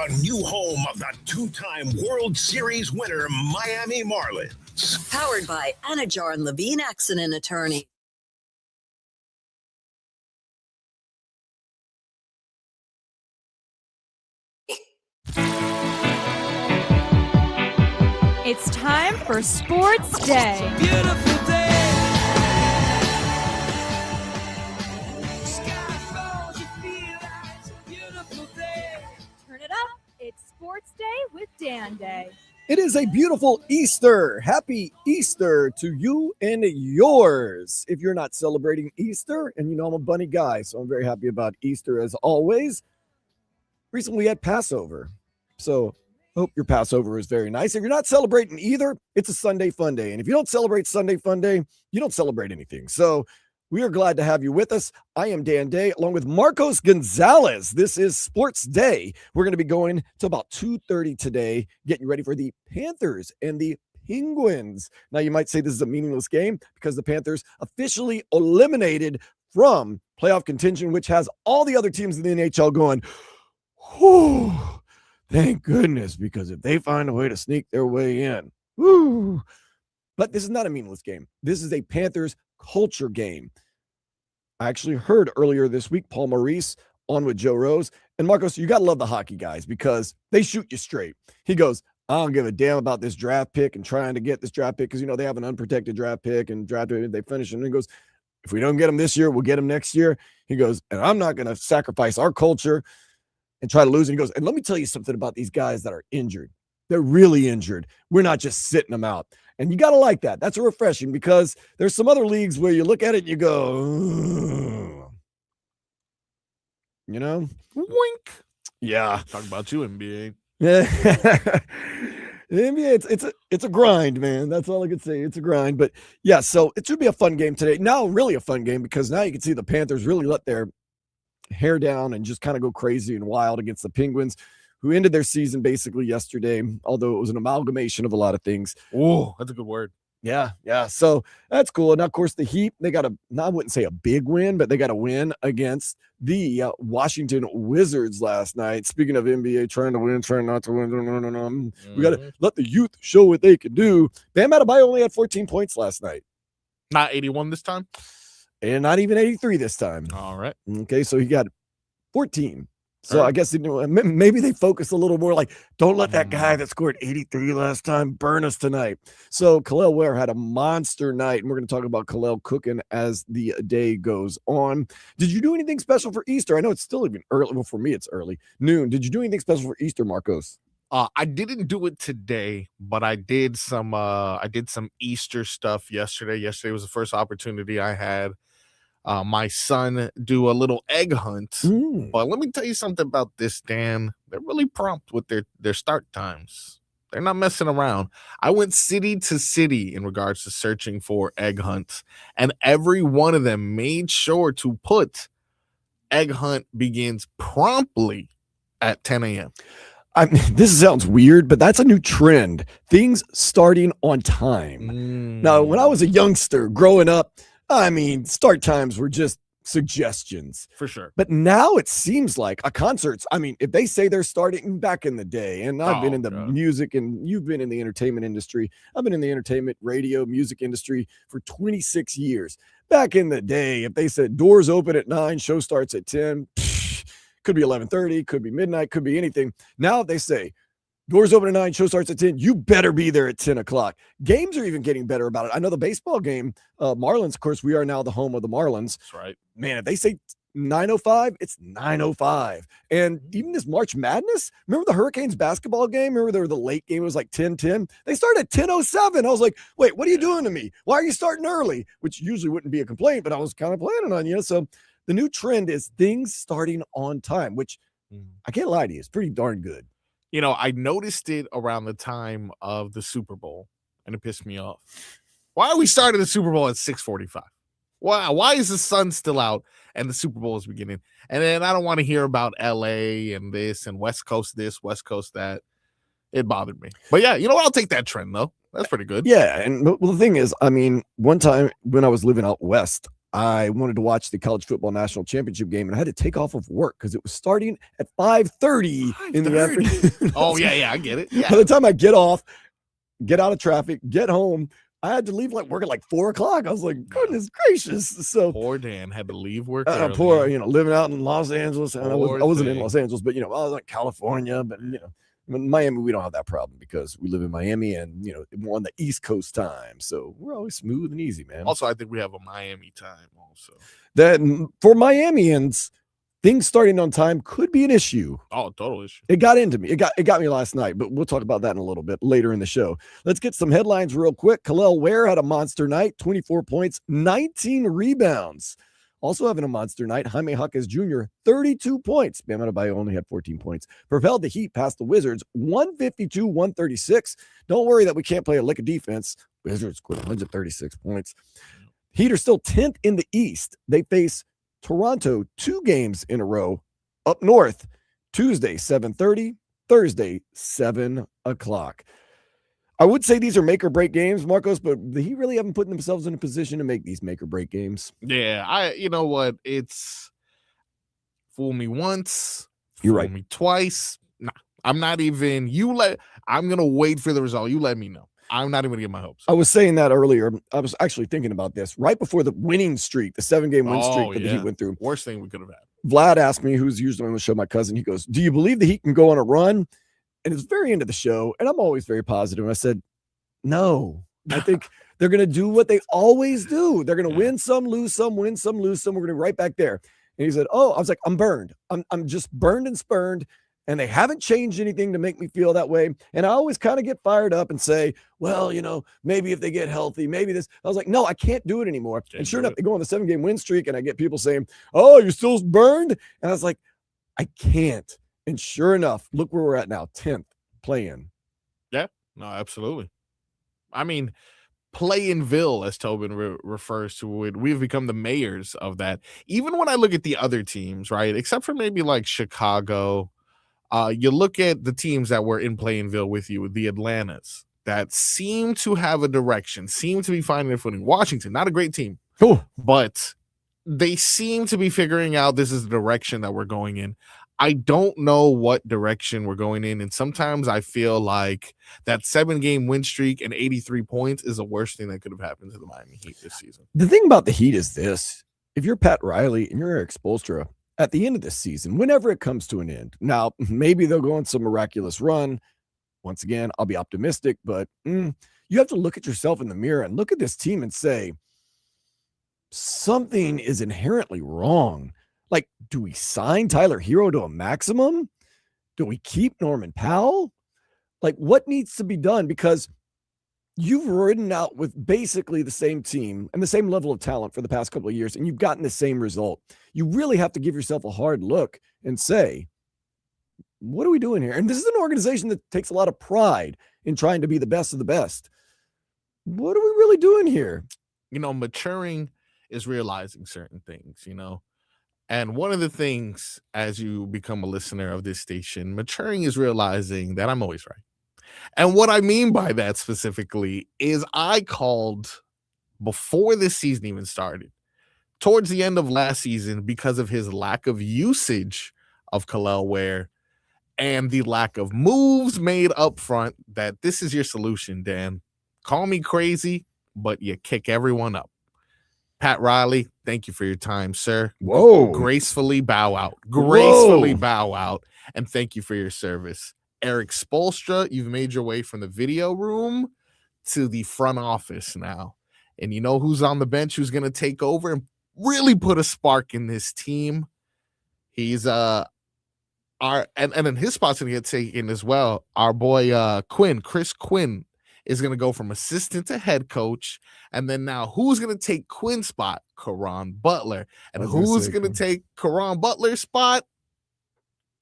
the new home of the two-time World Series winner, Miami Marlins. Powered by Anajar and Levine Accident Attorney. It's time for Sports Day. Beautiful day. Turn it up. It's Sports Day with Dan Day. It is a beautiful Easter. Happy Easter to you and yours. If you're not celebrating Easter, and you know I'm a bunny guy, so I'm very happy about Easter as always. Recently we had Passover, so hope your Passover is very nice. If you're not celebrating either, it's a Sunday fun day. And if you don't celebrate Sunday fun day, you don't celebrate anything. So we are glad to have you with us. I am Dan Day, along with Marcos Gonzalez. This is Sports Day. We're going to be going to about 2:30 today, getting ready for the Panthers and the Penguins. Now, you might say this is a meaningless game because the Panthers officially eliminated from playoff contention, which has all the other teams in the NHL going, whew, thank goodness, because if they find a way to sneak their way in, whew. But this is not a meaningless game. This is a Panthers culture game. I actually heard earlier this week Paul Maurice on with Joe Rose. And Marcos, you got to love the hockey guys because they shoot you straight. He goes, I don't give a damn about this draft pick and trying to get this draft pick because, you know, they have an unprotected draft pick and they finish. And he goes, if we don't get them this year, we'll get them next year. He goes, and I'm not going to sacrifice our culture and try to lose. And he goes, and let me tell you something about these guys that are injured. They're really injured. We're not just sitting them out. And you got to like that. That's refreshing because there's some other leagues where you look at it and you go, you know, wink. Yeah. Talk about you, NBA. Yeah. The NBA, it's a grind, man. That's all I can say. It's a grind. But yeah, so it should be a fun game today. Now, really a fun game because now you can see the Panthers really let their hair down and just kind of go crazy and wild against the Penguins, who ended their season basically yesterday, although it was an amalgamation of a lot of things. Oh, that's a good word. Yeah. So that's cool. And of course, the Heat, they got I wouldn't say a big win, but they got a win against the Washington Wizards last night. Speaking of NBA, trying to win, trying not to win. Mm-hmm. We got to let the youth show what they can do. Bam Adebayo only had 14 points last night. Not 81 this time? And not even 83 this time. All right. Okay, so he got 14. So I guess maybe they focus a little more like, don't let that guy that scored 83 last time burn us tonight. So Khalil Ware had a monster night, and we're going to talk about Kel'el cooking as the day goes on. Did you do anything special for Easter? I know it's still even early. Well, for me, it's early. Noon. Did you do anything special for Easter, Marcos? I didn't do it today, but I did some Easter stuff yesterday. Yesterday was the first opportunity I had. My son do a little egg hunt. But let me tell you something about this, Dan. They're really prompt with their start times. They're not messing around. I went city to city in regards to searching for egg hunts, and every one of them made sure to put egg hunt begins promptly at 10 a.m. This sounds weird, but that's a new trend. Things starting on time. Now, when I was a youngster growing up, I mean, start times were just suggestions. For sure. But now it seems like concerts, I mean, if they say they're starting back in the day, and I've been in the music and you've been in the entertainment industry. I've been in the entertainment, radio, music industry for 26 years. Back in the day, if they said doors open at 9, show starts at 10, could be 11:30, could be midnight, could be anything. Now if they say doors open at 9, show starts at 10, you better be there at 10 o'clock. Games are even getting better about it. I know the baseball game, Marlins, of course, we are now the home of the Marlins. That's right. Man, if they say 9:05, it's 9:05. And even this March Madness, remember the Hurricanes basketball game? Remember the late game was like 10:10? They started at 10:07. I was like, wait, what are you doing to me? Why are you starting early? Which usually wouldn't be a complaint, but I was kind of planning on, so the new trend is things starting on time, which I can't lie to you, it's pretty darn good. I noticed it around the time of the Super Bowl, and it pissed me off. Why are we starting the Super Bowl at 6:45? Why is the sun still out and the Super Bowl is beginning? And then I don't want to hear about LA and this and West Coast this, West Coast that. It bothered me. But yeah, I'll take that trend though. That's pretty good. Yeah, and well, the thing is, I mean, one time when I was living out west, I wanted to watch the college football national championship game, and I had to take off of work because it was starting at 5:30 in the afternoon. Oh, yeah, I get it. Yeah. By the time I get off, get out of traffic, get home, I had to leave work at 4 o'clock. I was like, goodness gracious. So poor Dan had to leave work. Poor, living out in Los Angeles. And I wasn't in Los Angeles, but I was in California. But in Miami, we don't have that problem because we live in Miami and we're on the East Coast time. So we're always smooth and easy, man. Also, I think we have a Miami time also. That for Miamians, things starting on time could be an issue. Oh, total issue. It got into me. It got me last night, but we'll talk about that in a little bit later in the show. Let's get some headlines real quick. Khalil Ware had a monster night, 24 points, 19 rebounds. Also having a monster night, Jaime Jaquez Jr., 32 points. Bam Adebayo only had 14 points. Propelled the Heat past the Wizards, 152-136. Don't worry that we can't play a lick of defense. Wizards scored 136 points. Heat are still 10th in the East. They face Toronto 2 games in a row up north. Tuesday, 7:30. Thursday, 7 o'clock. I would say these are make or break games, Marcos, but the Heat really haven't put themselves in a position to make these make or break games. Yeah, you know what? It's fool me once, You're fool right. me twice. Nah, I'm not even. I'm gonna wait for the result. You let me know. I'm not even gonna get my hopes. I was saying that earlier. I was actually thinking about this right before the winning streak, the 7-game win streak that the Heat went through. Worst thing we could have had. Vlad asked me, who's usually on the show, my cousin. He goes, "Do you believe the Heat can go on a run?" And it's very end of the show, and I'm always very positive. And I said, "No, I think they're going to do what they always do. They're going to win some, lose some, win some, lose some. We're going to be right back there." And he said, "Oh," I was like, "I'm burned. I'm just burned and spurned, and they haven't changed anything to make me feel that way." And I always kind of get fired up and say, "Well, maybe if they get healthy, maybe this." I was like, "No, I can't do it anymore." And sure enough, they go on the 7-game win streak, and I get people saying, "Oh, you're still burned?" And I was like, "I can't." And sure enough, look where we're at now, 10th, play-in. Yeah, no, absolutely. I mean, play-in-ville, as Tobin refers to it, we've become the mayors of that. Even when I look at the other teams, right, except for maybe like Chicago, you look at the teams that were in play-in-ville with you, the Atlantas, that seem to have a direction, seem to be finding their footing. Washington, not a great team, but they seem to be figuring out this is the direction that we're going in. I don't know what direction we're going in, and sometimes I feel like that 7-game win streak and 83 points is the worst thing that could have happened to the Miami Heat this season. The thing about the Heat is this. If you're Pat Riley and you're Eric Spoelstra, at the end of this season, whenever it comes to an end, now maybe they'll go on some miraculous run. Once again, I'll be optimistic, but you have to look at yourself in the mirror and look at this team and say, something is inherently wrong. Like, do we sign Tyler Hero to a maximum? Do we keep Norman Powell? Like, what needs to be done? Because you've ridden out with basically the same team and the same level of talent for the past couple of years, and you've gotten the same result. You really have to give yourself a hard look and say, what are we doing here? And this is an organization that takes a lot of pride in trying to be the best of the best. What are we really doing here? Maturing is realizing certain things, And one of the things, as you become a listener of this station, maturing is realizing that I'm always right. And what I mean by that specifically is I called before this season even started, towards the end of last season, because of his lack of usage of Kel'el Ware and the lack of moves made up front, that this is your solution, Dan. Call me crazy, but you kick everyone up. Pat Riley, thank you for your time, sir. Whoa. Gracefully bow out. Gracefully bow out. And thank you for your service. Eric Spoelstra, you've made your way from the video room to the front office now. And you know who's on the bench who's going to take over and really put a spark in this team? He's and then his spot's going to get taken as well. Our boy Chris Quinn is going to go from assistant to head coach. And then now who's going to take Quinn's spot? Caron Butler. And who's going to take Caron Butler's spot?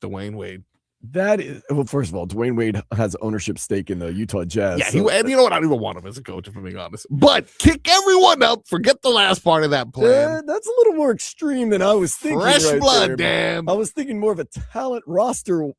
Dwayne Wade. That is, well, first of all, Dwayne Wade has ownership stake in the Utah Jazz. Yeah, and you know what? I don't even want him as a coach, if I'm being honest. But kick everyone up. Forget the last part of that plan. That's a little more extreme than I was thinking. Fresh right blood, there, damn. I was thinking more of a talent roster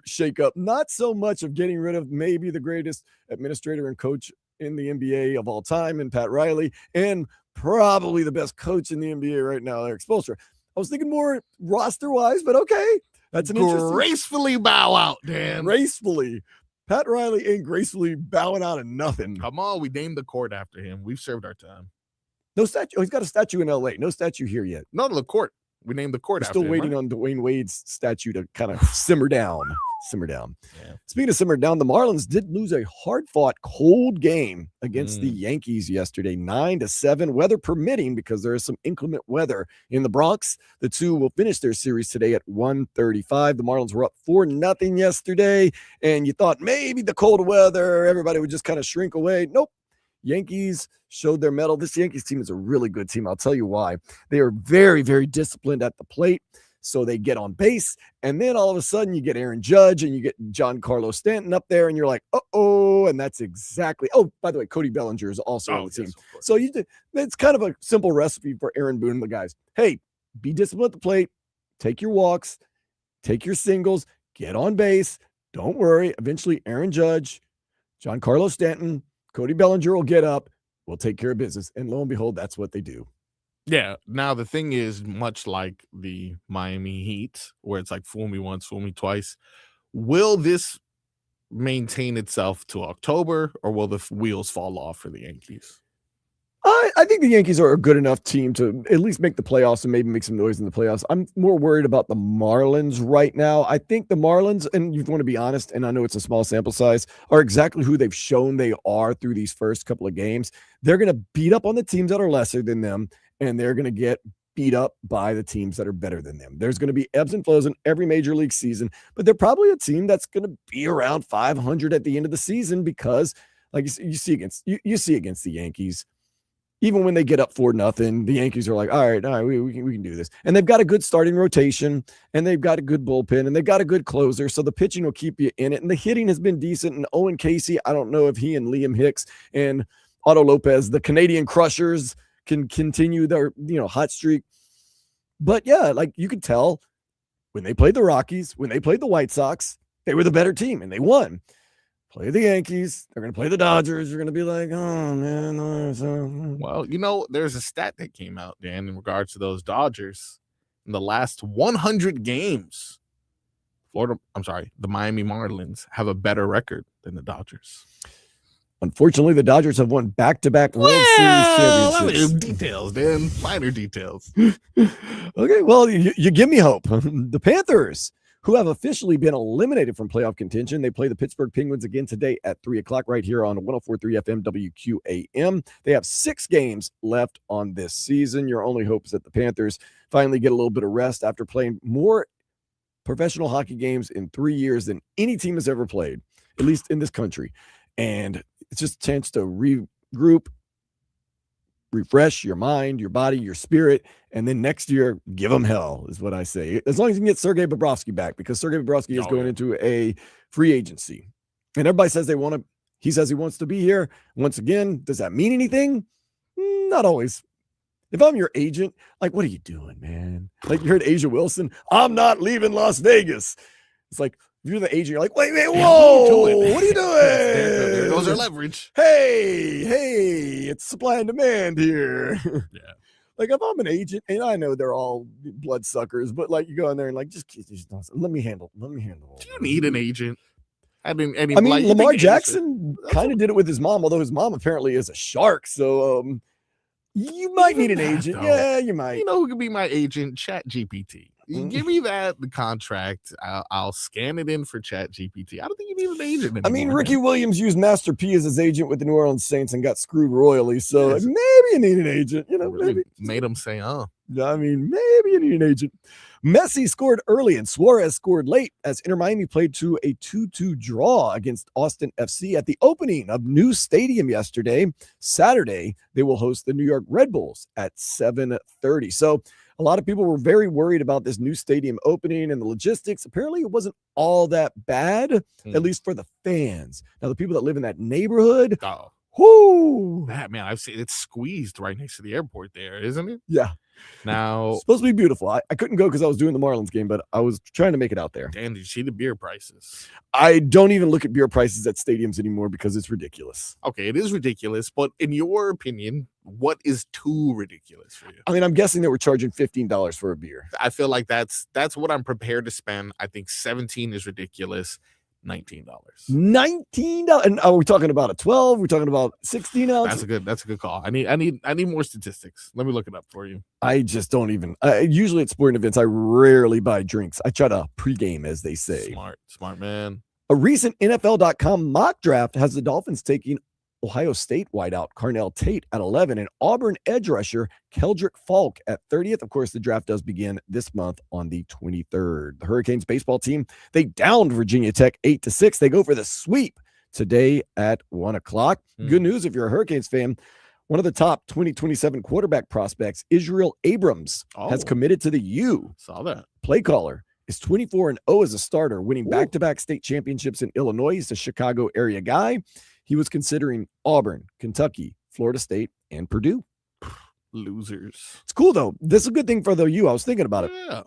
shakeup, not so much of getting rid of maybe the greatest administrator and coach in the NBA of all time, and Pat Riley, and probably the best coach in the NBA right now, Eric Spoelstra. I was thinking more roster-wise, but okay. That's an interesting. Gracefully bow out, Dan. Gracefully. Pat Riley ain't gracefully bowing out of nothing. Come on, we named the court after him. We've served our time. No statue. Oh, he's got a statue in L.A. No statue here yet. No, the court. We named the court after Still him, waiting right? on Dwayne Wade's statue to kind of simmer down. Simmer down. Yeah. Speaking of simmer down, the Marlins did lose a hard-fought, cold game against the Yankees yesterday, 9-7, weather permitting, because there is some inclement weather in the Bronx. The two will finish their series today at 1:35. The Marlins were up 4-0 yesterday, and you thought maybe the cold weather, everybody would just kind of shrink away. Nope. Yankees showed their mettle. This Yankees team is a really good team. I'll tell you why. They are very, very disciplined at the plate. So they get on base, and then all of a sudden you get Aaron Judge and you get Giancarlo Stanton up there, and you're like, uh-oh, and that's exactly. Oh, by the way, Cody Bellinger is also on the team. So it's kind of a simple recipe for Aaron Boone and the guys. Hey, be disciplined at the plate, take your walks, take your singles, get on base. Don't worry. Eventually, Aaron Judge, Giancarlo Stanton, Cody Bellinger will get up. We'll take care of business. And lo and behold, that's what they do. Yeah. Now, the thing is, much like the Miami Heat, where it's like fool me once, fool me twice, will this maintain itself to October, or will the wheels fall off for the Yankees? I think the Yankees are a good enough team to at least make the playoffs and maybe make some noise in the playoffs. I'm more worried about the Marlins right now. I think the Marlins, and you want to be honest, and I know it's a small sample size, are exactly who they've shown they are through these first couple of games. They're going to beat up on the teams that are lesser than them, and they're going to get beat up by the teams that are better than them. There's going to be ebbs and flows in every major league season, but they're probably a team that's going to be around 500 at the end of the season because, like you see against the Yankees, even when they get up 4-0, the Yankees are like, all right, we can do this. And they've got a good starting rotation, and they've got a good bullpen, and they've got a good closer, so the pitching will keep you in it. And the hitting has been decent. And Owen Casey, I don't know if he and Liam Hicks and Otto Lopez, the Canadian Crushers, can continue their hot streak. But yeah, like you could tell when they played the Rockies, when they played the White Sox, they were the better team, and they won. Play the Yankees. They're going to play the Dodgers. You're going to be like, oh, man. Well, there's a stat that came out, Dan, in regards to those Dodgers. In the last 100 games, the Miami Marlins have a better record than the Dodgers. Unfortunately, the Dodgers have won back-to-back World Series championships. Details, Dan. Minor details. Okay, well, you give me hope. The Panthers, who have officially been eliminated from playoff contention. They play the Pittsburgh Penguins again today at 3 o'clock right here on 104.3 FM WQAM. They have 6 games left on this season. Your only hope is that the Panthers finally get a little bit of rest after playing more professional hockey games in 3 years than any team has ever played, at least in this country. And it's just a chance to regroup, refresh your mind, your body, your spirit, and then next year, give them hell, is what I say. As long as you can get Sergei Bobrovsky back, because Sergei Bobrovsky is going into a free agency. And everybody says he says he wants to be here. Once again, does that mean anything? Not always. If I'm your agent, like, what are you doing, man? Like you heard Asia Wilson, I'm not leaving Las Vegas. It's like, if you're the agent, you're like, wait, whoa, what are you doing? There goes our leverage. Hey, it's supply and demand here. Yeah. Like if I'm an agent, and I know they're all bloodsuckers, but like you go in there and like, just let me handle. Do you need an agent? I mean, Lamar Jackson kind of did it with his mom, although his mom apparently is a shark. So you might need an agent. Yeah, you might. You know who could be my agent? ChatGPT. You give me the contract. I'll scan it in for ChatGPT. I don't think you need an agent anymore. I mean, Ricky Williams used Master P as his agent with the New Orleans Saints and got screwed royally. So maybe you need an agent. Really made him say, I mean, maybe you need an agent. Messi scored early and Suarez scored late as Inter Miami played to a 2-2 draw against Austin FC at the opening of new stadium yesterday. Saturday, they will host the New York Red Bulls at 7:30. So a lot of people were very worried about this new stadium opening and the logistics. Apparently, it wasn't all that bad, at least for the fans. Now, the people that live in that neighborhood, man, I've seen it's squeezed right next to the airport there, isn't it? Yeah. Now, It's supposed to be beautiful. I couldn't go because I was doing the Marlins game, but I was trying to make it out there. Dan, did you see the beer prices? I don't even look at beer prices at stadiums anymore because it's ridiculous. Okay, it is ridiculous, but in your opinion, what is too ridiculous for you? I mean, I'm guessing that we're charging $15 for a beer. I feel like that's what I'm prepared to spend. I think 17 is ridiculous. $19. $19. And are we talking about a 12? We're talking about 16 ounce? That's a good call. I need more statistics. Let me look it up for you. I just don't even. Usually at sporting events, I rarely buy drinks. I try to pregame, as they say. Smart man. A recent NFL.com mock draft has the Dolphins taking Ohio State wideout Carnell Tate at 11 and Auburn edge rusher Keldrick Falk at 30th. Of course, the draft does begin this month on the 23rd. The Hurricanes baseball team, they downed Virginia Tech 8-6. They go for the sweep today at 1 o'clock. Good news if you're a Hurricanes fan. One of the top 2027 quarterback prospects, Israel Abrams, has committed to the U. Saw that. Play caller is 24-0 as a starter, winning back-to-back state championships in Illinois. He's a Chicago area guy. He was considering Auburn, Kentucky, Florida State, and Purdue. Losers. It's cool, though. This is a good thing for the U. I was thinking about it. Yeah.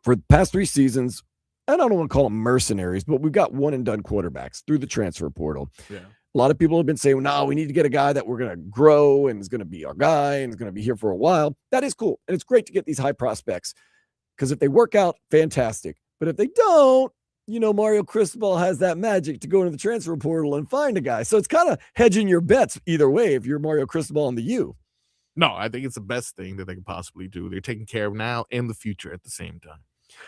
For the past 3 seasons, I don't want to call them mercenaries, but we've got one-and-done quarterbacks through the transfer portal. Yeah. A lot of people have been saying, no, we need to get a guy that we're going to grow and is going to be our guy and is going to be here for a while. That is cool. And it's great to get these high prospects because if they work out, fantastic. But if they don't, Mario Cristobal has that magic to go into the transfer portal and find a guy. So it's kind of hedging your bets either way if you're Mario Cristobal on the U. No, I think it's the best thing that they can possibly do. They're taking care of now and the future at the same time.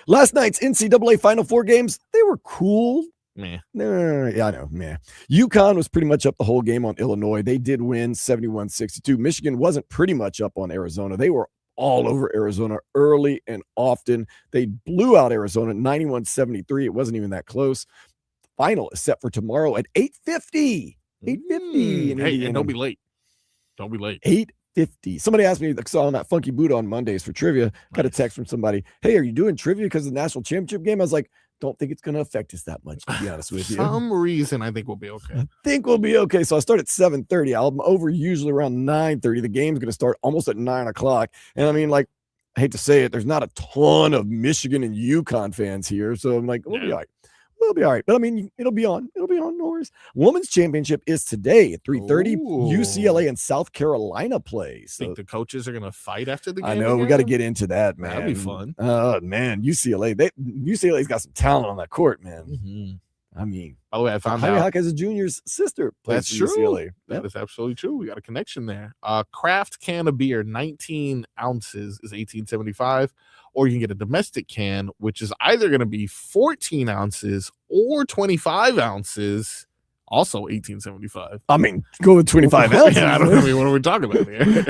Last night's NCAA Final Four games, they were cool. Meh. Yeah, I know. Meh. UConn was pretty much up the whole game on Illinois. They did win 71-62. Michigan wasn't pretty much up on Arizona. They were all over Arizona early and often. They blew out Arizona 91-73. It wasn't even that close. Final is set for tomorrow at 8:50. 8:50. Hey, and don't be late. Don't be late. 8:50. Somebody asked me, saw on that Funky Buddha on Mondays for trivia. Got a text from somebody. Hey, are you doing trivia because of the national championship game? I was like, don't think it's going to affect us that much, to be honest with you. For some reason, I think we'll be okay. I think we'll be okay. So I start at 7:30. I'm over usually around 9:30. The game's going to start almost at 9 o'clock. And I mean, I hate to say it, there's not a ton of Michigan and UConn fans here. So I'm like, we'll be all right. We'll be all right. But I mean, it'll be on. It'll be on, no worries. Women's championship is today at 3:30. UCLA and South Carolina plays. So think the coaches are going to fight after the game? I know. We got to get into that, man. That'd be fun. Man, UCLA's got some talent on that court, man. Mm-hmm. I mean, by the way, I found Jaime out Jaquez Jr.'s sister plays that's for true. UCLA. That is absolutely true. We got a connection there. Craft can of beer, 19 ounces is $18.75, or you can get a domestic can, which is either going to be 14 ounces or 25 ounces, also $18.75. I mean, go with 25 ounces. Yeah, I mean, what are we talking about here?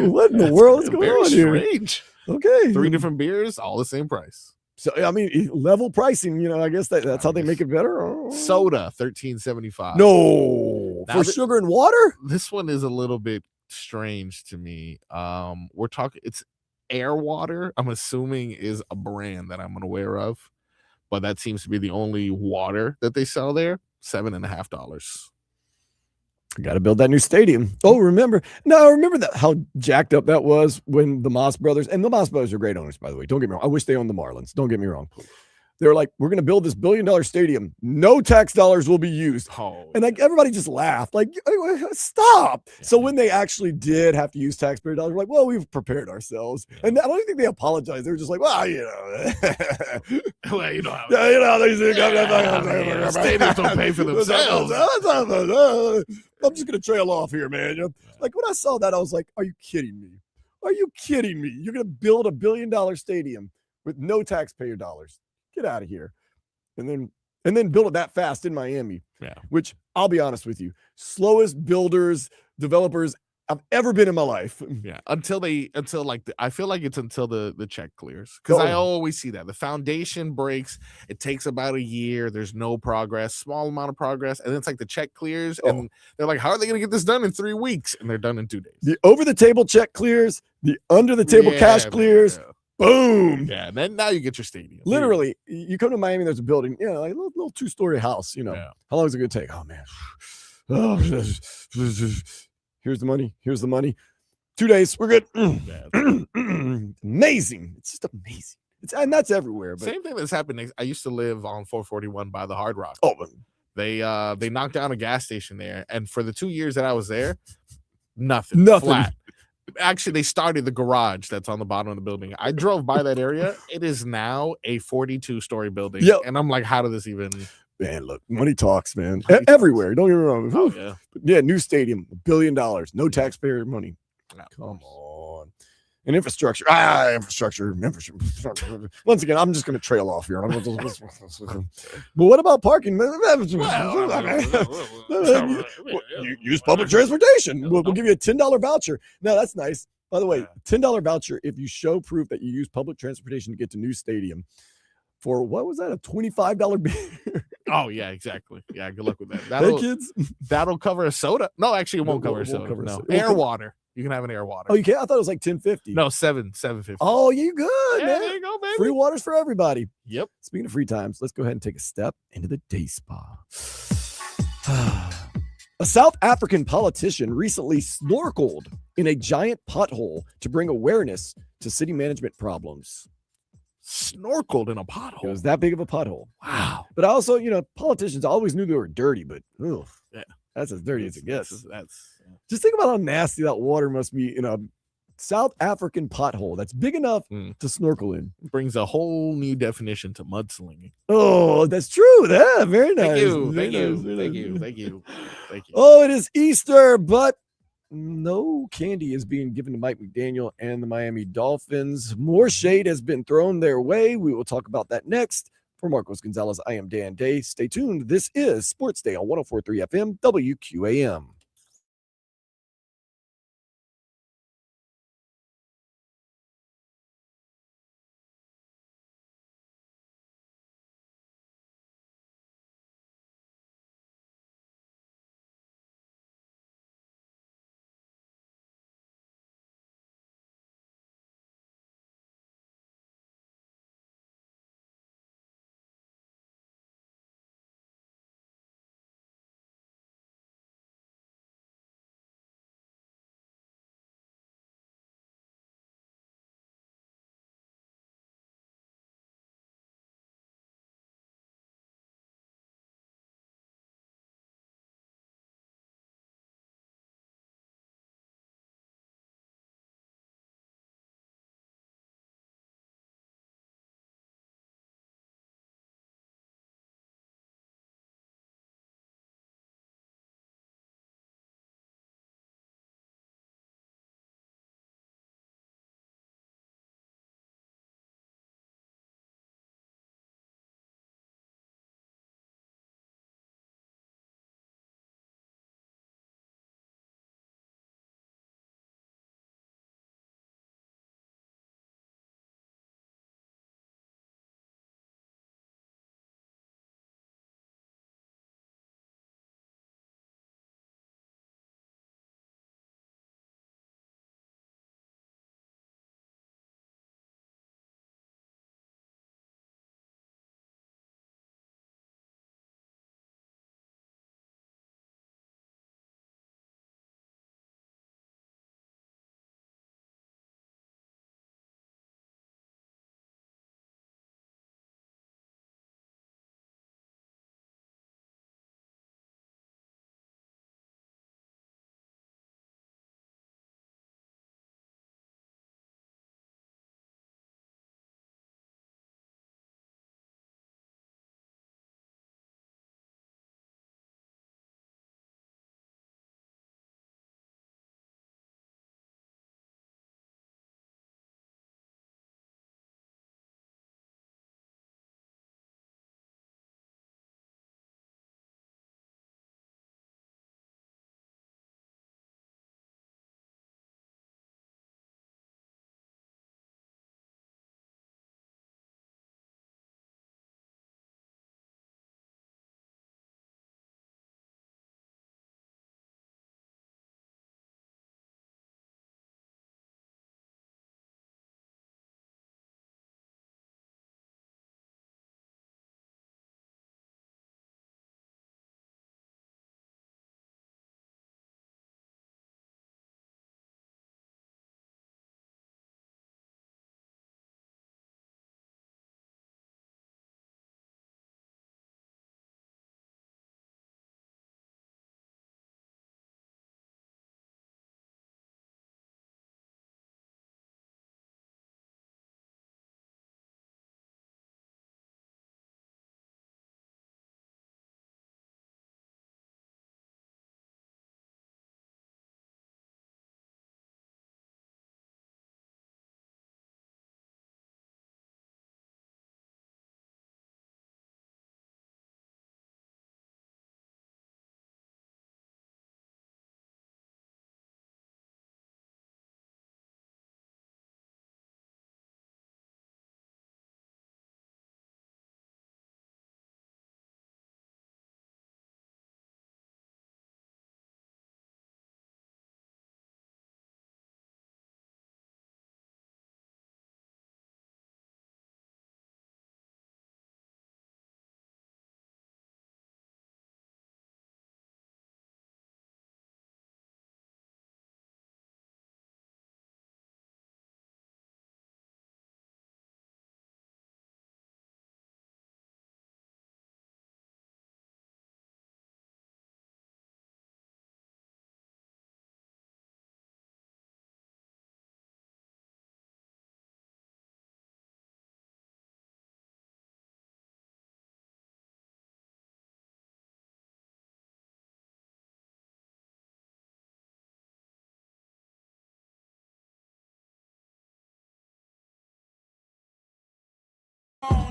What in the world is going on here? Strange. Okay. 3 different beers, all the same price. So, I mean, level pricing, I guess that's how they make it better. Soda, $13.75. No. Now For sugar and water? This one is a little bit strange to me. We're talking, it's Air Water, I'm assuming is a brand that I'm unaware of, but that seems to be the only water that they sell there. $7.50. Got to build that new stadium. Oh, remember that how jacked up that was when the Moss brothers, and the Moss brothers are great owners, by the way. Don't get me wrong. I wish they owned the Marlins. Don't get me wrong. They were like, we're going to build this $1 billion stadium. No tax dollars will be used. Oh, and everybody just laughed. Like, stop. Yeah. So when they actually did have to use taxpayer dollars, we're like, well, we've prepared ourselves. Yeah. And I don't even think they apologized. They were just like, well, well, you know how stadiums don't pay for themselves. I'm just going to trail off here, man. Like when I saw that, I was like, are you kidding me? Are you kidding me? You're going to build $1 billion stadium with no taxpayer dollars. Get out of here. And then build it that fast in Miami. Yeah. Which I'll be honest with you, slowest builders, developers I've ever been in my life. Yeah. I feel like it's until the check clears. Because I always see that. The foundation breaks. It takes about a year. There's no progress, small amount of progress. And then it's like the check clears. And they're like, how are they going to get this done in 3 weeks? And they're done in 2 days. The over-the-table check clears. The under-the-table cash clears. Yeah. Boom. Yeah, and then now you get your stadium. Literally, you come to Miami, there's a building, like a little 2-story house, How long is it going to take? Oh, man. Here's the money. 2 days. We're good. Yeah. Amazing. It's just amazing. And that's everywhere. But Same thing that's happened. I used to live on 441 by the Hard Rock. oh, They knocked down a gas station there, and for the 2 years that I was there, Nothing. flat. Actually, they started the garage that's on the bottom of the building. I drove by that area. It is now a 42-story building. Yep. And I'm like, how did this even? Man, look, money talks, man. Money Everywhere. Don't get me wrong. Oh, yeah. Yeah, new stadium, $1 billion. No taxpayer money. No. Come on. And infrastructure. Infrastructure. Once again, I'm just going to trail off here. But what about parking? Use public transportation. We'll give you a $10 voucher. No, that's nice. By the way, $10 voucher if you show proof that you use public transportation to get to new stadium. For what was that? A $25 beer? Oh yeah, exactly. Yeah, good luck with that. Hey, kids. That'll cover a soda. No, actually, it won't cover a soda. No, air water. You can have an air water. Oh, you can't? I thought it was like $10.50. No, $7.50. Oh, you good, man. There you go, baby. Free waters for everybody. Yep. Speaking of free times, let's go ahead and take a step into the day spa. A South African politician recently snorkeled in a giant pothole to bring awareness to city management problems. Snorkeled in a pothole. It was that big of a pothole. Wow. But also, politicians always knew they were dirty, but yeah, that's as dirty as it gets. That's Just think about how nasty that water must be in a South African pothole that's big enough to snorkel in. Brings a whole new definition to mudslinging. Oh, that's true. Yeah, very nice. Thank you. Oh, it is Easter, but no candy is being given to Mike McDaniel and the Miami Dolphins. More shade has been thrown their way. We will talk about that next. For Marcos Gonzalez, I am Dan Day. Stay tuned. This is Sports Day on 104.3 FM WQAM.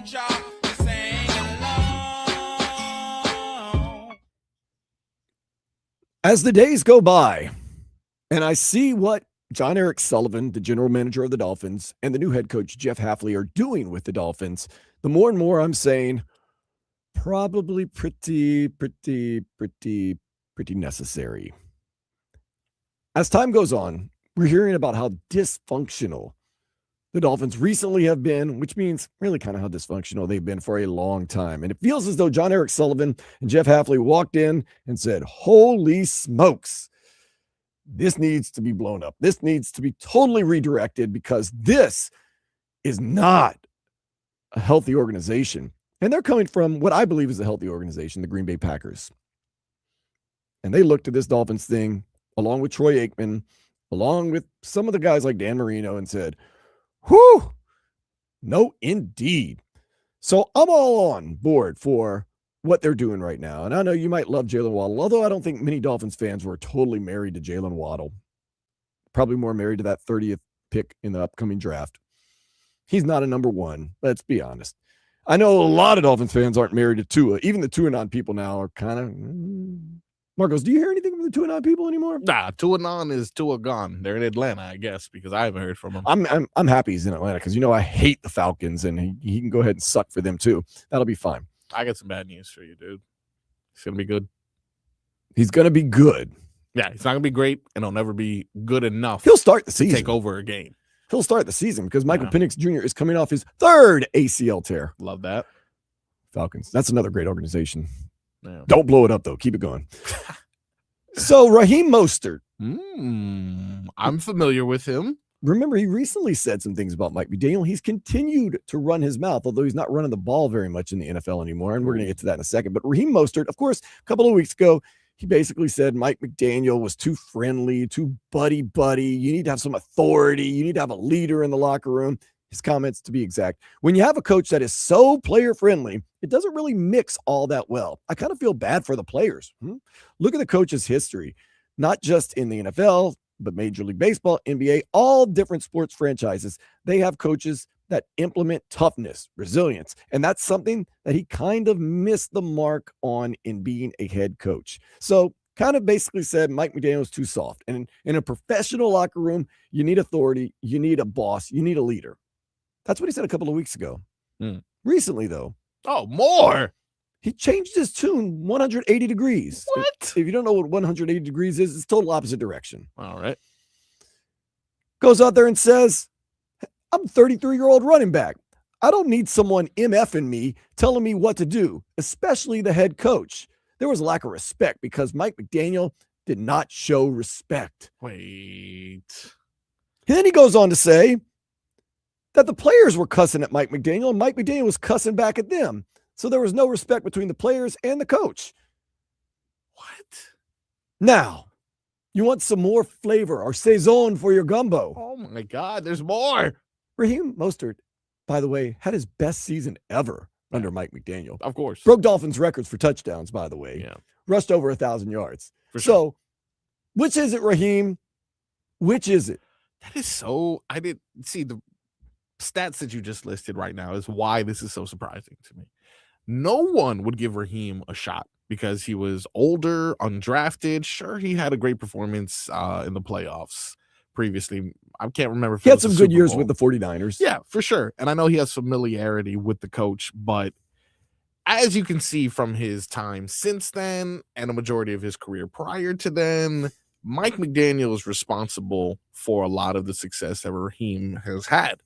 want y'all to sing along. As the days go by, and I see what John Eric Sullivan, the general manager of the Dolphins, and the new head coach, Jeff Hafley, are doing with the Dolphins, the more and more I'm saying, probably pretty necessary. As time goes on, we're hearing about how dysfunctional the Dolphins recently have been, which means really kind of how dysfunctional they've been for a long time. And it feels as though John Eric Sullivan and Jeff Hafley walked in and said, holy smokes, this needs to be blown up. This needs to be totally redirected because this is not a healthy organization. And they're coming from what I believe is a healthy organization, the Green Bay Packers. And they looked at this Dolphins thing, along with Troy Aikman, along with some of the guys like Dan Marino, and said, whew, no, indeed. So I'm all on board for what they're doing right now. And I know you might love Jalen Waddle, although I don't think many Dolphins fans were totally married to Jalen Waddle. Probably more married to that 30th pick in the upcoming draft. He's not a number one, let's be honest. I know a lot of Dolphins fans aren't married to Tua. Even the Tuanon people now are kind of... Marcos, do you hear anything from the Tuanon people anymore? Nah, Tuanon is Tua gone. They're in Atlanta, I guess, because I haven't heard from them. I'm happy he's in Atlanta because, I hate the Falcons, and he can go ahead and suck for them too. That'll be fine. I got some bad news for you, dude. It's going to be good. He's going to be good. Yeah, he's not going to be great, and he'll never be good enough. He'll start the season. To take over a game. He'll start the season because Michael Penix Jr. is coming off his third ACL tear. Love that. Falcons. That's another great organization. Yeah. Don't blow it up, though. Keep it going. So, Raheem Mostert. I'm familiar with him. Remember, he recently said some things about Mike McDaniel. He's continued to run his mouth, although he's not running the ball very much in the NFL anymore, and we're going to get to that in a second. But Raheem Mostert, of course, a couple of weeks ago, he basically said Mike McDaniel was too friendly, too buddy-buddy. You need to have some authority. You need to have a leader in the locker room. His comments, to be exact. When you have a coach that is so player-friendly, it doesn't really mix all that well. I kind of feel bad for the players. Look at the coach's history, not just in the NFL, but Major League Baseball, NBA, all different sports franchises. They have coaches that implement toughness, resilience, and that's something that he kind of missed the mark on in being a head coach. So kind of basically said Mike McDaniel was too soft. And in a professional locker room, you need authority, you need a boss, you need a leader. That's what he said a couple of weeks ago. Recently, though. Oh, more. He changed his tune 180 degrees. What? If you don't know what 180 degrees is, it's total opposite direction. All right. Goes out there and says, I'm a 33-year-old running back. I don't need someone MFing me, telling me what to do, especially the head coach. There was a lack of respect because Mike McDaniel did not show respect. Wait. And then he goes on to say that the players were cussing at Mike McDaniel, and Mike McDaniel was cussing back at them. So there was no respect between the players and the coach. What? Now, you want some more flavor or saison for your gumbo. Oh, my God. There's more. Raheem Mostert, by the way, had his best season ever under Mike McDaniel. Of course. Broke Dolphins records for touchdowns, by the way. Yeah. Rushed over 1,000 yards. For sure. So, which is it, Raheem? Which is it? That is so... I didn't see the stats that you just listed right now is why this is so surprising to me. No one would give Raheem a shot because he was older, undrafted. Sure, he had a great performance in the playoffs previously. I can't remember if he had some good years with the 49ers. Yeah, for sure. And I know he has familiarity with the coach, but as you can see from his time since then and a majority of his career prior to then, Mike McDaniel is responsible for a lot of the success that Raheem has had.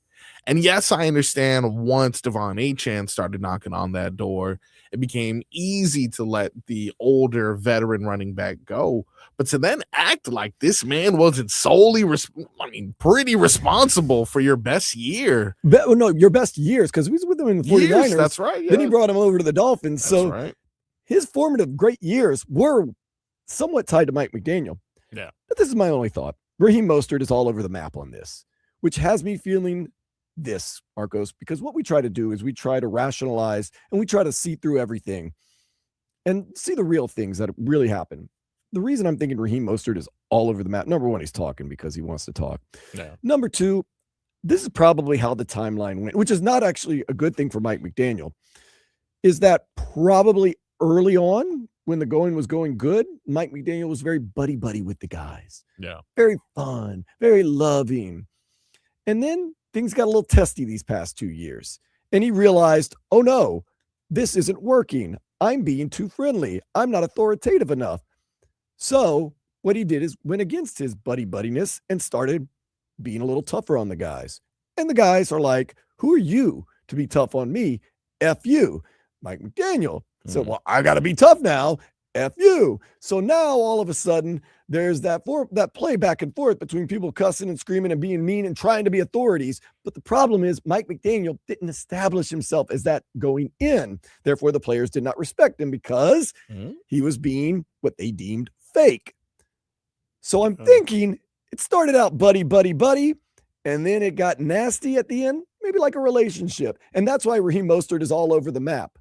And yes, I understand once Devon Achane started knocking on that door, it became easy to let the older veteran running back go. But to then act like this man wasn't solely, pretty responsible for your best year. No, your best years, because he was with them in the 49ers. That's right. Yeah. Then he brought him over to the Dolphins. That's so right. His formative great years were somewhat tied to Mike McDaniel. Yeah. But this is my only thought. Raheem Mostert is all over the map on this, which has me feeling this, Marcos, because what we try to do is we try to rationalize and we try to see through everything and see the real things that really happen. The reason I'm thinking Raheem Mostert is all over the map, number one, he's talking because he wants to talk. Yeah. Number two, this is probably how the timeline went, which is not actually a good thing for Mike McDaniel, is that probably early on when the going was going good, Mike McDaniel was very buddy-buddy with the guys. Yeah. Very fun, very loving. And then things got a little testy these past 2 years. And he realized, oh no, this isn't working. I'm being too friendly. I'm not authoritative enough. So what he did is went against his buddy-buddiness and started being a little tougher on the guys. And the guys are like, who are you to be tough on me? F you. Mike McDaniel said, well, I got to be tough now. F you. So now all of a sudden there's that play back and forth between people cussing and screaming and being mean and trying to be authorities. But the problem is Mike McDaniel didn't establish himself as that going in. Therefore, the players did not respect him because he was being what they deemed fake. So I'm thinking it started out buddy, buddy, buddy, and then it got nasty at the end, maybe like a relationship. And that's why Raheem Mostert is all over the map.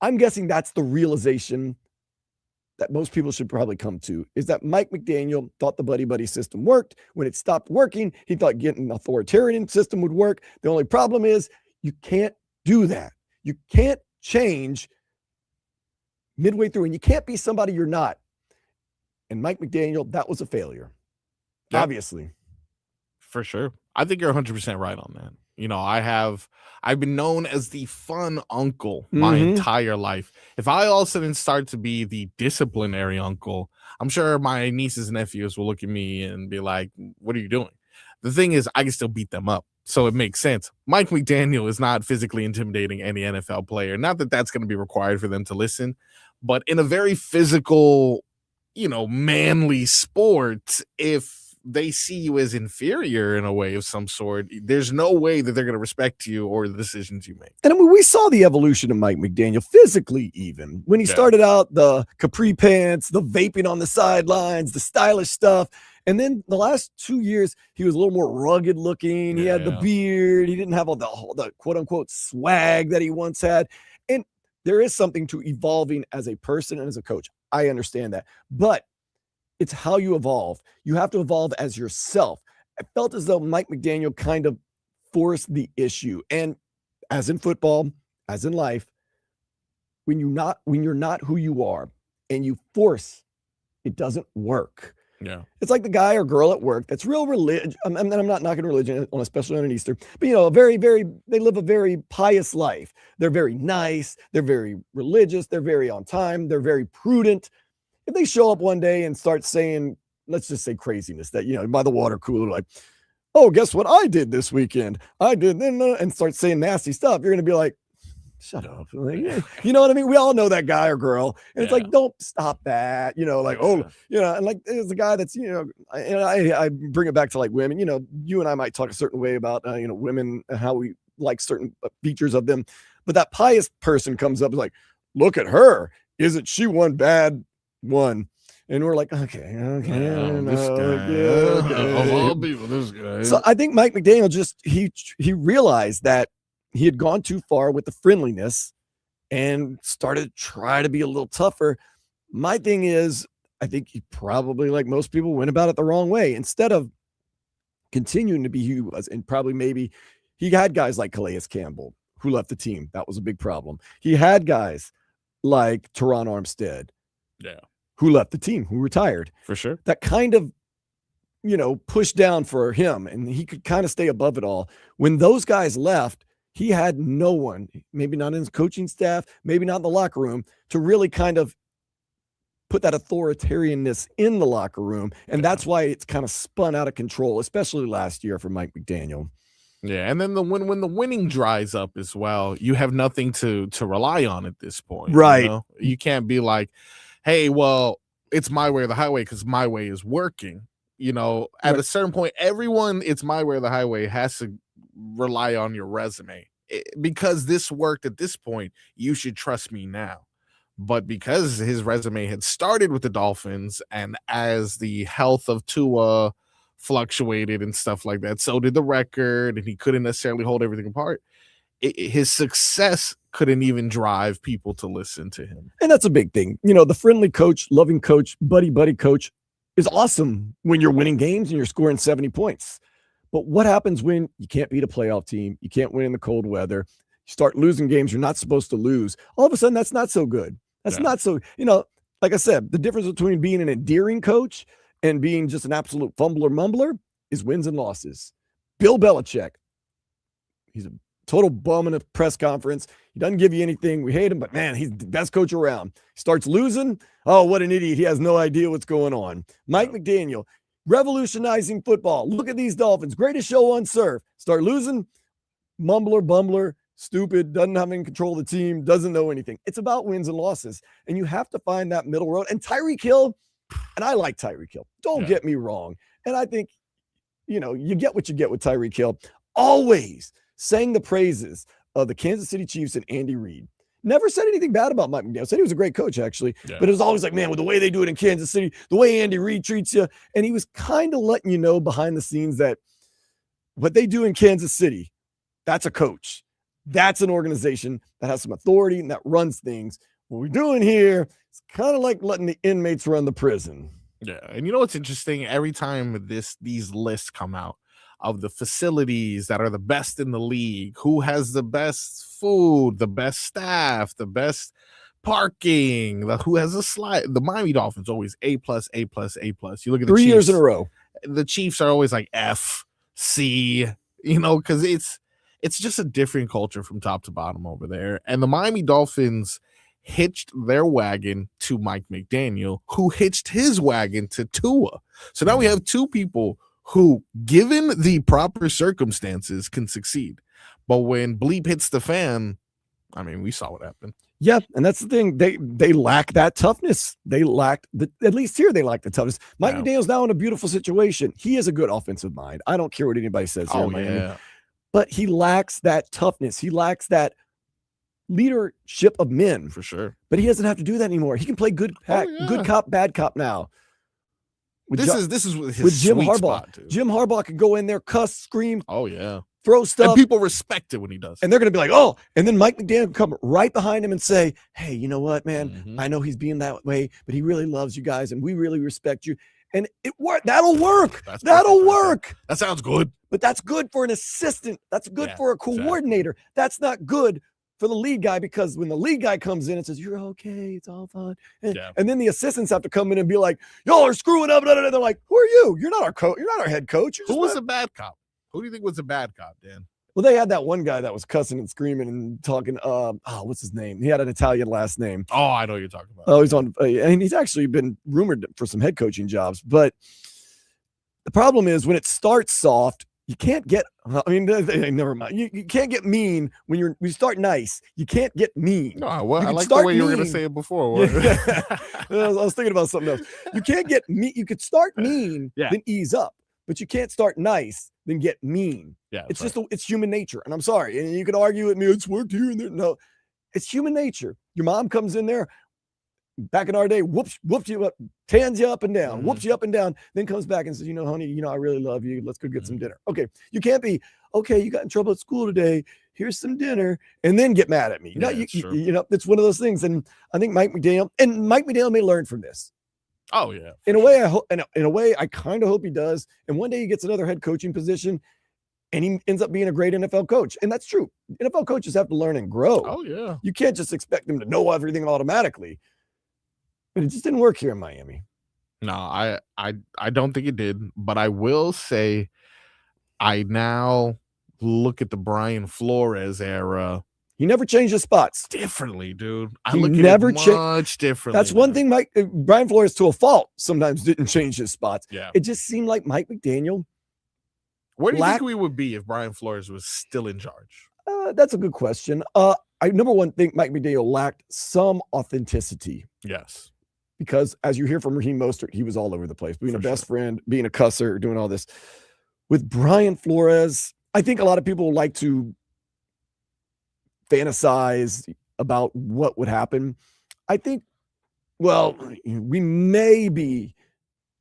I'm guessing that's the realization that most people should probably come to, is that Mike McDaniel thought the buddy-buddy system worked. When it stopped working, he thought getting an authoritarian system would work. The only problem is you can't do that. You can't change midway through, and you can't be somebody you're not. And Mike McDaniel, that was a failure, obviously. For sure. I think you're 100% right on that. You know, I've been known as the fun uncle my entire life. If I all of a sudden start to be the disciplinary uncle, I'm sure my nieces and nephews will look at me and be like, what are you doing? The thing is, I can still beat them up. So it makes sense. Mike McDaniel is not physically intimidating any NFL player. Not that that's going to be required for them to listen, but in a very physical, you know, manly sport, if they see you as inferior in a way of some sort, there's no way that they're going to respect you or the decisions you make. And I mean, we saw the evolution of Mike McDaniel physically, even when he started out, the capri pants, the vaping on the sidelines, the stylish stuff. And then the last 2 years, he was a little more rugged looking. He had the beard. He didn't have all the quote unquote swag that he once had. And there is something to evolving as a person and as a coach. I understand that. But it's how you evolve. You have to evolve as yourself. I felt as though Mike McDaniel kind of forced the issue. And as in football, as in life, when you're not who you are and you force, it doesn't work. Yeah. It's like the guy or girl at work that's real religious. I'm not knocking religion, especially on an Easter, but you know, they live a very pious life. They're very nice. They're very religious. They're very on time. They're very prudent. If they show up one day and start saying, let's just say craziness, that, you know, by the water cooler, like, oh, guess what I did this weekend? I did, and start saying nasty stuff. You're going to be like, shut up. Like, you know what I mean? We all know that guy or girl. And it's like, don't stop that. You know, like, oh, you know, and like, there's a guy that's, you know, and I bring it back to like women. You know, you and I might talk a certain way about, you know, women and how we like certain features of them. But that pious person comes up and like, look at her. Isn't she one bad one? And we're like, okay. This guy. Of all people, this guy. So I think Mike McDaniel just, he realized that he had gone too far with the friendliness and started to try to be a little tougher. My thing is, I think he probably, like most people, went about it the wrong way. Instead of continuing to be who he was, and probably maybe he had guys like Calais Campbell who left the team. That was a big problem. He had guys like Teron Armstead, who left the team, who retired. For sure. That kind of, you know, pushed down for him, and he could kind of stay above it all. When those guys left, he had no one, maybe not in his coaching staff, maybe not in the locker room, to really kind of put that authoritarianness in the locker room. And that's why it's kind of spun out of control, especially last year for Mike McDaniel. Yeah, and then when the winning dries up as well, you have nothing to rely on at this point. Right. You know? You can't be like, hey, well, it's my way or the highway because my way is working. You know, at a certain point, everyone, it's my way or the highway, has to rely on your resume. Because this worked at this point, you should trust me now. But because his resume had started with the Dolphins, and as the health of Tua fluctuated and stuff like that, so did the record, and he couldn't necessarily hold everything apart. His success couldn't even drive people to listen to him. And that's a big thing. You know, the friendly coach, loving coach, buddy coach is awesome when you're winning games and you're scoring 70 points. But what happens when you can't beat a playoff team? You can't win in the cold weather. You start losing games you're not supposed to lose. All of a sudden, that's not so good. That's not so, like I said, the difference between being an endearing coach and being just an absolute mumbler is wins and losses. Bill Belichick, he's a total bum in a press conference. He doesn't give you anything. We hate him, but man, he's the best coach around. He starts losing. Oh, what an idiot. He has no idea what's going on. Mike McDaniel, revolutionizing football. Look at these Dolphins. Greatest show on surf. Start losing. Mumbler, bumbler, stupid, doesn't have any control of the team, doesn't know anything. It's about wins and losses. And you have to find that middle road. And Tyreek Hill, and I like Tyreek Hill. Don't get me wrong. And I think, you get what you get with Tyreek Hill. Always sang the praises of the Kansas City Chiefs and Andy Reid. Never said anything bad about Mike McDaniel. Said he was a great coach, actually. Yeah. But it was always like, man, with the way they do it in Kansas City, the way Andy Reid treats you. And he was kind of letting you know behind the scenes that what they do in Kansas City, that's a coach. That's an organization that has some authority and that runs things. What we're doing here, it's kind of like letting the inmates run the prison. Yeah. And you know what's interesting? Every time these lists come out of the facilities that are the best in the league, who has the best food, the best staff, the best parking, who has a slide, the Miami Dolphins always A+, A+, A+. You look at the 3 Chiefs, years in a row. The Chiefs are always like F, C, because it's just a different culture from top to bottom over there. And the Miami Dolphins hitched their wagon to Mike McDaniel, who hitched his wagon to Tua. So now we have two people who, given the proper circumstances, can succeed. But when bleep hits the fan, I mean, we saw what happened. Yeah, and that's the thing. They lack that toughness. They lack at least here they lack the toughness. Mike McDaniel's now in a beautiful situation. He has a good offensive mind. I don't care what anybody says here in Miami. But he lacks that toughness. He lacks that leadership of men. For sure. But he doesn't have to do that anymore. He can play good cop, bad cop now. This is his with Jim Harbaugh. Spot, Jim Harbaugh can go in there, cuss, scream. Oh, yeah. Throw stuff. And people respect it when he does. And they're going to be like, oh. And then Mike McDaniel can come right behind him and say, hey, you know what, man? I know he's being that way, but he really loves you guys, and we really respect you. And that'll work. That'll work. That sounds good. But that's good for an assistant. That's good for a coordinator. Exactly. That's not good for the lead guy, because when the lead guy comes in and says, you're okay, it's all fine. And then the assistants have to come in and be like, y'all are screwing up. They're like, who are you? You're not our coach. You're not our head coach. Who was a bad cop? Who do you think was a bad cop, Dan? Well, they had that one guy that was cussing and screaming and talking. What's his name? He had an Italian last name. Oh, I know what you're talking about. Oh, he's on, and he's actually been rumored for some head coaching jobs. But the problem is when it starts soft, you can't get. Never mind. You can't get mean when you start nice. You can't get mean. No, well, I like the way you were going to say it before. Yeah. I was thinking about something else. You can't get mean. You could start mean, then ease up, but you can't start nice, then get mean. Yeah, it's just it's human nature, and I'm sorry. And you could argue with me, it's worked here and there. No, it's human nature. Your mom comes in there. Back in our day, whoops you up, tans you up and down, whoops you up and down, then comes back and says, honey, I really love you. Let's go get some dinner. Okay. You can't be, okay, you got in trouble at school today. Here's some dinner, and then get mad at me. It's one of those things. And I think Mike McDaniel may learn from this. Oh yeah. In a way, I hope, in a way, I kind of hope he does. And one day he gets another head coaching position and he ends up being a great NFL coach. And that's true. NFL coaches have to learn and grow. Oh yeah. You can't just expect them to know everything automatically. But it just didn't work here in Miami. No, I don't think it did. But I will say I now look at the Brian Flores era. He never changed his spots. Differently, dude. I he look never at it much differently. That's one thing Brian Flores, to a fault, sometimes didn't change his spots. Yeah. It just seemed like Mike McDaniel. Where do you think we would be if Brian Flores was still in charge? That's a good question. I number one think Mike McDaniel lacked some authenticity. Yes. Because as you hear from Raheem Mostert, he was all over the place, being a best friend, being a cusser, doing all this. With Brian Flores, I think a lot of people like to fantasize about what would happen. I think, well, we may be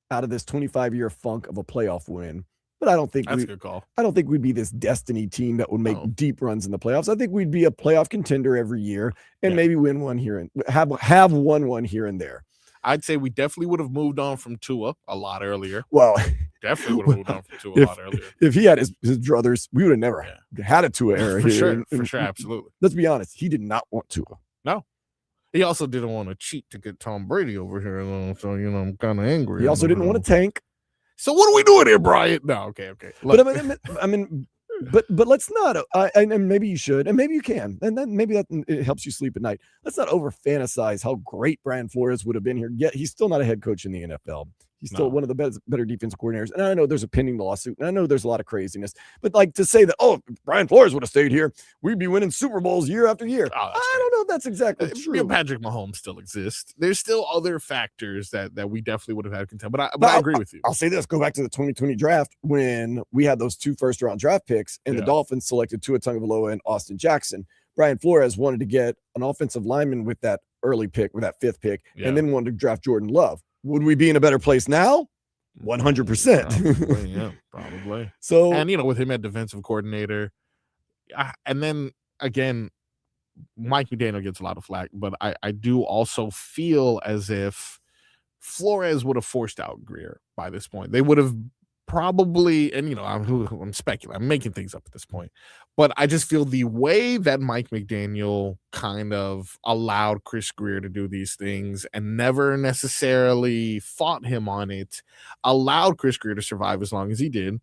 out of this 25-year funk of a playoff win, but I don't think that's a good call. I don't think we'd be this destiny team that would make deep runs in the playoffs. I think we'd be a playoff contender every year and maybe win one here and have won one here and there. I'd say we definitely would have moved on from Tua a lot earlier. Well, Definitely would have moved on from Tua a lot earlier. If he had his druthers, we would have never had a Tua era For here. sure, absolutely. Let's be honest. He did not want Tua. No. He also didn't want to cheat to get Tom Brady over here, so I'm kind of angry. He also didn't want to tank. So what are we doing here, Brian? No, okay. Look. But let's not. And maybe you should, and maybe you can, and then maybe that it helps you sleep at night. Let's not over fantasize how great Brian Flores would have been here. Yet he's still not a head coach in the NFL. He's still one of the better defensive coordinators. And I know there's a pending lawsuit, and I know there's a lot of craziness. But like to say that, Brian Flores would have stayed here, we'd be winning Super Bowls year after year. I don't know if that's exactly true. Patrick Mahomes still exists. There's still other factors that we definitely would have had contend. But I agree with you. I'll say this: go back to the 2020 draft when we had those 2 first-round draft picks, and the Dolphins selected Tua Tagovailoa and Austin Jackson. Brian Flores wanted to get an offensive lineman with that early pick, with that 5th pick, and then wanted to draft Jordan Love. Would we be in a better place now? 100%. Probably. So, and with him at defensive coordinator, and then again, Mike McDaniel gets a lot of flack, but I do also feel as if Flores would have forced out Greer by this point. They would have probably, and I'm speculating, I'm making things up at this point, but I just feel the way that Mike McDaniel kind of allowed Chris Greer to do these things and never necessarily fought him on it, allowed Chris Greer to survive as long as he did.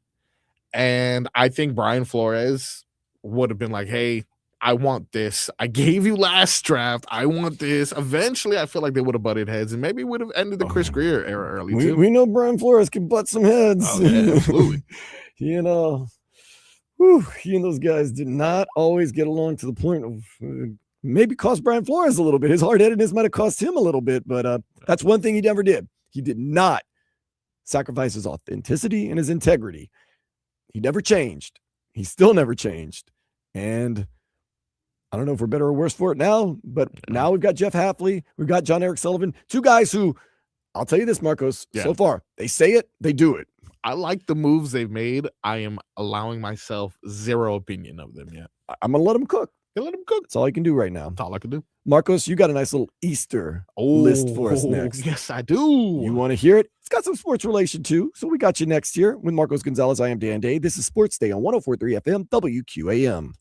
And I think Brian Flores would have been like, hey, I want this. I gave you last draft. I want this. Eventually, I feel like they would have butted heads, and maybe would have ended the Chris Greer era early, too. We know Brian Flores can butt some heads. Oh, yeah, absolutely. He and those guys did not always get along to the point of maybe cost Brian Flores a little bit. His hard-headedness might have cost him a little bit, but that's one thing he never did. He did not sacrifice his authenticity and his integrity. He never changed. He still never changed. And I don't know if we're better or worse for it now, but now we've got Jeff Hafley. We've got John Eric Sullivan. 2 guys who, I'll tell you this, Marcos, so far, they say it, they do it. I like the moves they've made. I am allowing myself zero opinion of them yet. I'm going to let them cook. Let them cook. That's all I can do right now. That's all I can do. Marcos, you got a nice little Easter list for us next. Yes, I do. You want to hear it? It's got some sports relation too. So we got you next year with Marcos Gonzalez. I am Dan Day. This is Sports Day on 104.3 FM WQAM.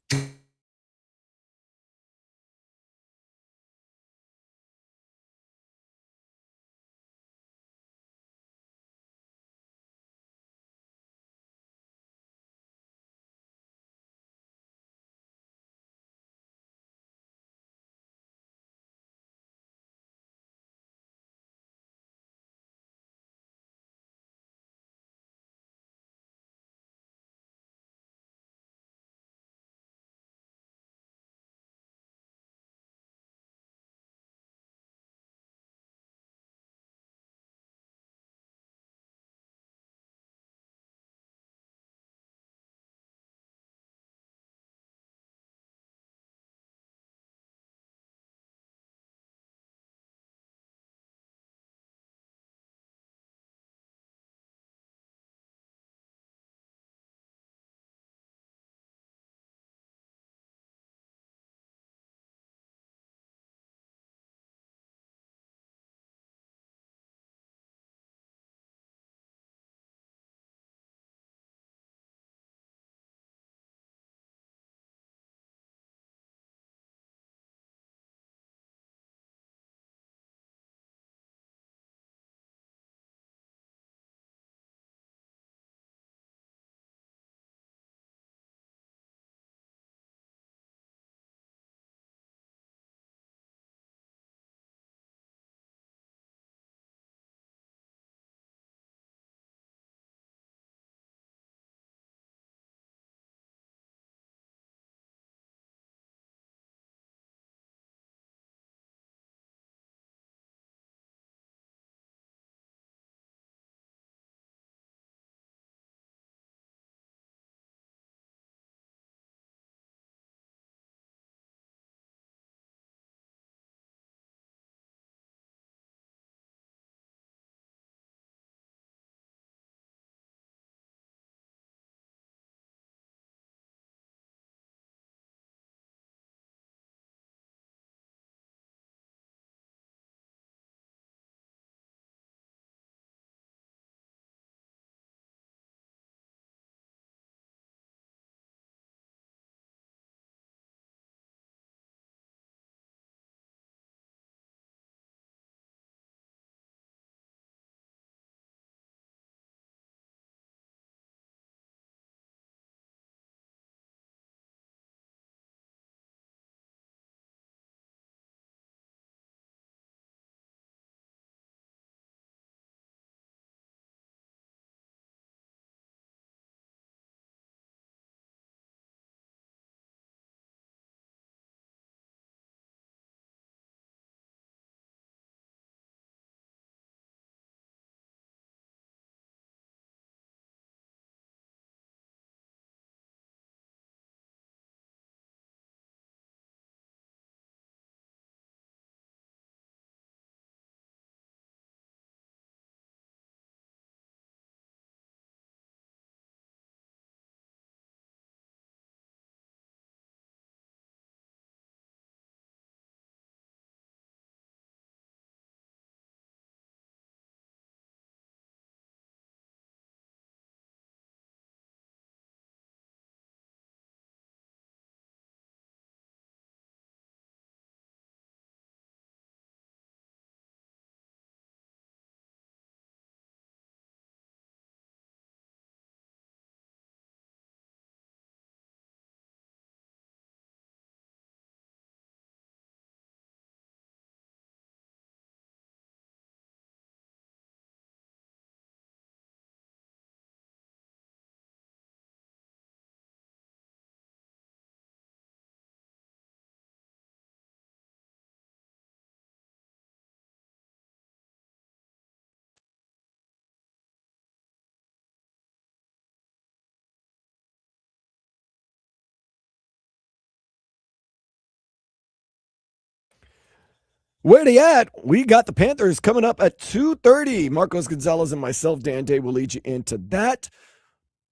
Where they at? We got the Panthers coming up at 2:30. Marcos Gonzalez and myself, Dan Day, will lead you into that.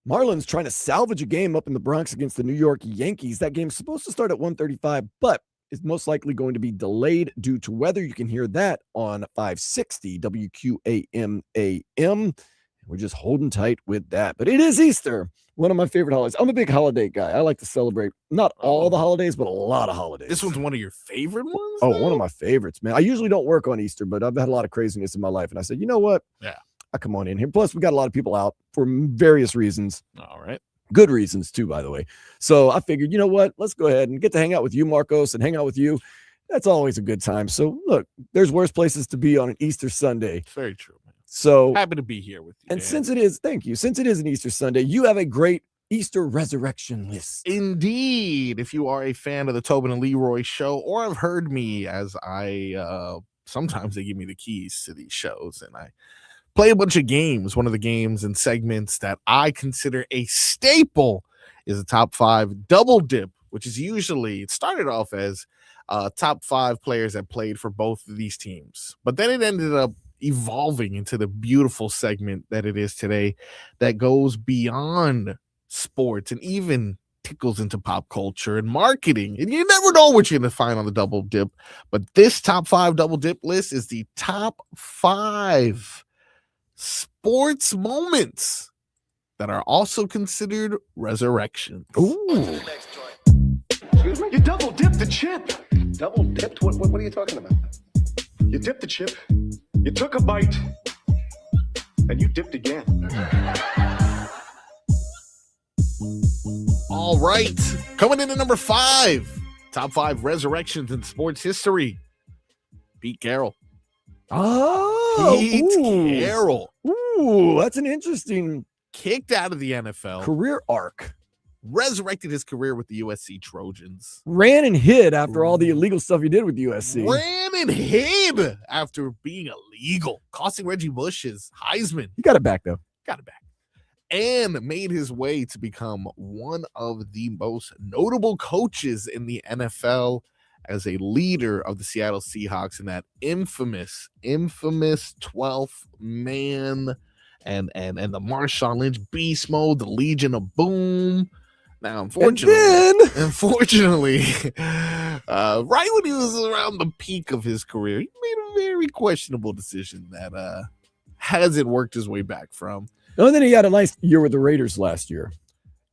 Marlins trying to salvage a game up in the Bronx against the New York Yankees. That game's supposed to start at 1:35, but is most likely going to be delayed due to weather. You can hear that on 560 WQAM AM. We're just holding tight with that. But it is Easter, one of my favorite holidays. I'm a big holiday guy. I like to celebrate not all the holidays, but a lot of holidays. This one's one of your favorite ones? Oh, one of my favorites, man. I usually don't work on Easter, but I've had a lot of craziness in my life. And I said, you know what? Yeah. I come on in here. Plus, we got a lot of people out for various reasons. All right. Good reasons, too, by the way. So I figured, you know what? Let's go ahead and get to hang out with you, Marcos, and hang out with you. That's always a good time. So, look, there's worse places to be on an Easter Sunday. It's very true, man. So happy to be here with you. And man. since it is, thank you. Since it is an Easter Sunday, you have a great Easter resurrection list. Indeed. If you are a fan of the Tobin and Leroy show, or have heard me as I sometimes they give me the keys to these shows and I play a bunch of games. One of the games and segments that I consider a staple is a top 5 double dip, which is usually, it started off as top 5 players that played for both of these teams. But then it ended up evolving into the beautiful segment that it is today that goes beyond sports and even tickles into pop culture and marketing. And you never know what you're going to find on the double dip. But this top 5 double dip list is the top 5 sports moments that are also considered resurrections. Ooh. Excuse me? You double dipped the chip. Double dipped? What are you talking about? You dipped the chip, you took a bite, and you dipped again. All right. Coming in at number 5. Top 5 resurrections in sports history. Pete Carroll. Oh, Pete Carroll. Ooh, that's an interesting Kicked out of the NFL. career arc. Resurrected his career with the USC Trojans. Ran and hid after all the illegal stuff he did with USC. Ran and hid after being illegal, costing Reggie Bush his Heisman. He got it back, though. Got it back. And made his way to become one of the most notable coaches in the NFL as a leader of the Seattle Seahawks in that infamous 12th man and the Marshawn Lynch beast mode, the Legion of Boom. Now, unfortunately, right when he was around the peak of his career, he made a very questionable decision that hasn't worked his way back from. Oh, and then he had a nice year with the Raiders last year.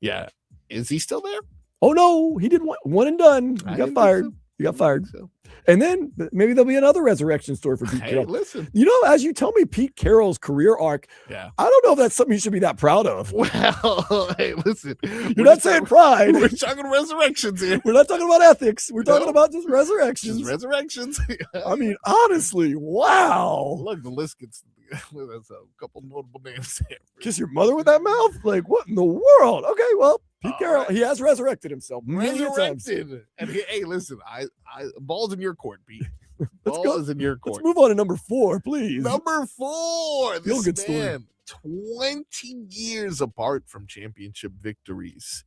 Yeah. Is he still there? Oh, no. He did one and done. He got fired. So. He got fired. So. And then maybe there'll be another resurrection story for Pete Carroll. Listen. You know, as you tell me Pete Carroll's career arc, I don't know if that's something you should be that proud of. Well, hey, listen. You're not saying pride. We're talking resurrections here. We're not talking about ethics. We're talking about just resurrections. Just resurrections. I mean, honestly, wow. Look, the list gets there's a couple notable names there. Kiss your mother with that mouth? Like, what in the world? Okay, well, Pete Carroll, he has resurrected himself many times. And hey, listen, I ball's in your court, Pete. Ball is in your court. Let's move on to number 4, please. Number 4. Feel good man, story. 20 years apart from championship victories.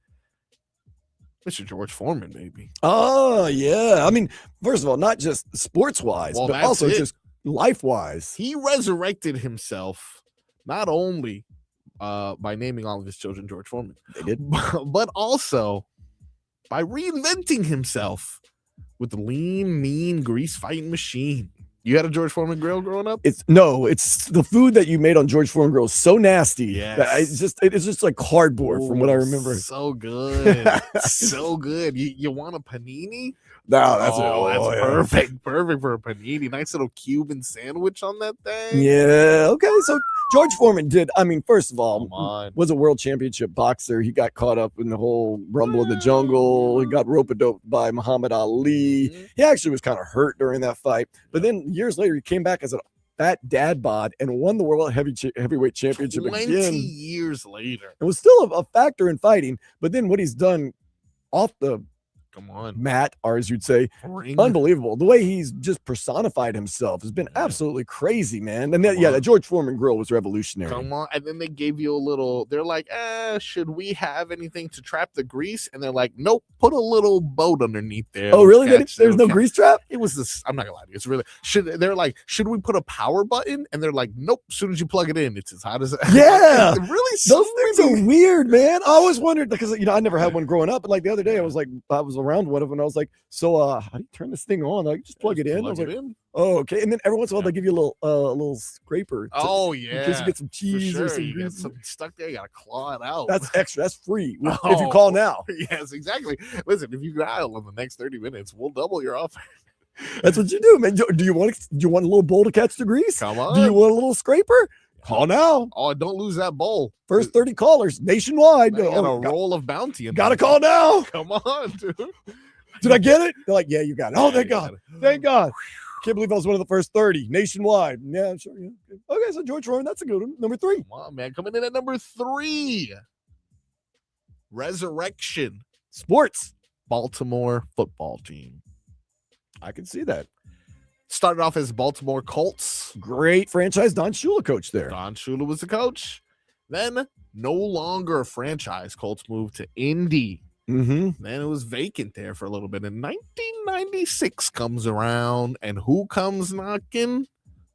Mr. George Foreman, baby. Oh, yeah. I mean, first of all, not just sports-wise, but also just life-wise. He resurrected himself not only by naming all of his children George Foreman, they did, but also by reinventing himself with the lean, mean, grease-fighting machine. You had a George Foreman grill growing up? It's the food that you made on George Foreman grill is so nasty. That it's just like cardboard from what I remember. So good. So good. You want a panini? No, that's perfect. Perfect for a panini. Nice little Cuban sandwich on that thing. Yeah. Okay. So George Foreman did, I mean, first of all, was a world championship boxer. He got caught up in the whole rumble of the jungle. He got rope-a-dope by Muhammad Ali. Mm-hmm. He actually was kind of hurt during that fight. But then years later, he came back as a fat dad bod and won the world heavyweight championship 20 again. Years later. It was still a factor in fighting. But then what he's done off the Come on. Matt, or as you'd say, Ring. unbelievable. The way he's just personified himself has been absolutely crazy, man. And then, that George Foreman grill was revolutionary. Come on. And then they gave you a little, they're like, should we have anything to trap the grease? And they're like, nope, put a little boat underneath there. Oh, really? There's no grease trap? It was this, I'm not gonna lie to you. It's really, they're like, should we put a power button? And they're like, nope, as soon as you plug it in, it's as hot as Yeah. Really? Those things are weird, man. I always wondered because, I never had one growing up. But like the other day, I was around one of them and I was like, so how do you turn this thing on? Like, just plug it in. I was like, oh, okay. And then every once in a while, they give you a little scraper. Oh, yeah. In case you get some cheese or some you grease. get something stuck there, you got to claw it out. That's extra. That's free if you call now. Yes, exactly. Listen, if you dial in the next 30 minutes, we'll double your offer. That's what you do, man. Do you want a little bowl to catch the grease? Come on. Do you want a little scraper? Call now. Oh, don't lose that bowl. First 30 callers nationwide. Got a roll of bounty. Gotta call now. Come on, dude. Did I get it? They're like, yeah, you got it. Oh, thank God. Thank God. Can't believe I was one of the first 30 nationwide. Yeah, sure. Yeah. Okay, so George Foreman, that's a good one. Number 3. Come on, man. Coming in at number 3. Resurrection. Sports. Baltimore football team. I can see that. Started off as Baltimore Colts. Great franchise. Don Shula coach there. Don Shula was the coach. Then, no longer a franchise. Colts moved to Indy. Mm-hmm. Then it was vacant there for a little bit. And 1996 comes around. And who comes knocking?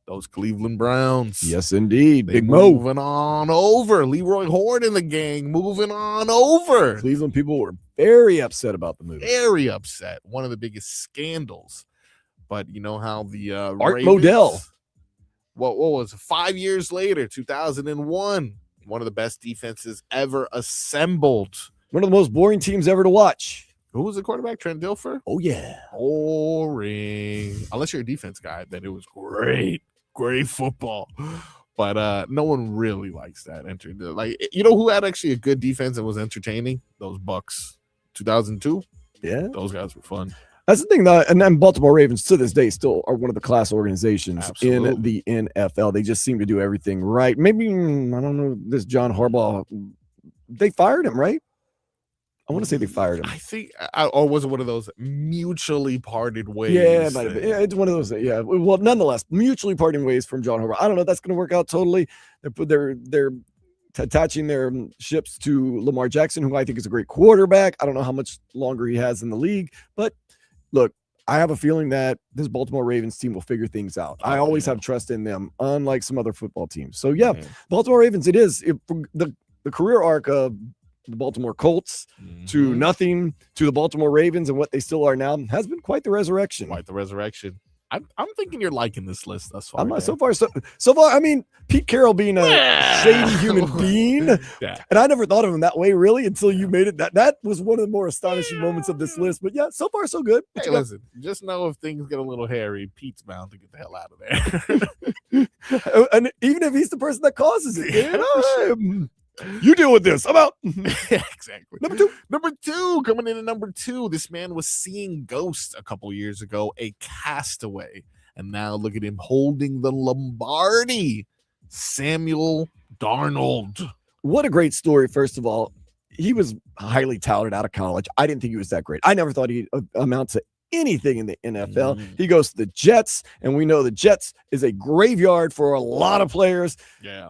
Those Cleveland Browns. Yes, indeed. They Big Mo. Moving on over. Leroy Horde and the gang moving on over. Cleveland people were very upset about the move. Very upset. One of the biggest scandals. But you know how the Art Ravens, Modell. What was it? 5 years later, 2001, one of the best defenses ever assembled. One of the most boring teams ever to watch. Who was the quarterback? Trent Dilfer? Oh, yeah. Boring. Unless you're a defense guy, then it was great. Great football. But no one really likes that. Like, you know who had actually a good defense and was entertaining? Those Bucks. 2002? Yeah. Those guys were fun. That's the thing, though, and then Baltimore Ravens to this day still are one of the class organizations in the NFL. They just seem to do everything right. Maybe, I don't know, this John Harbaugh, they fired him, right? I want to say they fired him. I think, or was it one of those mutually parted ways? Yeah, it's one of those. Yeah, well, nonetheless, mutually parting ways from John Harbaugh. I don't know if that's going to work out totally. They're attaching their ships to Lamar Jackson, who I think is a great quarterback. I don't know how much longer he has in the league, but look, I have a feeling that this Baltimore Ravens team will figure things out. I always have trust in them, unlike some other football teams. So, yeah, Baltimore Ravens, the career arc of the Baltimore Colts to nothing to the Baltimore Ravens and what they still are now has been quite the resurrection. Quite the resurrection. I'm thinking you're liking this list thus far. So far, I mean, Pete Carroll being a shady human being, and I never thought of him that way, really, until you made it. That was one of the more astonishing moments of this list. But yeah, so far, so good. Hey, listen, just know if things get a little hairy, Pete's bound to get the hell out of there. And even if he's the person that causes it, you deal with this. I'm out. Exactly. Number two, coming in at number 2. This man was seeing ghosts a couple years ago, a castaway. And now look at him holding the Lombardi. Samuel Darnold. What a great story, first of all. He was highly touted out of college. I didn't think he was that great. I never thought he'd amount to anything in the NFL. He goes to the Jets, and we know the Jets is a graveyard for a lot of players. Yeah.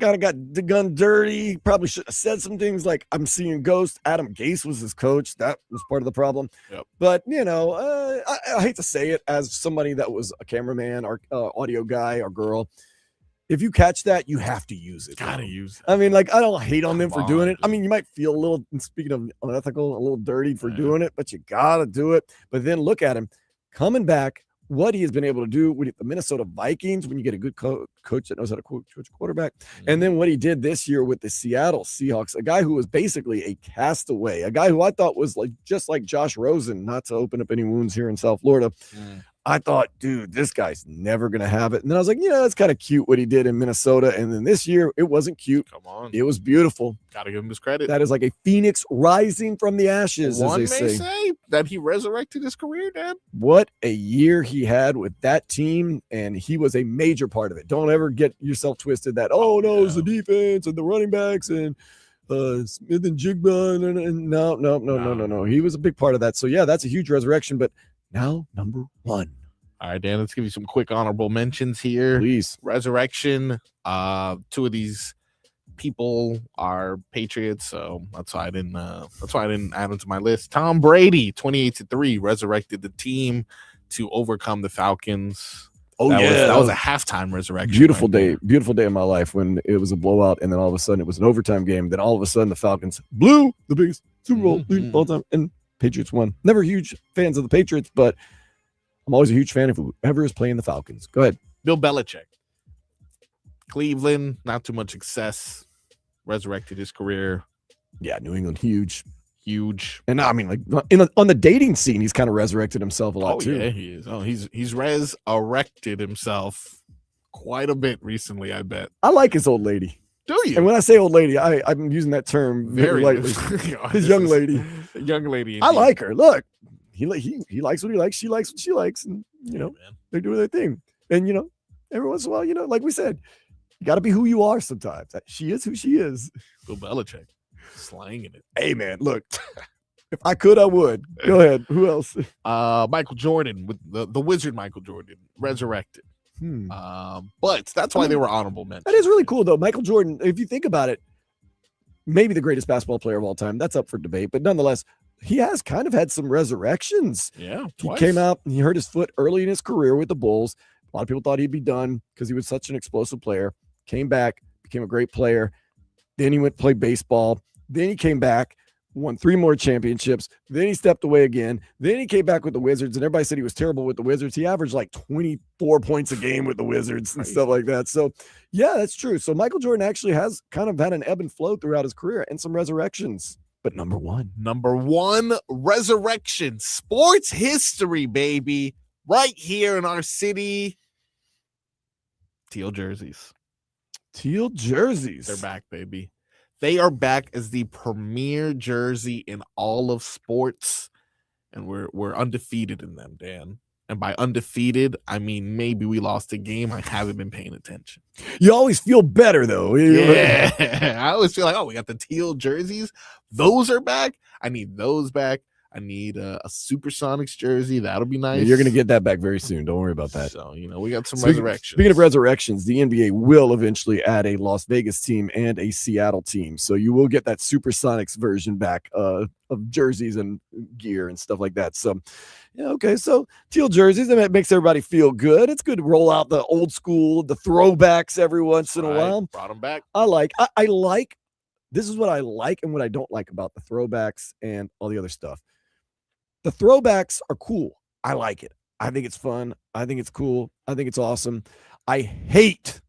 Got the gun dirty. Probably should have said some things like, I'm seeing ghosts. Adam Gase was his coach. That was part of the problem. Yep. But, I hate to say it as somebody that was a cameraman or audio guy or girl. If you catch that, you have to use it. Gotta use it. I mean, like, I don't hate on them for doing it. I mean, you might feel a little, speaking of unethical, a little dirty for doing it, but you gotta do it. But then look at him coming back. What he has been able to do with the Minnesota Vikings when you get a good coach that knows how to coach a quarterback. And then what he did this year with the Seattle Seahawks, a guy who was basically a castaway, a guy who I thought was just like Josh Rosen, not to open up any wounds here in South Florida. I thought, dude, this guy's never going to have it. And then I was like, it's kind of cute what he did in Minnesota. And then this year, it wasn't cute. Come on. It was beautiful. Got to give him his credit. That is like a phoenix rising from the ashes, One as they say. That he resurrected his career, Dad. What a year he had with that team, and he was a major part of it. Don't ever get yourself twisted that, it's the defense and the running backs and Smith and Jigba. No. He was a big part of that. So, yeah, that's a huge resurrection. But now, number one. All right, Dan, let's give you some quick honorable mentions here. Please. Resurrection. Two of these people are Patriots, so that's why I didn't add them to my list. Tom Brady, 28-3, resurrected the team to overcome the Falcons. That was a halftime resurrection. Beautiful day in my life when it was a blowout, and then all of a sudden it was an overtime game. Then all of a sudden the Falcons blew the biggest Super Bowl lead of all time, and Patriots won. Never huge fans of the Patriots, but I'm always a huge fan of whoever is playing the Falcons. Go ahead. Bill Belichick. Cleveland, not too much success. Resurrected his career. Yeah, New England, huge. And I mean, like on the dating scene, he's kind of resurrected himself a lot too. Yeah, he is. He's resurrected himself quite a bit recently, I bet. I like his old lady. Do you? And when I say old lady, I'm using that term very lightly. His young lady. Young lady. I like her. Look, he likes what he likes. She likes what she likes, and they're doing their thing. And every once in a while, like we said, you got to be who you are sometimes. She is who she is. Bill Belichick. Slanging it. Hey, man, look. If I could, I would. Go ahead. Who else? Michael Jordan, with the wizard Michael Jordan, resurrected. But that's why they were honorable mentions. That is really cool, though. Michael Jordan, if you think about it, maybe the greatest basketball player of all time. That's up for debate. But nonetheless, he has kind of had some resurrections. Yeah. Twice. He came out and he hurt his foot early in his career with the Bulls. A lot of people thought he'd be done because he was such an explosive player. Came back, became a great player. Then he went to play baseball. Then he came back, won 3 more championships. Then he stepped away again. Then he came back with the Wizards, and everybody said he was terrible with the Wizards. He averaged like 24 points a game with the Wizards and stuff like that. So, yeah, that's true. So Michael Jordan actually has kind of had an ebb and flow throughout his career and some resurrections. But number one resurrection, sports history, baby, right here in our city. Teal jerseys. They're back, baby. They are back as the premier jersey in all of sports, and we're undefeated in them, Dan. And by undefeated, I mean maybe we lost a game. I haven't been paying attention. You always feel better, though. Yeah. I always feel like, we got the teal jerseys. Those are back. I need those back. I need a Supersonics jersey. That'll be nice. You're going to get that back very soon. Don't worry about that. So, we got some resurrections. Speaking of resurrections, the NBA will eventually add a Las Vegas team and a Seattle team. So you will get that Supersonics version back of jerseys and gear and stuff like that. So, okay. So teal jerseys, and it makes everybody feel good. It's good to roll out the old school, the throwbacks every once in a while. Brought them back. I like, this is what I like and what I don't like about the throwbacks and all the other stuff. The throwbacks are cool. I like it. I think it's fun. I think it's cool. I think it's awesome. I hate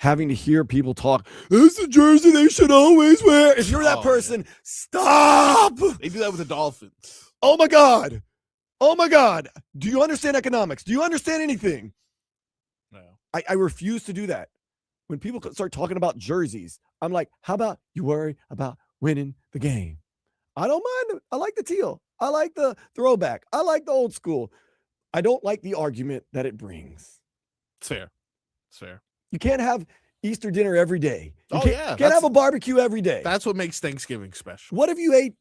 having to hear people talk, this is a jersey they should always wear. If you're that person, stop. They do that with the Dolphins. Oh, my God. Do you understand economics? Do you understand anything? No. I refuse to do that. When people start talking about jerseys, I'm like, how about you worry about winning the game? I don't mind. I like the teal. I like the throwback. I like the old school. I don't like the argument that it brings. It's fair. You can't have Easter dinner every day. You can't have a barbecue every day. That's what makes Thanksgiving special. What if you ate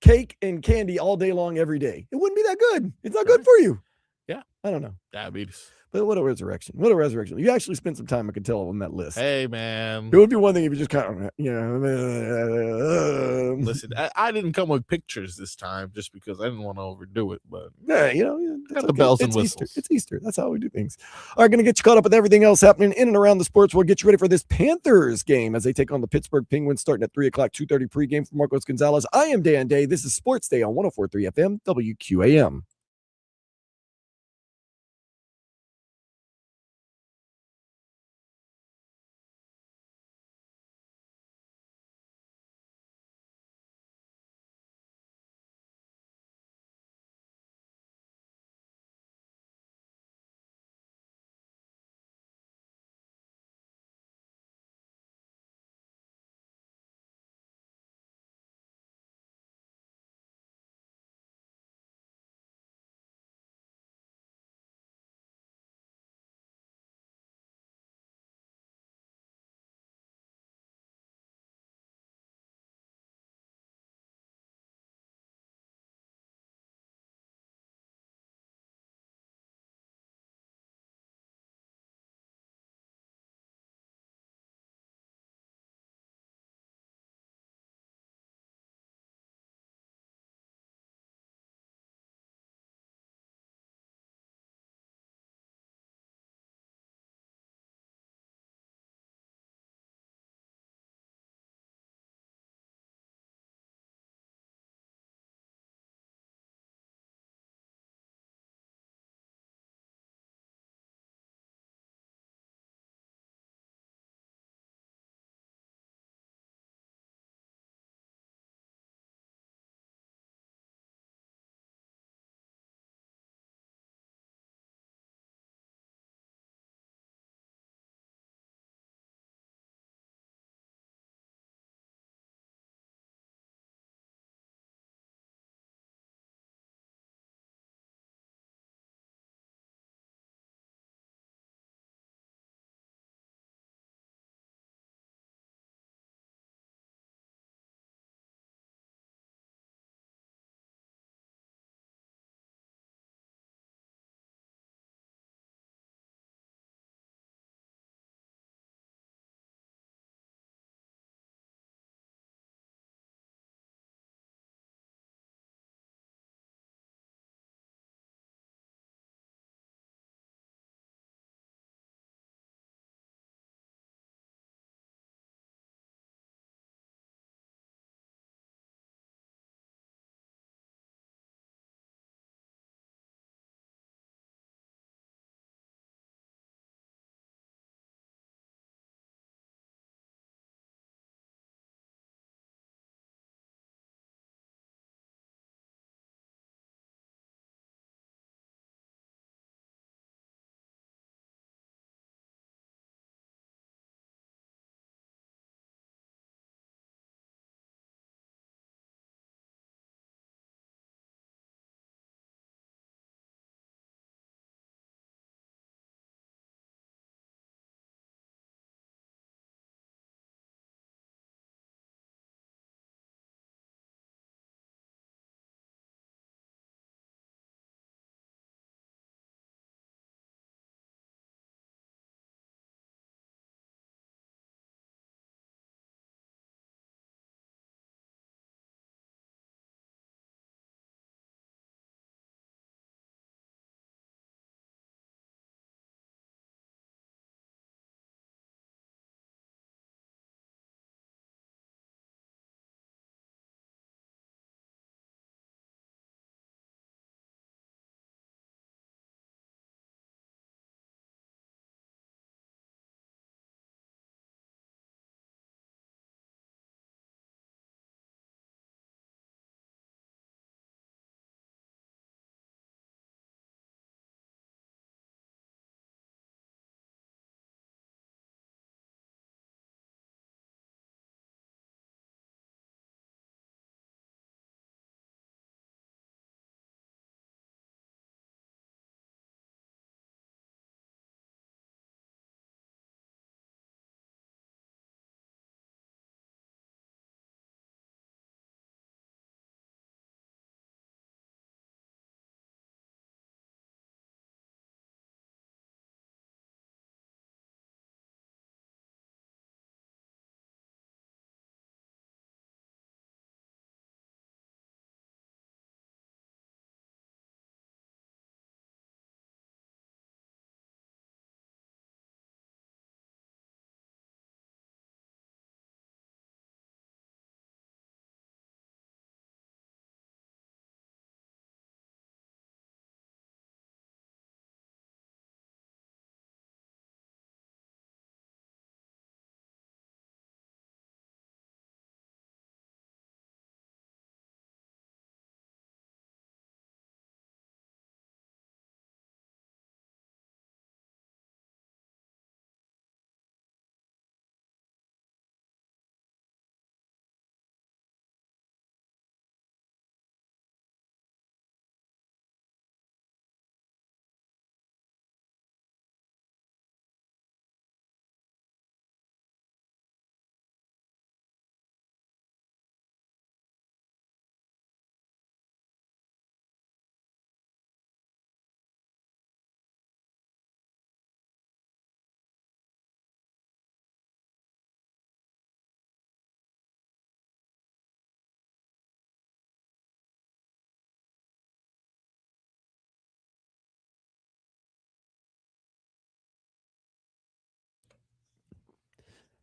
cake and candy all day long every day? It wouldn't be that good. It's not good for you. Yeah. I don't know. Diabetes. But what a resurrection. You actually spent some time, I could tell, on that list. Hey, man. It would be one thing if you just kind of, Listen, I didn't come with pictures this time just because I didn't want to overdo it. But yeah, got the bells and whistles. It's Easter. That's how we do things. All right, going to get you caught up with everything else happening in and around the sports world. Get you ready for this Panthers game as they take on the Pittsburgh Penguins starting at 3 o'clock, 2:30 pregame for Marcos Gonzalez. I am Dan Day. This is Sports Day on 104.3 FM, WQAM.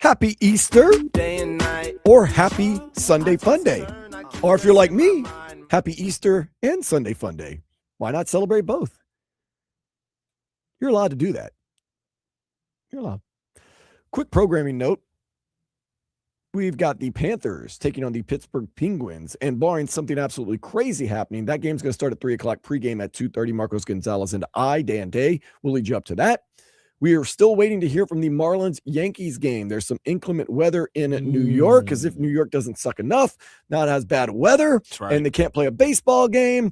happy Easter, Day and night. or happy Sunday Fun Day. Or if you're like me, happy Easter and Sunday Fun Day. Why not celebrate both? You're allowed to do that. You're allowed. Quick programming note. We've got the Panthers taking on the Pittsburgh Penguins, and barring something absolutely crazy happening, that game's going to start at 3 o'clock, pregame at 2:30. Marcos Gonzalez and Dan Day will lead you up to that. We are still waiting to hear from the Marlins-Yankees game. There's some inclement weather in New York, as if New York doesn't suck enough. Now it has bad weather, and they can't play a baseball game.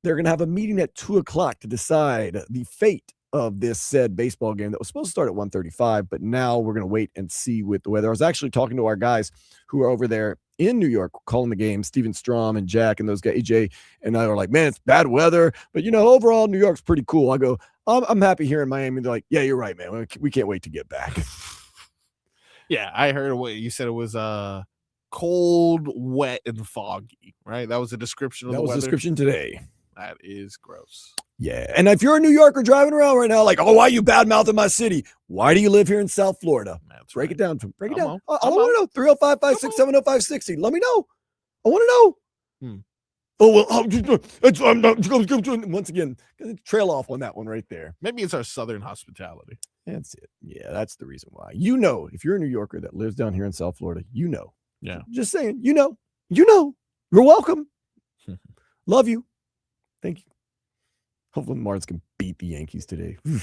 They're going to have a meeting at 2 o'clock to decide the fate of this said baseball game that was supposed to start at 1:35, but now we're going to wait and see with the weather. I was actually talking to our guys who are over there in New York calling the game, Steven Strom and Jack and those guys, AJ and I, are like, man, it's bad weather, but overall New York's pretty cool. I go, I'm happy here in Miami. They're like, yeah, you're right, man. We can't wait to get back. Yeah, I heard what you said. It was cold, wet, and foggy, right? That was a description of the weather. That was a description today. That is gross. Yeah. And if you're a New Yorker driving around right now, like, oh, why are you bad-mouthing my city? Why do you live here in South Florida? Break it down. Break it down. I want to know. 305-567-0560. Let me know. I want to know. Oh, well, once again, trail off on that one right there. Maybe it's our Southern hospitality. That's it. Yeah, that's the reason why. If you're a New Yorker that lives down here in South Florida, Yeah. Just saying, you're welcome. Love you. Thank you. Hopefully the Marlins can beat the Yankees today. We'll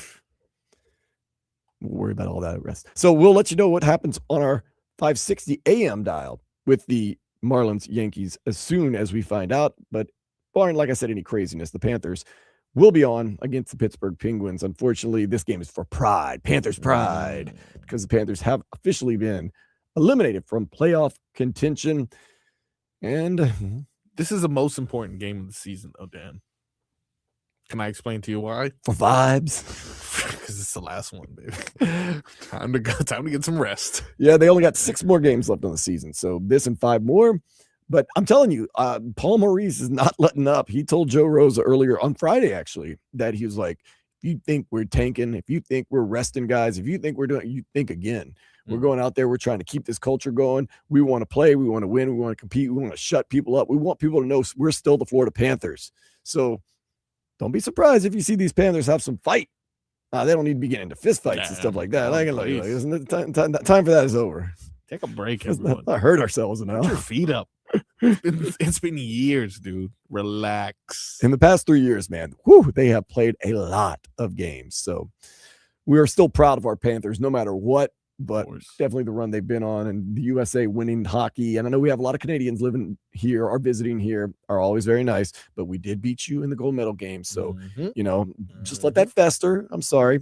worry about all that rest. So we'll let you know what happens on our 560 AM dial with the Marlins Yankees as soon as we find out. But barring, like I said, any craziness, the Panthers will be on against the Pittsburgh Penguins. Unfortunately, this game is for pride, Panthers pride, because the Panthers have officially been eliminated from playoff contention. And this is the most important game of the season, though, Dan. Can I explain to you why? For vibes. Because it's the last one, baby. Time to get some rest. Yeah, they only got 6 more games left on the season. So this and 5 more. But I'm telling you, Paul Maurice is not letting up. He told Joe Rosa earlier on Friday, actually, that he was like, if you think we're tanking, if you think we're resting guys, if you think we're doing, you think again. We're going out there. We're trying to keep this culture going. We want to play. We want to win. We want to compete. We want to shut people up. We want people to know we're still the Florida Panthers. So don't be surprised if you see these Panthers have some fight. They don't need to be getting into fist fights and stuff like that. Time for that is over. Take a break, everyone. Let's not hurt ourselves now. Put your feet up. It's been years, dude. Relax. In the past 3 years, man, they have played a lot of games. So we are still proud of our Panthers, no matter what. But definitely the run they've been on, and the USA winning hockey. And I know we have a lot of Canadians living here or visiting here, are always very nice, but we did beat you in the gold medal game. So, just let that fester. I'm sorry.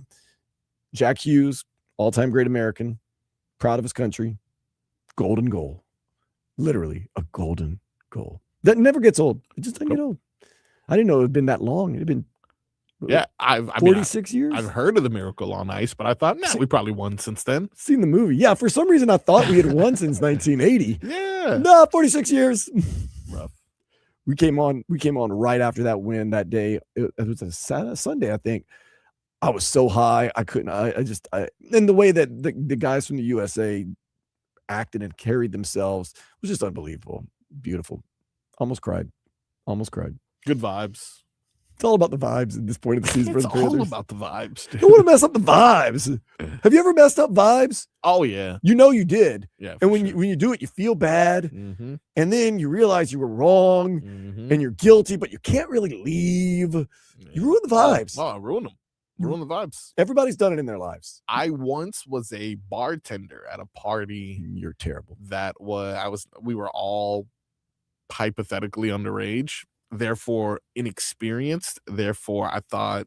Jack Hughes, all-time great American, proud of his country. Golden goal. Literally a golden goal. That never gets old. It just doesn't get old. I didn't know it had been that long. It had been 46 years. I've heard of the Miracle on Ice, but I thought, we probably won since then. Seen the movie. Yeah, for some reason I thought we had won since 1980. Yeah. No, 46 years. Rough. We came on right after that win that day. It was a Sunday, I think. I was so high. I couldn't. And the way that the guys from the USA acted and carried themselves was just unbelievable. Beautiful. Almost cried. Good vibes. It's all about the vibes at this point of the season. It's all about the vibes, dude. Don't want to mess up the vibes. Have you ever messed up vibes? Oh, yeah. You did. Yeah. And when you do it, you feel bad. Mm-hmm. And then you realize you were wrong and you're guilty, but you can't really leave. Yeah. You ruin the vibes. Oh, I ruined them. Ruin the vibes. Everybody's done it in their lives. I once was a bartender at a party. You're terrible. We were all hypothetically underage. Therefore inexperienced. Therefore, I thought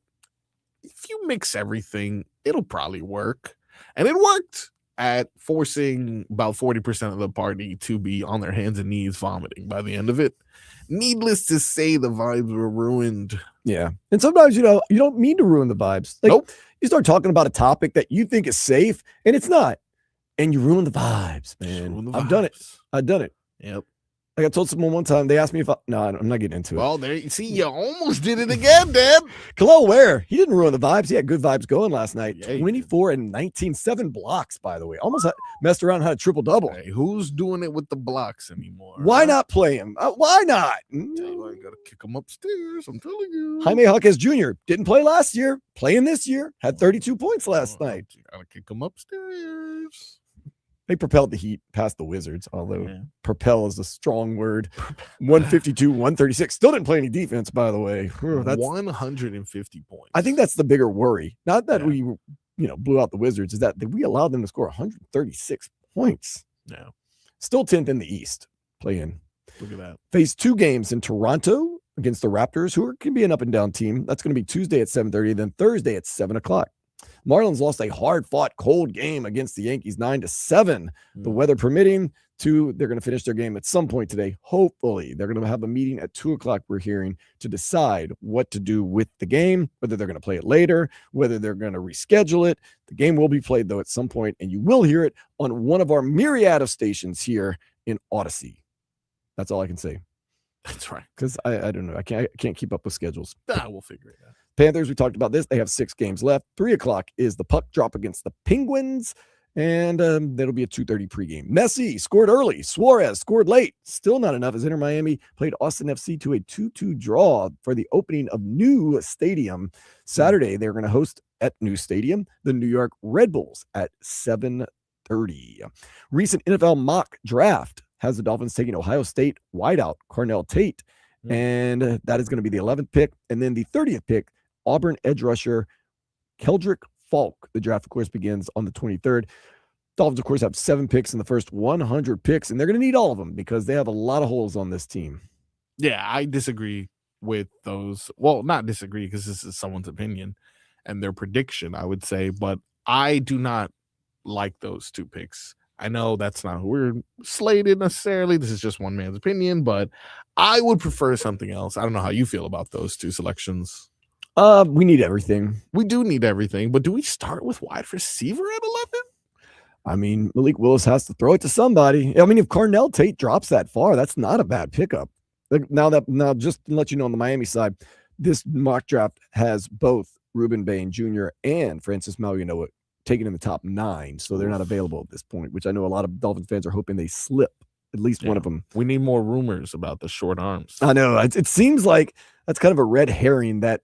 if you mix everything, it'll probably work. And it worked at forcing about 40% of the party to be on their hands and knees vomiting by the end of it. Needless to say, the vibes were ruined. Yeah. And sometimes, you don't mean to ruin the vibes. Like, nope. You start talking about a topic that you think is safe and it's not. And you ruin the vibes, man. I've done it. Yep. Like I told someone one time, they asked me if I'm not getting into it. Well, there you see, you almost did it again, Dad. Khalil Ware, he didn't ruin the vibes. He had good vibes going last night. Yeah, 24 and 19, 7 blocks, by the way. Almost messed around and had a triple-double. Hey, who's doing it with the blocks anymore? Why not play him? Why not? Tell you what, you gotta kick him upstairs. I'm telling you. Jaime Jaquez Jr. didn't play last year. Playing this year. Had 32 points last night. You gotta kick him upstairs. They propelled the Heat past the Wizards, although propel is a strong word. 152, 136. Still didn't play any defense, by the way. That's 150 points. I think that's the bigger worry. Not that we, blew out the Wizards, is that we allowed them to score 136 points. No. Still 10th in the East. Playing. Look at that. Face 2 games in Toronto against the Raptors, who can be an up and down team. That's going to be Tuesday at 7:30, then Thursday at 7 o'clock. Marlins lost a hard-fought, cold game against the Yankees, 9-7. The weather permitting, they're going to finish their game at some point today. Hopefully, they're going to have a meeting at 2 o'clock, we're hearing, to decide what to do with the game, whether they're going to play it later, whether they're going to reschedule it. The game will be played, though, at some point, and you will hear it on one of our myriad of stations here in Odyssey. That's all I can say. That's right. Because I don't know. I can't keep up with schedules. We'll figure it out. Panthers, we talked about this. They have 6 games left. 3 o'clock is the puck drop against the Penguins, and that'll be a 2:30 pregame. Messi scored early. Suarez scored late. Still not enough as Inter Miami played Austin FC to a 2-2 draw for the opening of new stadium. Saturday, they're going to host at new stadium the New York Red Bulls at 7:30. Recent NFL mock draft has the Dolphins taking Ohio State wideout Cornell Tate, and that is going to be the 11th pick. And then the 30th pick, Auburn edge rusher Keldrick Falk. The draft, of course, begins on the 23rd. Dolphins, of course, have 7 picks in the first 100 picks, and they're going to need all of them because they have a lot of holes on this team. Yeah, I disagree with those. Well, not disagree because this is someone's opinion and their prediction, I would say, but I do not like those 2 picks. I know that's not who we're slated necessarily. This is just one man's opinion, but I would prefer something else. I don't know how you feel about those 2 selections. We need everything. We do need everything, but do we start with wide receiver at 11? I mean, Malik Willis has to throw it to somebody. I mean, if Cornell Tate drops that far, that's not a bad pickup. Now, just to let you know on the Miami side, this mock draft has both Ruben Bain Jr. and Francis Mauigoa taken in the top 9, so they're not available at this point, which I know a lot of Dolphins fans are hoping they slip at least one of them. We need more rumors about the short arms. I know. It seems like that's kind of a red herring that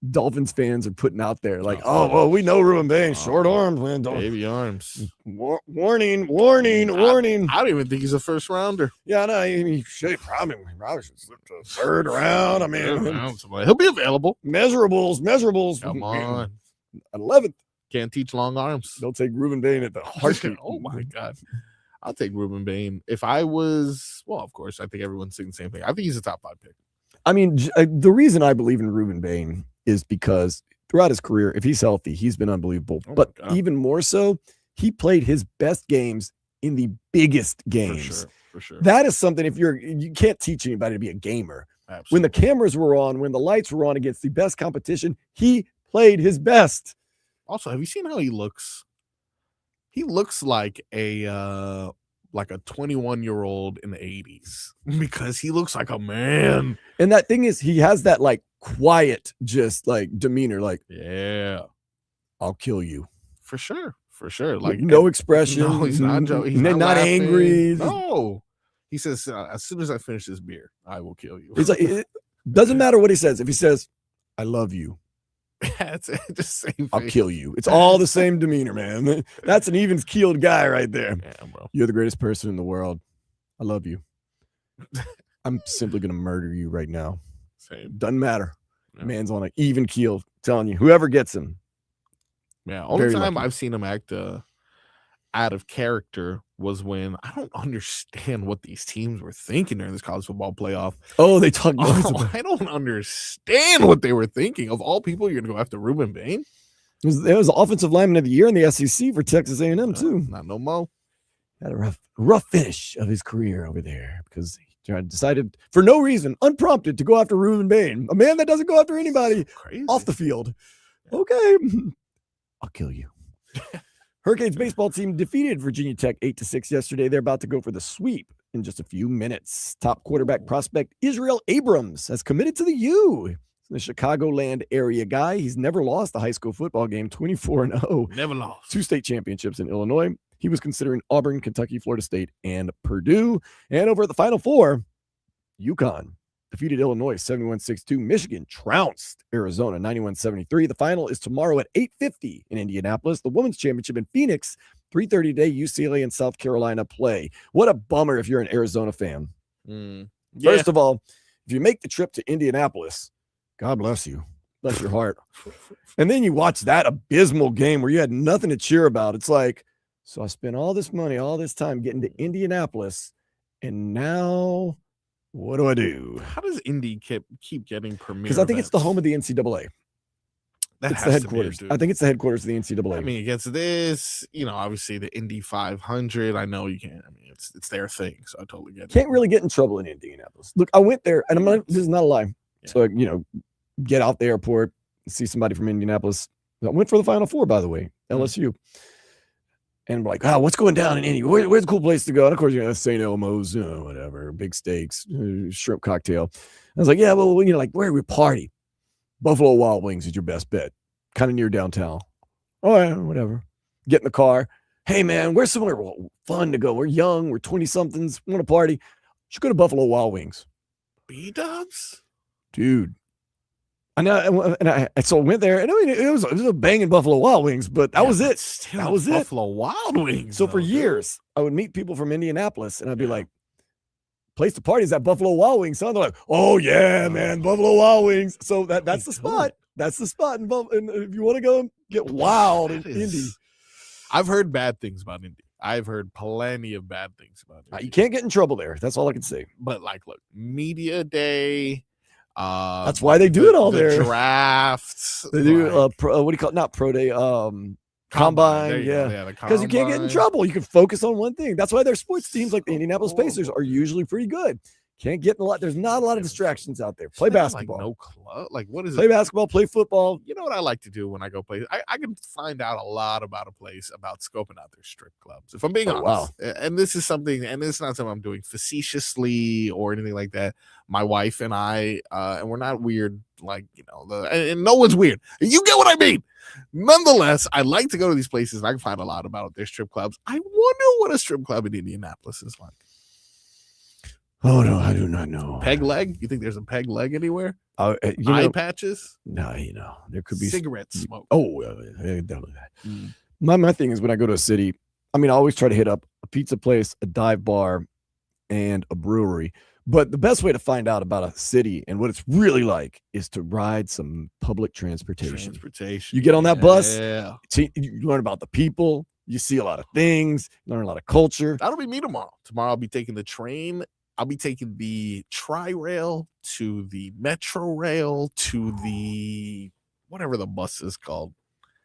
Dolphins fans are putting out there. Like, we know Ruben Bain, short arms, man. Baby arms. Warning. I don't even think he's a first rounder. Yeah, no, he probably should slip to 3rd round. I mean, he'll be available. Measurables. Come on. 11th. Can't teach long arms. They'll take Ruben Bain at the heartbeat. Oh my God. I'll take Ruben Bain. If I was, well, of course, I think everyone's saying the same thing. I think he's a top 5 pick. I mean, the reason I believe in Ruben Bain is because throughout his career, if he's healthy, he's been unbelievable. But even more so, he played his best games in the biggest games. For sure. That is something, you can't teach anybody to be a gamer. Absolutely. When the cameras were on, when the lights were on against the best competition, he played his best. Also, have you seen how he looks? He looks like a 21-year-old in the 80s because he looks like a man. And that thing is, he has that like quiet, just like demeanor, like, yeah, I'll kill you. For sure. Like no expression. No, he's not joking. He's not angry. No. He says, as soon as I finish this beer, I will kill you. It's like, it doesn't matter what he says. If he says, I love you, it's the same I'll kill you. It's all the same demeanor, man. That's an even-keeled guy right there. Yeah, bro. You're the greatest person in the world. I love you. I'm simply going to murder you right now. Same. Doesn't matter. Yeah. Man's on an even keel. Telling you, whoever gets him. Yeah, only Very time lucky. I've seen him act out of character was when I don't understand what these teams were thinking during this college football playoff. Oh, they talk. I don't understand what they were thinking. Of all people, you're going to go after Ruben Bain? It was the offensive lineman of the year in the SEC for Texas A&M too. Not no mo. Had a rough finish of his career over there because he decided for no reason, unprompted, to go after Ruben Bain, a man that doesn't go after anybody off the field. Okay, I'll kill you. Hurricanes baseball team defeated Virginia Tech 8-6 yesterday. They're about to go for the sweep in just a few minutes. Top quarterback prospect Israel Abrams has committed to the U. The Chicagoland area guy. He's never lost a high school football game, 24-0. Never lost. 2 state championships in Illinois. He was considering Auburn, Kentucky, Florida State, and Purdue. And over at the Final Four, UConn defeated Illinois 71-62. Michigan trounced Arizona 91-73. The final is tomorrow at 8:50 in Indianapolis. The women's championship in Phoenix, 3:30 today. UCLA and South Carolina play. What a bummer if you're an Arizona fan. First of all, if you make the trip to Indianapolis, God bless you. Bless your heart. And then you watch that abysmal game where you had nothing to cheer about. It's like, so I spent all this money, all this time getting to Indianapolis, and now what do I do? How does Indy keep getting premier? Because I think it's the home of the NCAA. It's the headquarters. I think it's the headquarters of the NCAA. I mean, against this, obviously the Indy 500. I know you can't. I mean, it's their thing, so I totally get it. Can't really get in trouble in Indianapolis. Look, I went there, and this is not a lie. Yeah. So, get out the airport, see somebody from Indianapolis. I went for the Final Four, by the way, LSU. And we're like, what's going down in Indy? Where's a cool place to go? And of course, St. Elmo's, whatever, big steaks, shrimp cocktail. I was like, yeah, well, where do we party? Buffalo Wild Wings is your best bet. Kind of near downtown. Oh, yeah, whatever. Get in the car. Hey, man, where's somewhere fun to go? We're young. We're 20-somethings. We want to party. Should go to Buffalo Wild Wings. B-dubs? Dude. I so I went there, and I mean, it was a banging Buffalo Wild Wings, but that was it. That was it. Buffalo Wild Wings. So for years, I would meet people from Indianapolis, and I'd be like, place to party is at Buffalo Wild Wings. So they're like, oh, yeah, man, Buffalo Wild Wings. So that's the spot. That's the spot. And if you want to go and get wild in Indy. I've heard bad things about Indy. I've heard plenty of bad things about Indy. You can't get in trouble there. That's all I can say. But look, media day. That's why they do it all there. Drafts. They do what do you call it? Not pro day. Combine. Yeah. Because you can't get in trouble. You can focus on one thing. That's why their sports teams like the Indianapolis Pacers are usually pretty good. Can't get in a lot. There's not a lot of distractions out there. Play basketball. No club. What is it? Play basketball, play football. You know what I like to do when I go play? I can find out a lot about a place about scoping out their strip clubs. If I'm being honest. Wow. And this is something, and it's not something I'm doing facetiously or anything like that. My wife and I, and we're not weird, and no one's weird. You get what I mean? Nonetheless, I like to go to these places and I can find a lot about their strip clubs. I wonder what a strip club in Indianapolis is like. Oh, no, I do not know. Peg leg? You think there's a peg leg anywhere? Eye patches? No, there could be cigarette smoke. Oh, definitely. My thing is when I go to a city, I always try to hit up a pizza place, a dive bar, and a brewery. But the best way to find out about a city and what it's really like is to ride some public transportation. You get on that bus, you learn about the people, you see a lot of things, learn a lot of culture. That'll be me tomorrow. Tomorrow I'll be taking the train. I'll be taking the Tri-Rail to the Metro Rail to the whatever the bus is called.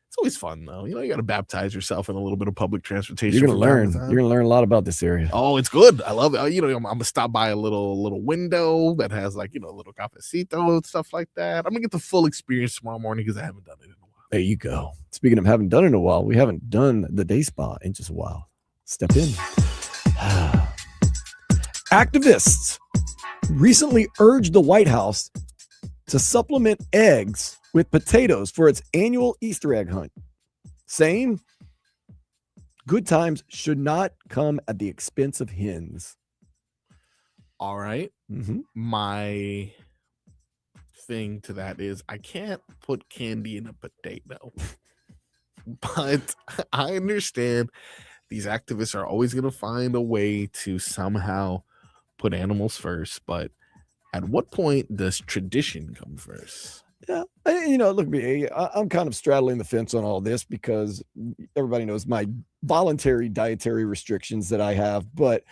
It's always fun though. You got to baptize yourself in a little bit of public transportation. You're gonna learn. You're gonna learn a lot about this area. Oh, it's good. I love it. I'm gonna stop by a little window that has a little cafecito and stuff like that. I'm gonna get the full experience tomorrow morning because I haven't done it in a while. There you go. Speaking of haven't done it in a while, we haven't done the day spa in just a while. Step in. Activists recently urged the White House to supplement eggs with potatoes for its annual Easter egg hunt, saying good times should not come at the expense of hens. All right. Mm-hmm. My thing to that is I can't put candy in a potato, but I understand these activists are always going to find a way to somehow put animals first, but at what point does tradition come first? Yeah, look, I'm kind of straddling the fence on all this because everybody knows my voluntary dietary restrictions that I have, but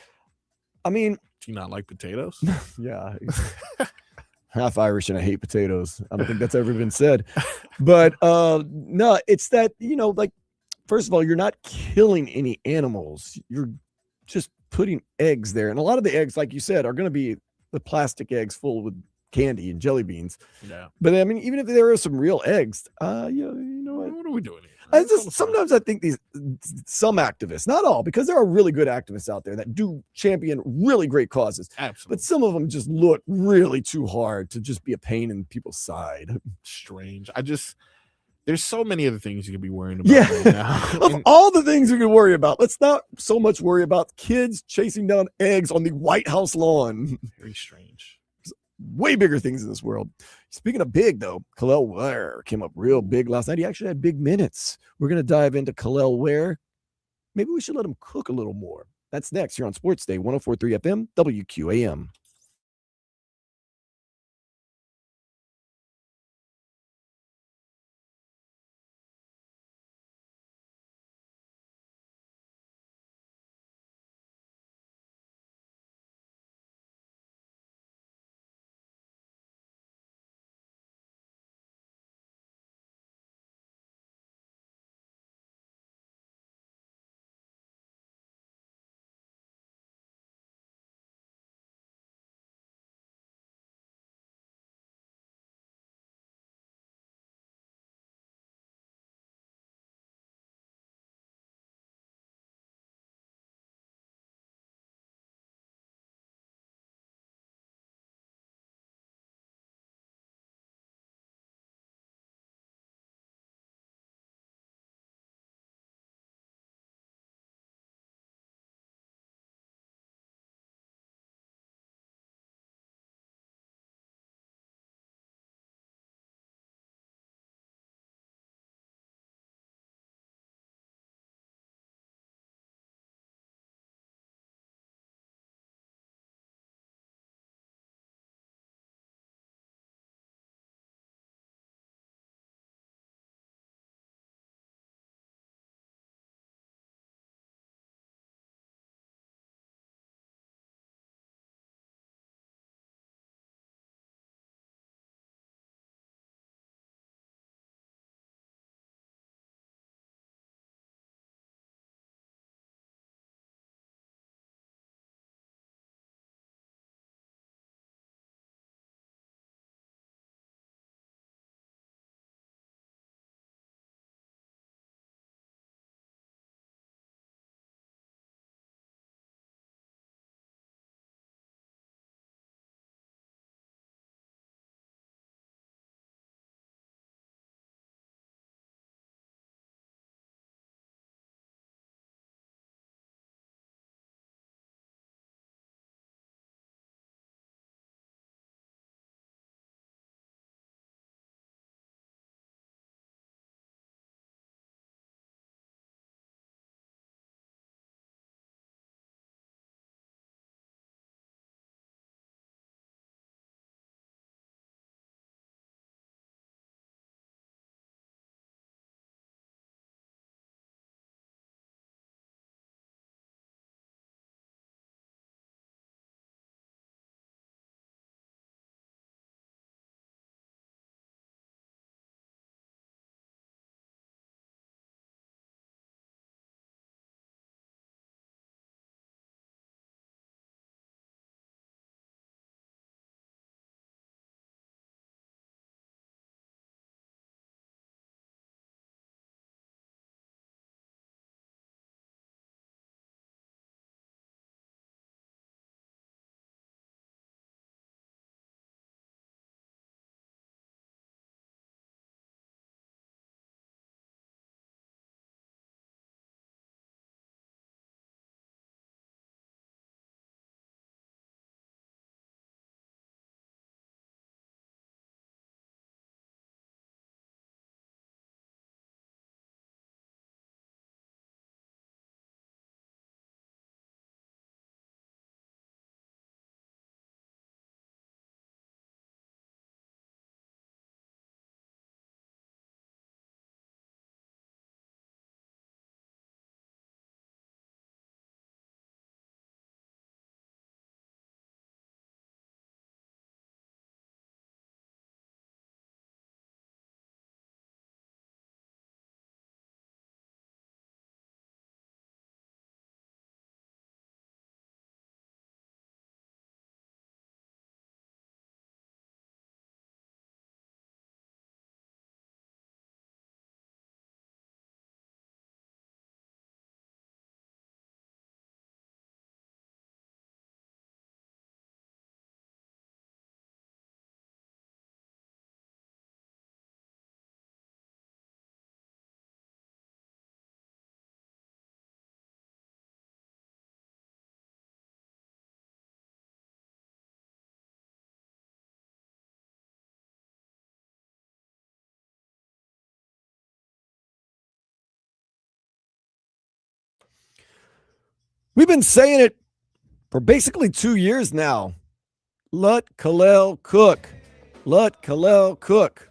do you not like potatoes? Yeah. Half Irish and I hate potatoes. I don't think that's ever been said, but no, it's that, first of all, you're not killing any animals. You're just putting eggs there. And a lot of the eggs, like you said, are going to be the plastic eggs full with candy and jelly beans. Yeah. But even if there are some real eggs, what are we doing here? Sometimes I think some activists, not all, because there are really good activists out there that do champion really great causes. Absolutely. But some of them just look really too hard to just be a pain in people's side. Strange. There's so many other things you could be worrying about Yeah. right now. Of all the things we can worry about, let's not so much worry about kids chasing down eggs on the White House lawn. Very strange. Way bigger things in this world. Speaking of big, though, Khalil Ware came up real big last night. He actually had big minutes. We're going to dive into Khalil Ware. Maybe we should let him cook a little more. That's next here on Sports Day, 104.3 FM, WQAM. We've been saying it for basically 2 years now. Let Kel'el cook. Let Kel'el cook.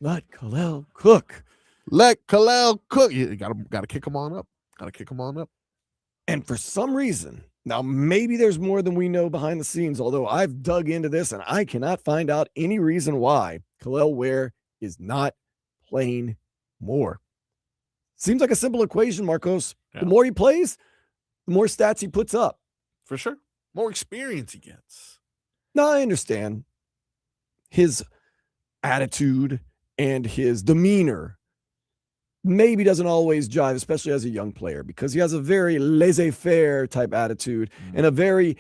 Let Kel'el cook. Let Khalil cook. You gotta kick him on up. Gotta kick him on up. And for some reason, now maybe there's more than we know behind the scenes, although I've dug into this and I cannot find out any reason why Khalil Ware is not playing more. Seems like a simple equation, Marcos. Yeah. The more he plays, the more stats he puts up. For sure. More experience he gets. Now, I understand his attitude and his demeanor maybe doesn't always jive, especially as a young player, because he has a very laissez-faire type attitude and a very,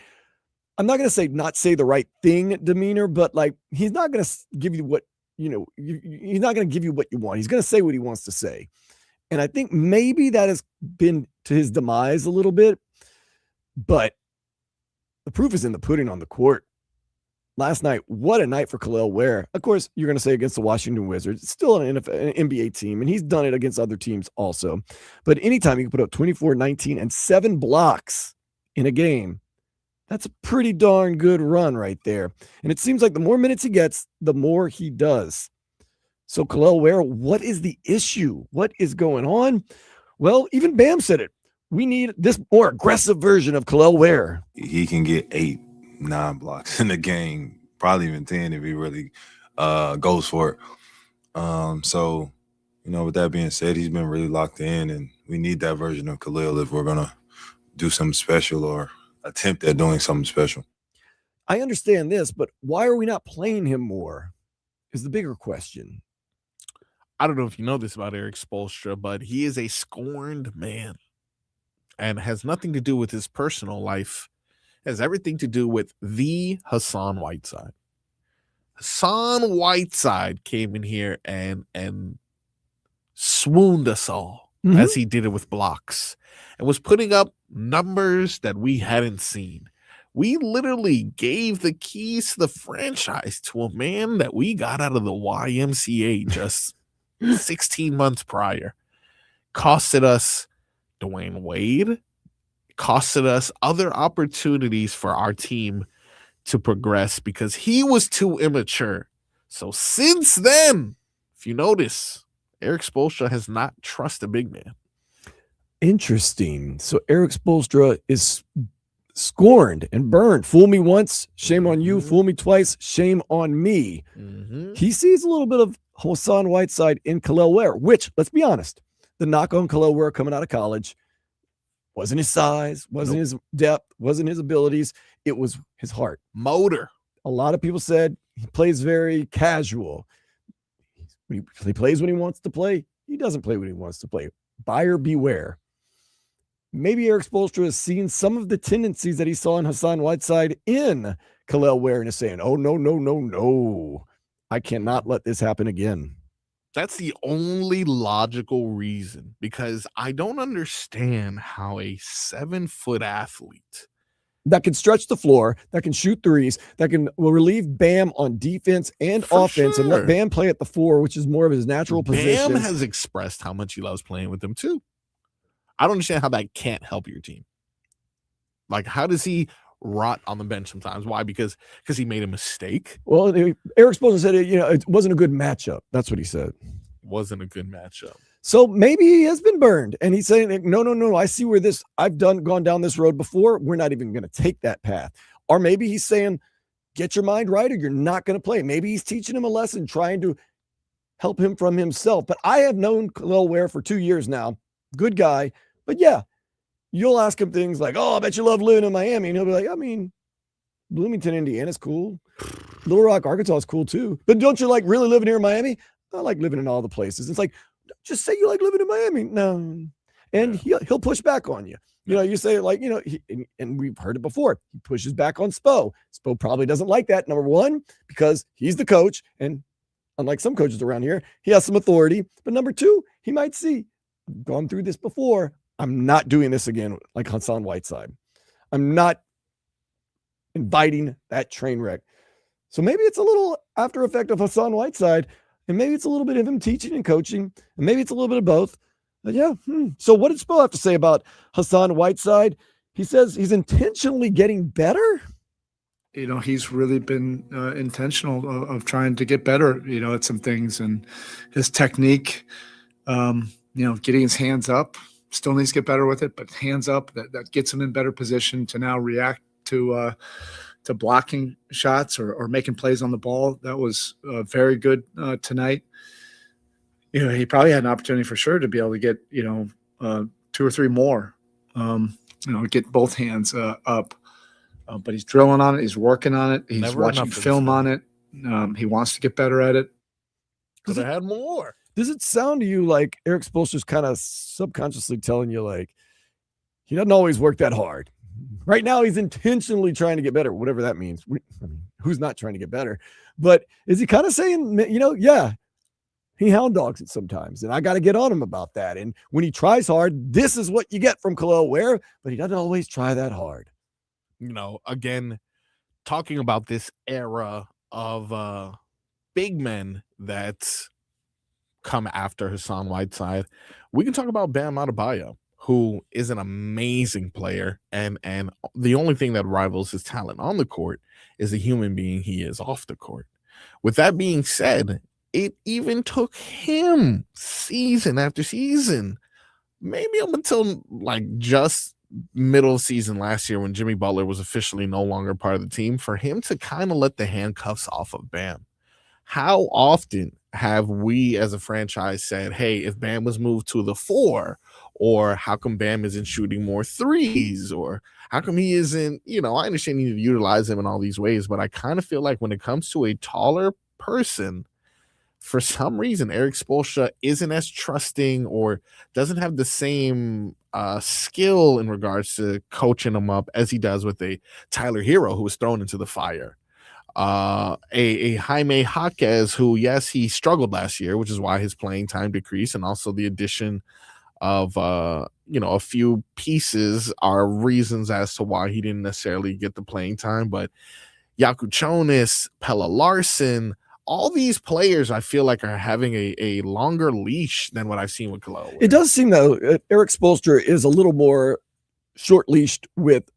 I'm not going to say not say the right thing demeanor, but like he's not going to give you what, he's not going to give you what you want. He's going to say what he wants to say. And I think maybe that has been to his demise a little bit, but the proof is in the pudding on the court. Last night, what a night for Khalil Ware. Of course, you're going to say against the Washington Wizards. It's still an NBA team, and he's done it against other teams also. But anytime you can put up 24, 19, and 7 blocks in a game, that's a pretty darn good run right there. And it seems like the more minutes he gets, the more he does. So Khalil Ware, what is the issue? What is going on? Well, even Bam said it. We need this more aggressive version of Khalil Ware. He can get 8, 9 blocks in the game, probably even 10 if he really goes for it. So, with that being said, he's been really locked in, and we need that version of Khalil if we're going to do something special or attempt at doing something special. I understand this, but why are we not playing him more is the bigger question. I don't know if you know this about Eric Spoelstra, but he is a scorned man and has nothing to do with his personal life. It has everything to do with the Hassan Whiteside. Hassan Whiteside came in here and swooned us all as he did it with blocks and was putting up numbers that we hadn't seen. We literally gave the keys to the franchise to a man that we got out of the YMCA just 16 months prior. Costed us Dwayne Wade, costed us other opportunities for our team to progress because he was too immature. So since then, if you notice, Eric Spoelstra has not trusted big man. Interesting. So Eric Spoelstra is scorned and burned. Fool me once, shame on you. Fool me twice, shame on me. He sees a little bit of Hassan Whiteside in Khalil Ware, which, let's be honest, the knock on Khalil Ware coming out of college wasn't his size, wasn't his depth, wasn't his abilities. It was his heart. Motor. A lot of people said he plays very casual. He plays when he wants to play. He doesn't play when he wants to play. Buyer beware. Maybe Eric Spoelstra has seen some of the tendencies that he saw in Hassan Whiteside in Khalil Ware and is saying, oh, no. I cannot let this happen again. That's the only logical reason, because I don't understand how a 7-foot athlete that can stretch the floor, that can shoot threes, that will relieve Bam on defense and offense, and let Bam play at the 4, which is more of his natural position. Bam has expressed how much he loves playing with them too. I don't understand how that can't help your team. Like, how does he rot on the bench sometimes? Why? Because he made a mistake. Well, Eric Spoelstra said it wasn't a good matchup. That's what he said. Wasn't a good matchup. So maybe he has been burned, and he's saying, no. I see where I've gone down this road before. We're not even going to take that path. Or maybe he's saying, get your mind right, or you're not going to play. Maybe he's teaching him a lesson, trying to help him from himself. But I have known Khalil Ware for 2 years now. Good guy. But yeah, you'll ask him things like, oh, I bet you love living in Miami. And he'll be like, I mean, Bloomington, Indiana's cool. Little Rock, Arkansas is cool too. But don't you like really living here in Miami? I like living in all the places. It's like, just say you like living in Miami. No. And he'll push back on you. You say like, and we've heard it before. He pushes back on Spo. Spo probably doesn't like that. Number one, because he's the coach. And unlike some coaches around here, he has some authority. But number two, he might see, I've gone through this before. I'm not doing this again like Hassan Whiteside. I'm not inviting that train wreck. So maybe it's a little after effect of Hassan Whiteside, and maybe it's a little bit of him teaching and coaching, and maybe it's a little bit of both. But yeah. So what did Spo have to say about Hassan Whiteside? he says he's intentionally getting better. He's really been intentional of trying to get better, at some things, and his technique, getting his hands up, still needs to get better with it, but hands up, that gets him in better position to now react to blocking shots or making plays on the ball. That was very good tonight. He probably had an opportunity for sure to be able to get, 2 or 3 more, get both hands up. But he's drilling on it. He's working on it. He's watching film on it. He wants to get better at it. Could have had more. Does it sound to you like Erik Spoelstra's kind of subconsciously telling you, like, he doesn't always work that hard? Right now, he's intentionally trying to get better, whatever that means. Who's not trying to get better? But is he kind of saying, yeah, he hound dogs it sometimes, and I got to get on him about that. And when he tries hard, this is what you get from Khalil Ware, but he doesn't always try that hard. Again, talking about this era of big men that come after Hassan Whiteside, we can talk about Bam Adebayo, who is an amazing player, and the only thing that rivals his talent on the court is the human being he is off the court. With that being said, it even took him season after season, maybe up until just middle of season last year when Jimmy Butler was officially no longer part of the team, for him to kind of let the handcuffs off of Bam. How often have we as a franchise said, hey, if Bam was moved to the 4, or how come Bam isn't shooting more threes, or how come he isn't, I understand you need to utilize him in all these ways, but I kind of feel like when it comes to a taller person, for some reason, Erik Spoelstra isn't as trusting or doesn't have the same skill in regards to coaching him up as he does with a Tyler Hero who was thrown into the fire. A Jaime Jaquez who, yes, he struggled last year, which is why his playing time decreased, and also the addition of a few pieces are reasons as to why he didn't necessarily get the playing time. But Yaku Chonis, Pella Larson, all these players I feel like are having a longer leash than what I've seen with Kel'el. It does seem, though, Erik Spoelstra is a little more short-leashed with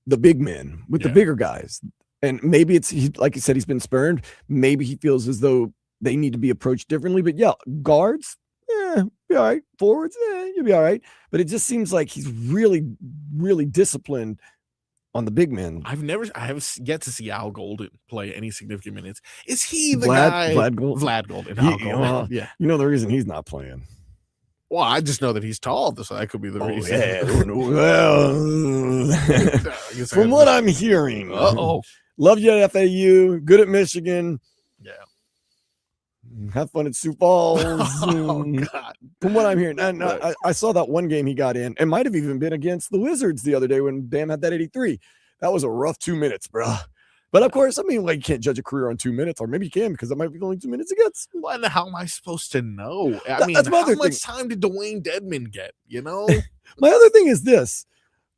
the big men, with the bigger guys. And maybe it's, like you said, he's been spurned. Maybe he feels as though they need to be approached differently. But, yeah, guards, be all right. Forwards, you'll be all right. But it just seems like he's really, really disciplined on the big men. I have yet to see Al Golden play any significant minutes. Is he the guy? Vlad Golden. Vlad Golden. Al Golden. Yeah. You know the reason he's not playing. Well, I just know that he's tall, so that could be the reason. Yeah. Well, from what I'm hearing, love you at FAU, good at Michigan. Yeah. Have fun at Sioux Falls. God. From what I'm hearing, I saw that one game he got in. It might have even been against the Wizards the other day when Bam had that 83. That was a rough 2 minutes, bro. But of course, you can't judge a career on 2 minutes, or maybe you can because that might be the only 2 minutes it gets. Well, and how am I supposed to know? That's my other how much time did Dwayne Dedman get? My other thing is this.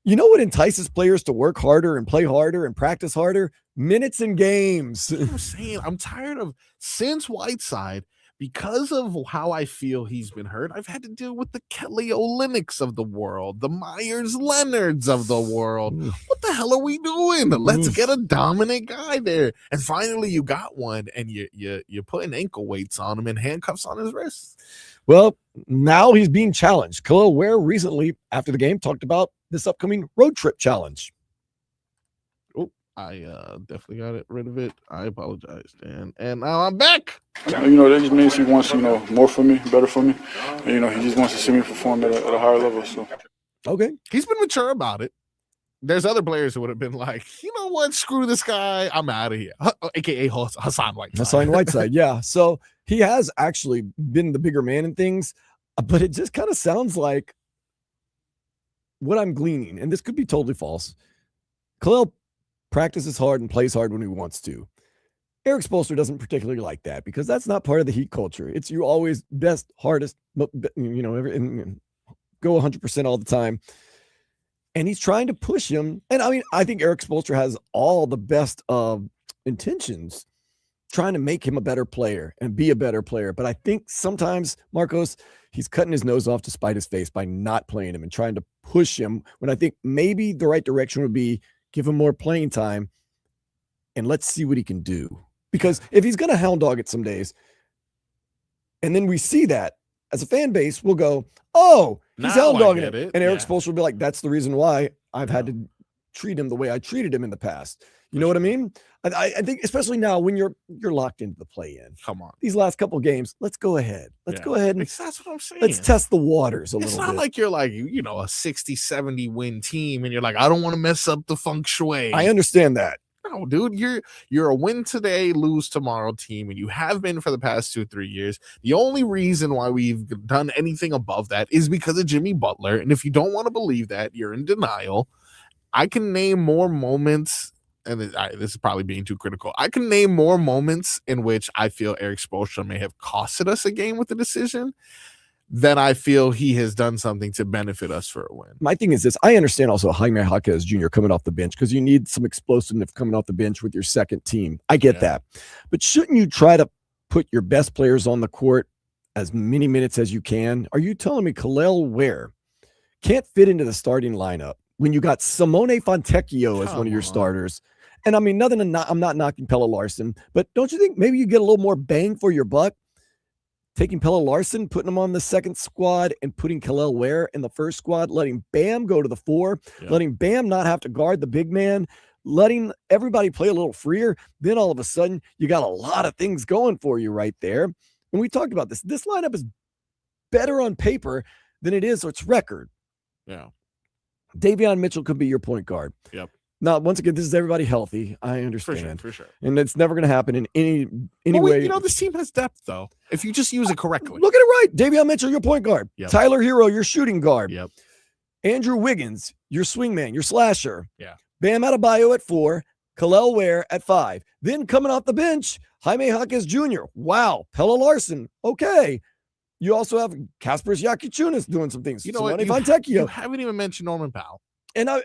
You know what entices players to work harder and play harder and practice harder? Minutes and games. I'm saying I'm tired of, since Whiteside, because of how I feel he's been hurt, I've had to deal with the Kelly Olynyk's of the world, the Myers Leonards of the world. What the hell are we doing? Let's get a dominant guy there. And finally you got one, and you're putting ankle weights on him and handcuffs on his wrists. Well, now he's being challenged. Khalil Ware recently, after the game, talked about this upcoming road trip challenge. I definitely got rid of it. I apologize, Dan. And now I'm back. That just means he wants, more for me, better for me. And, he just wants to see me perform at a higher level. So, okay. He's been mature about it. There's other players who would have been like, you know what? Screw this guy. I'm out of here. AKA Hassan Whiteside. Hassan Whiteside, yeah. So he has actually been the bigger man in things, but it just kind of sounds like what I'm gleaning, and this could be totally false. Khalil practices hard and plays hard when he wants to. Erik Spoelstra doesn't particularly like that because that's not part of the Heat culture. It's you always best, hardest, go 100% all the time. And he's trying to push him. And I think Erik Spoelstra has all the best of intentions trying to make him a better player and be a better player. But I think sometimes, Marcos, he's cutting his nose off to spite his face by not playing him and trying to push him when I think maybe the right direction would be give him more playing time and let's see what he can do. Because if he's going to hound dog it some days, and then we see that as a fan base, we'll go, oh, he's hound dogging it. And Eric Spoelstra will be like, that's the reason why I've had to treat him the way I treated him in the past. You know what I mean? I think especially now when you're locked into the play-in. Come on. These last couple of games, let's go ahead. Let's go ahead and that's what I'm saying. Let's test the waters a little bit. It's not like you're like, a 60, 70 win team and you're like, I don't want to mess up the feng shui. I understand that. No, dude, you're a win today, lose tomorrow team, and you have been for the past 2-3 years. The only reason why we've done anything above that is because of Jimmy Butler. And if you don't want to believe that, you're in denial. I can name more moments, and this is probably being too critical. I can name more moments in which I feel Eric Spoelstra may have costed us a game with the decision than I feel he has done something to benefit us for a win. My thing is this. I understand also Jaime Jaquez Jr. coming off the bench because you need some explosiveness coming off the bench with your second team. I get that. But shouldn't you try to put your best players on the court as many minutes as you can? Are you telling me Khalil Ware can't fit into the starting lineup when you got Simone Fontecchio as one of your starters? And I mean, I'm not knocking Pelle Larsson, but don't you think maybe you get a little more bang for your buck taking Pelle Larsson, putting him on the second squad and putting Khalil Ware in the first squad, letting Bam go to the 4, letting Bam not have to guard the big man, letting everybody play a little freer. Then all of a sudden you got a lot of things going for you right there. And we talked about this. This lineup is better on paper than it is its record. Yeah. Davion Mitchell could be your point guard. Yep. Now, once again, this is everybody healthy. I understand. For sure. And it's never going to happen in any way. This team has depth, though, if you just use it correctly. Look at it right. Davion Mitchell, your point guard. Yep. Tyler Hero, your shooting guard. Yep. Andrew Wiggins, your swingman, your slasher. Yeah. Bam Adebayo at 4. Khalil Ware at 5. Then coming off the bench, Jaime Jaquez Jr. Wow. Pelle Larsson. Okay. You also have Kaspers Yakichunas doing some things. You know what? You haven't even mentioned Norman Powell. And I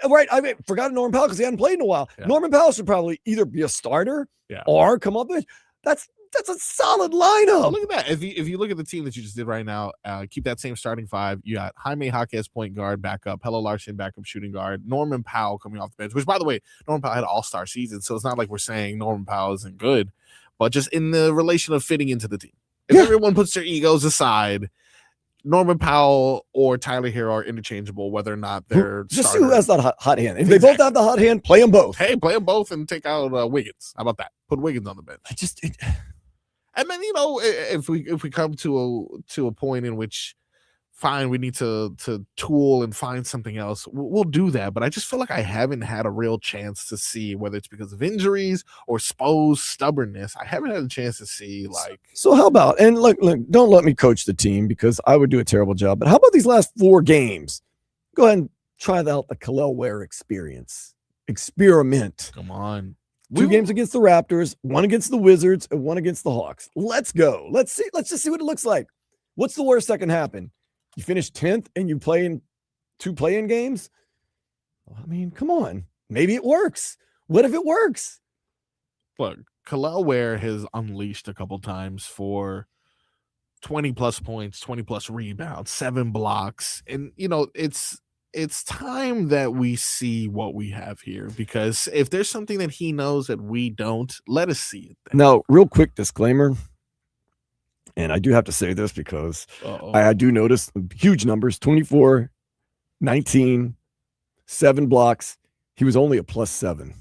forgot Norman Powell because he hadn't played in a while. Yeah. Norman Powell should probably either be a starter or come up with. That's a solid lineup. Look at that. If you look at the team that you just did right now, keep that same starting 5. You got Jaime Jaquez point guard backup, Pelle Larsson backup shooting guard, Norman Powell coming off the bench. Which, by the way, Norman Powell had an all-star season, so it's not like we're saying Norman Powell isn't good, but just in the relation of fitting into the team. If everyone puts their egos aside, Norman Powell or Tyler Hero are interchangeable, whether or not they're just see who has that hot hand. If they both have the hot hand, play them both. Hey, play them both and take out Wiggins. How about that? Put Wiggins on the bench. And then if we come to a point in which, fine, we need to tool and find something else, we'll do that. But I just feel like I haven't had a real chance to see, whether it's because of injuries or Spo's stubbornness, I haven't had a chance to see So how about, and look, don't let me coach the team because I would do a terrible job, but how about these last 4 games? Go ahead and try out the Khalil Ware experiment. Come on. 2 games against the Raptors, 1 against the Wizards, and 1 against the Hawks. Let's go. Let's just see what it looks like. What's the worst that can happen? You finish 10th and you play in 2 play-in games? I mean, come on. Maybe it works. What if it works? Look, Khalil Ware has unleashed a couple times for 20-plus points, 20-plus rebounds, 7 blocks. And, it's time that we see what we have here, because if there's something that he knows that we don't, let us see it then. Now, real quick disclaimer, and I do have to say this because I do notice huge numbers, 24, 19, 7 blocks. He was only a +7.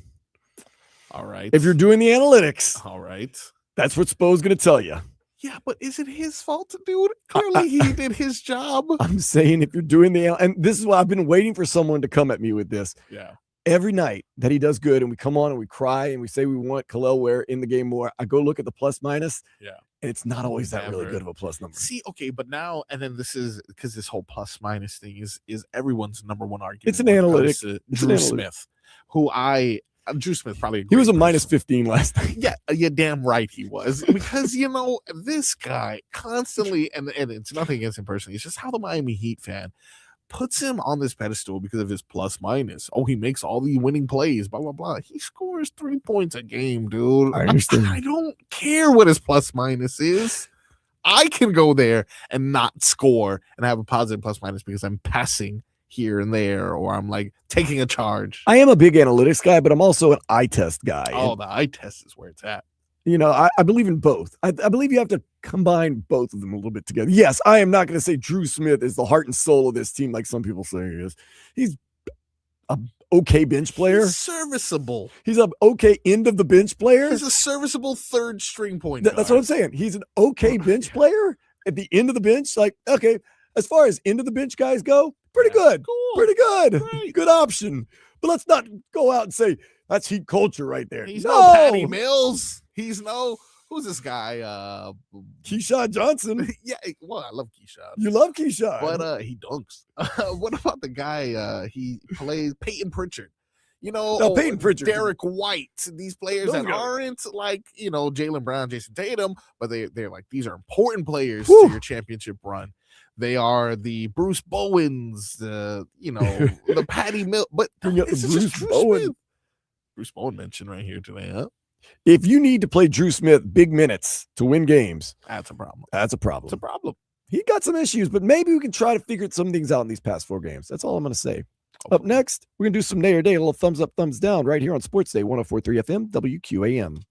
All right. If you're doing the analytics. All right. That's what Spo's going to tell you. Yeah, but is it his fault, dude? Clearly he did his job. I'm saying if you're doing and this is why I've been waiting for someone to come at me with this. Yeah. Every night that he does good and we come on and we cry and we say we want Khalil Ware in the game more, I go look at the plus minus. Yeah. And it's not always that really good of a plus number. See, okay, but now, and then this is because this whole plus minus thing is everyone's number one argument. It's an analytic. Drew Smith, who Drew Smith probably he was a -15 last night. Yeah, you're damn right he was, because this guy constantly, and it's nothing against him personally, it's just how the Miami Heat fan puts him on this pedestal because of his plus minus. Oh, he makes all the winning plays, blah blah blah. He scores 3 points a game, dude. I understand. I don't care what his plus minus is. I can go there and not score and have a positive plus minus because I'm passing here and there, or I'm like taking a charge. I am a big analytics guy, but I'm also an eye test guy. Oh, And, the eye test is where it's at. I believe in both. I believe you have to combine both of them a little bit together. Yes, I am not going to say Drew Smith is the heart and soul of this team like some people say he is. He's a okay bench player. He's serviceable. He's an okay end of the bench player. He's a serviceable third string point That's guard. what I'm saying. He's an okay bench player at the end of the bench. Like, okay, as far as end of the bench guys go, pretty good. Cool. Pretty good. Great. Good option. But let's not go out and say that's Heat culture right there. He's no Patty Mills. He's no, who's this guy? Keyshawn Johnson. Yeah, well, I love Keyshawn. You love Keyshawn. But he dunks. What about the guy he plays, Peyton Pritchard? Peyton Pritchard. Derek White. These players that aren't like, Jaylen Brown, Jason Tatum, but they're like, these are important players to your championship run. They are the Bruce Bowens, the Patty Mills. But bring up the Bruce Bowen. Bruce Bowen mentioned right here today, huh? If you need to play Drew Smith big minutes to win games, that's a problem. That's a problem. It's a problem. He got some issues, but maybe we can try to figure some things out in these past 4 games. That's all I'm going to say. Up next, we're going to do some Nay or Day, a little thumbs up, thumbs down right here on Sports Day 104.3 FM, WQAM.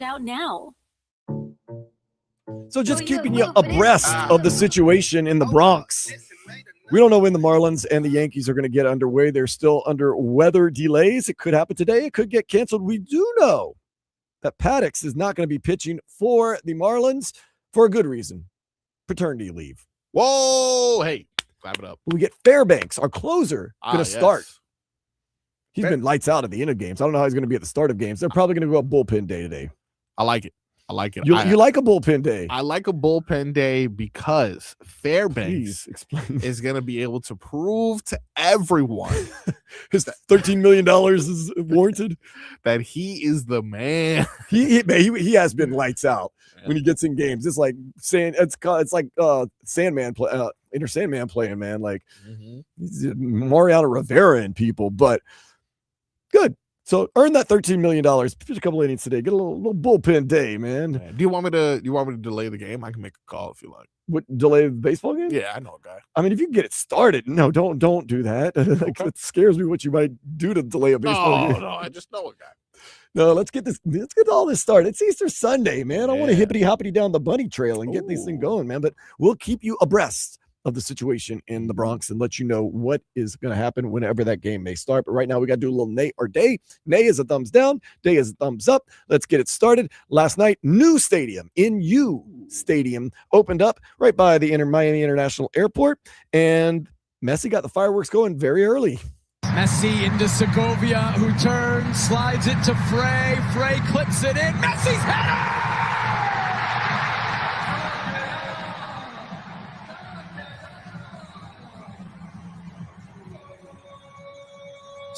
out now. So just keeping you abreast of the situation in the Bronx. We don't know when the Marlins and the Yankees are going to get underway. They're still under weather delays. It could happen today. It could get canceled. We do know that Paddock is not going to be pitching for the Marlins for a good reason. Paternity leave. Whoa, hey, clap it up. We get Fairbanks, our closer, going to start. He's been lights out at the end of games. I don't know how he's going to be at the start of games. They're probably going to go up bullpen day today. I like it. I like it. You like a bullpen day? I like a bullpen day because Fairbanks is going to be able to prove to everyone his $13 million is warranted, that he is the man. He has been lights out when he gets in games. It's like Sandman Inner Sandman playing, man. Like he's Mariano Rivera and people, but good. So earn that $13 million. Pitch a couple innings today. Get a little bullpen day, man. Do you want me to delay the game? I can make a call if you like. What, delay the baseball game? Yeah, I know a guy. I mean, if you can get it started, no, don't do that. Okay. It scares me what you might do to delay a baseball game. No, I just know a guy. No, let's get all this started. It's Easter Sunday, man. I want to hippity hoppity down the bunny trail and get this thing going, man. But we'll keep you abreast of the situation in the Bronx and let you know what is going to happen whenever that game may start. But right now we got to do a little nay or day. Nay is a thumbs down. Day is a thumbs up. Let's get it started. Last night, new stadium in Stadium opened up right by the Miami International Airport, and Messi got the fireworks going very early. Messi into Segovia, who turns, slides it to Frey. Frey clips it in. Messi's header!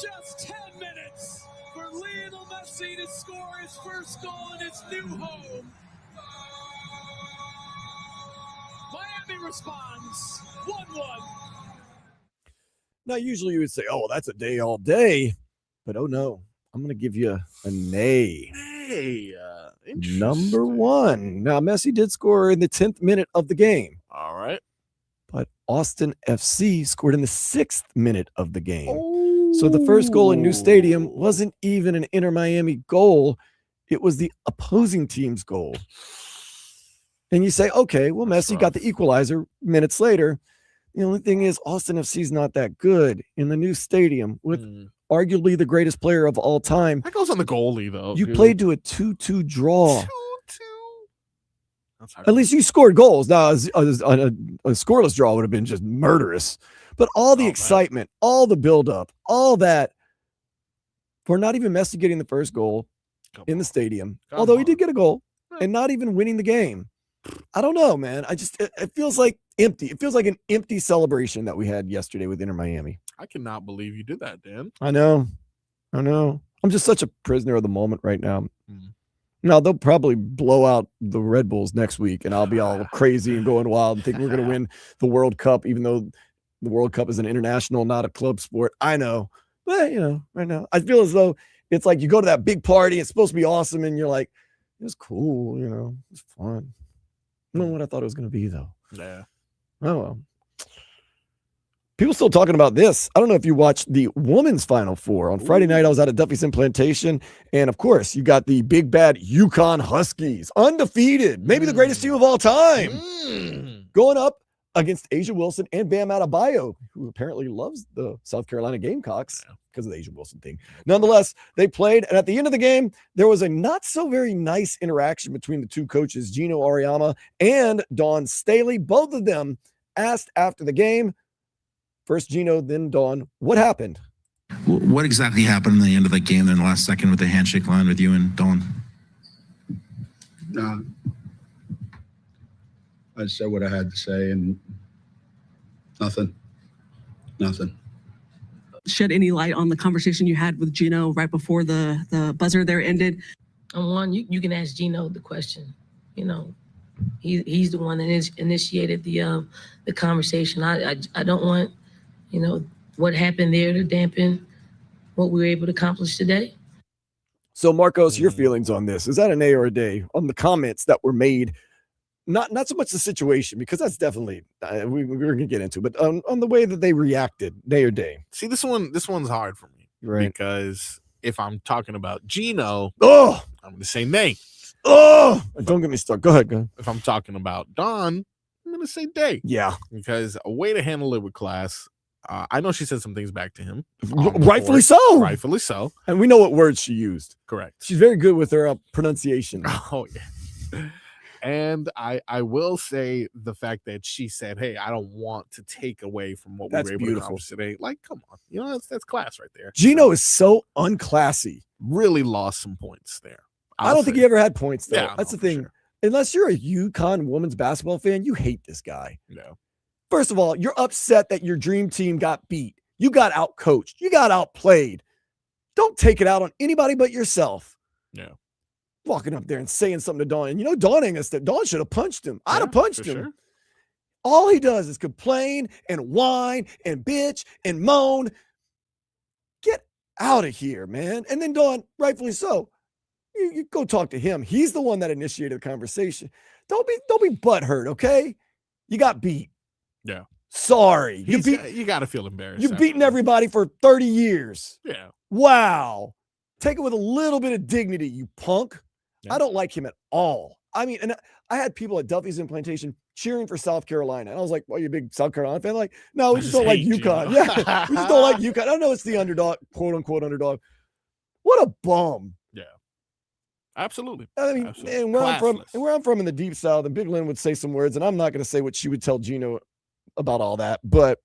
Just 10 minutes for Lionel Messi to score his first goal in his new home. Miami responds 1-1. Now, usually you would say, oh, that's a day all day. But, oh, no. I'm going to give you a nay. Hey, Number one. Now, Messi did score in the 10th minute of the game. All right. But Austin FC scored in the 6th minute of the game. So the first goal in New Stadium wasn't even an Inter Miami goal. It was the opposing team's goal. And you say, okay, well, Messi got the equalizer minutes later. The only thing is Austin FC is not that good in the new stadium with arguably the greatest player of all time. That goes on the goalie, though. You played to a 2-2 draw. 2-2. At least you scored goals. Now, a scoreless draw would have been just murderous. But all the excitement, all the buildup, all that, for not even Messi getting the first goal in the stadium, although he did get a goal, and not even winning the game. I don't know, man. It feels like empty. It feels like an empty celebration that we had yesterday with Inter Miami. I cannot believe you did that, Dan. I know. I'm just such a prisoner of the moment right now. Now, they'll probably blow out the Red Bulls next week, and I'll be all crazy and going wild and think we're going to win the World Cup, even though the World Cup is an international, not a club sport. I know. But, right now, I feel as though it's like you go to that big party, it's supposed to be awesome, and you're like, it was cool, it's fun. Not what I thought it was going to be, though. Yeah. Oh, well. People still talking about this. I don't know if you watched the women's Final Four. On Friday night, I was out at Duffy's Plantation. And, of course, you got the big, bad Yukon Huskies. Undefeated. Maybe the greatest team of all time. Going up against Asia Wilson and Bam Adebayo, who apparently loves the South Carolina Gamecocks because of the Asia Wilson thing. Nonetheless, they played. And at the end of the game, there was a not so very nice interaction between the two coaches, Gino Auriemma and Dawn Staley. Both of them asked after the game. First Gino, then Dawn. What happened? What exactly happened in the end of the game in the last second with the handshake line with you and Dawn? I said what I had to say and nothing. Shed any light on the conversation you had with Gino right before the buzzer there ended? One, you can ask Gino the question. He's the one that initiated the conversation. I don't want what happened there to dampen what we were able to accomplish today. So, Marcos, your feelings on this? Is that an A or a day on the comments that were made? Not so much the situation, because that's definitely we're going to get into, but on the way that they reacted, day or day. See, this one's hard for me, right? Because if I'm talking about Gino, I'm going to say nay. Oh, don't get me started. Go ahead. If I'm talking about Dawn, I'm going to say Day. Yeah. Because a way to handle it with class. I know she said some things back to him. Rightfully so. Rightfully so. And we know what words she used. Correct. She's very good with her pronunciation. Oh, yeah. And I will say the fact that she said, hey, I don't want to take away from what we were able to accomplish today. Like, come on. You know, that's class right there. Gino is so unclassy. Really lost some points there. I don't think he ever had points, though. Yeah, that's the thing. Sure. Unless you're a UConn women's basketball fan, you hate this guy. No. First of all, you're upset that your dream team got beat. You got outcoached. You got outplayed. Don't take it out on anybody but yourself. Yeah. Walking up there and saying something to Dawn. And you know, Dawn ain't gonna step. Dawn should have punched him. I'd have punched him. Sure. All he does is complain and whine and bitch and moan. Get out of here, man. And then Dawn, rightfully so, you go talk to him. He's the one that initiated the conversation. Don't be butthurt, okay? You got beat. Yeah. Sorry. You got to feel embarrassed. You've beaten everybody for 30 years. Yeah. Wow. Take it with a little bit of dignity, you punk. Yeah. I don't like him at all. I mean, and I had people at Duffy's and Plantation cheering for South Carolina. And I was like, well, you a big South Carolina fan? Like, no, we just don't like UConn. Yeah. We just don't like UConn. I know it's the underdog, quote unquote underdog. What a bum. Yeah. Absolutely. I mean, absolutely. And where I'm from in the deep South, and Big Lynn would say some words, and I'm not going to say what she would tell Gino about all that, but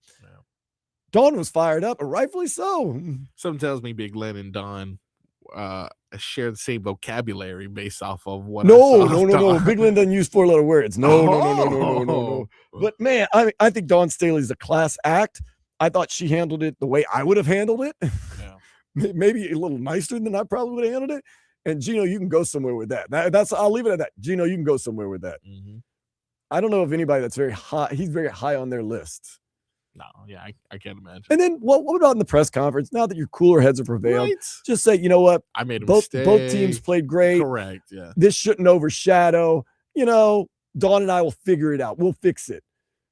Dawn was fired up, and rightfully so. Something tells me Big Lynn and Dawn share the same vocabulary based off of what. No. Big Lynn doesn't use 4-letter words. No. But man, I think Dawn Staley's a class act. I thought she handled it the way I would have handled it. Yeah. Maybe a little nicer than I probably would have handled it. And Gino, you can go somewhere with that. I'll leave it at that. Gino, you can go somewhere with that. Mm-hmm. I don't know of anybody that's very high. He's very high on their list. No, yeah, I can't imagine. And then what about in the press conference? Now that your cooler heads have prevailed, right. Just say, you know what? I made a mistake. Both teams played great. Correct, yeah. This shouldn't overshadow. You know, Dawn and I will figure it out. We'll fix it.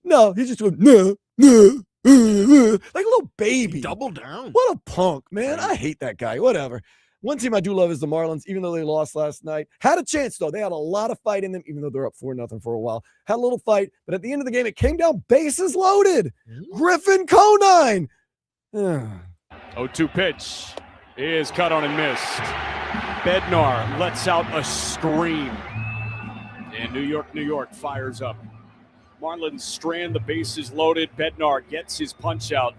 No, he's just going, no, like a little baby. Double down. What a punk, man. I hate that guy. Whatever. One team I do love is the Marlins, even though they lost last night. Had a chance, though. They had a lot of fight in them, even though they're up 4-0 for a while. Had a little fight, but at the end of the game, it came down bases loaded. Griffin Conine. 0-2 pitch is cut on and missed. Bednar lets out a scream. And New York fires up. Marlins strand the bases loaded. Bednar gets his punch out.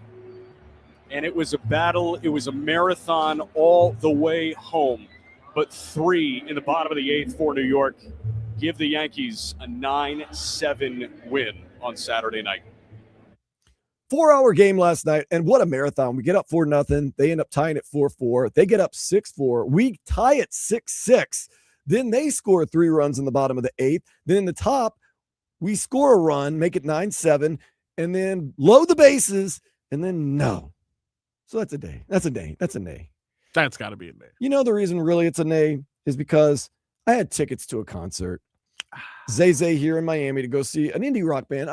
And it was a battle. It was a marathon all the way home. But 3 in the bottom of the 8th for New York give the Yankees a 9-7 win on Saturday night. 4-hour game last night, and what a marathon. We get up 4-0. They end up tying at 4-4. They get up 6-4. We tie at 6-6. Then they score 3 runs in the bottom of the 8th. Then in the top, we score a run, make it 9-7, and then load the bases, and then no. So that's a day. That's a day. That's a nay. That's got to be a nay. You know the reason really it's a nay is because I had tickets to a concert. Zay here in Miami to go see an indie rock band.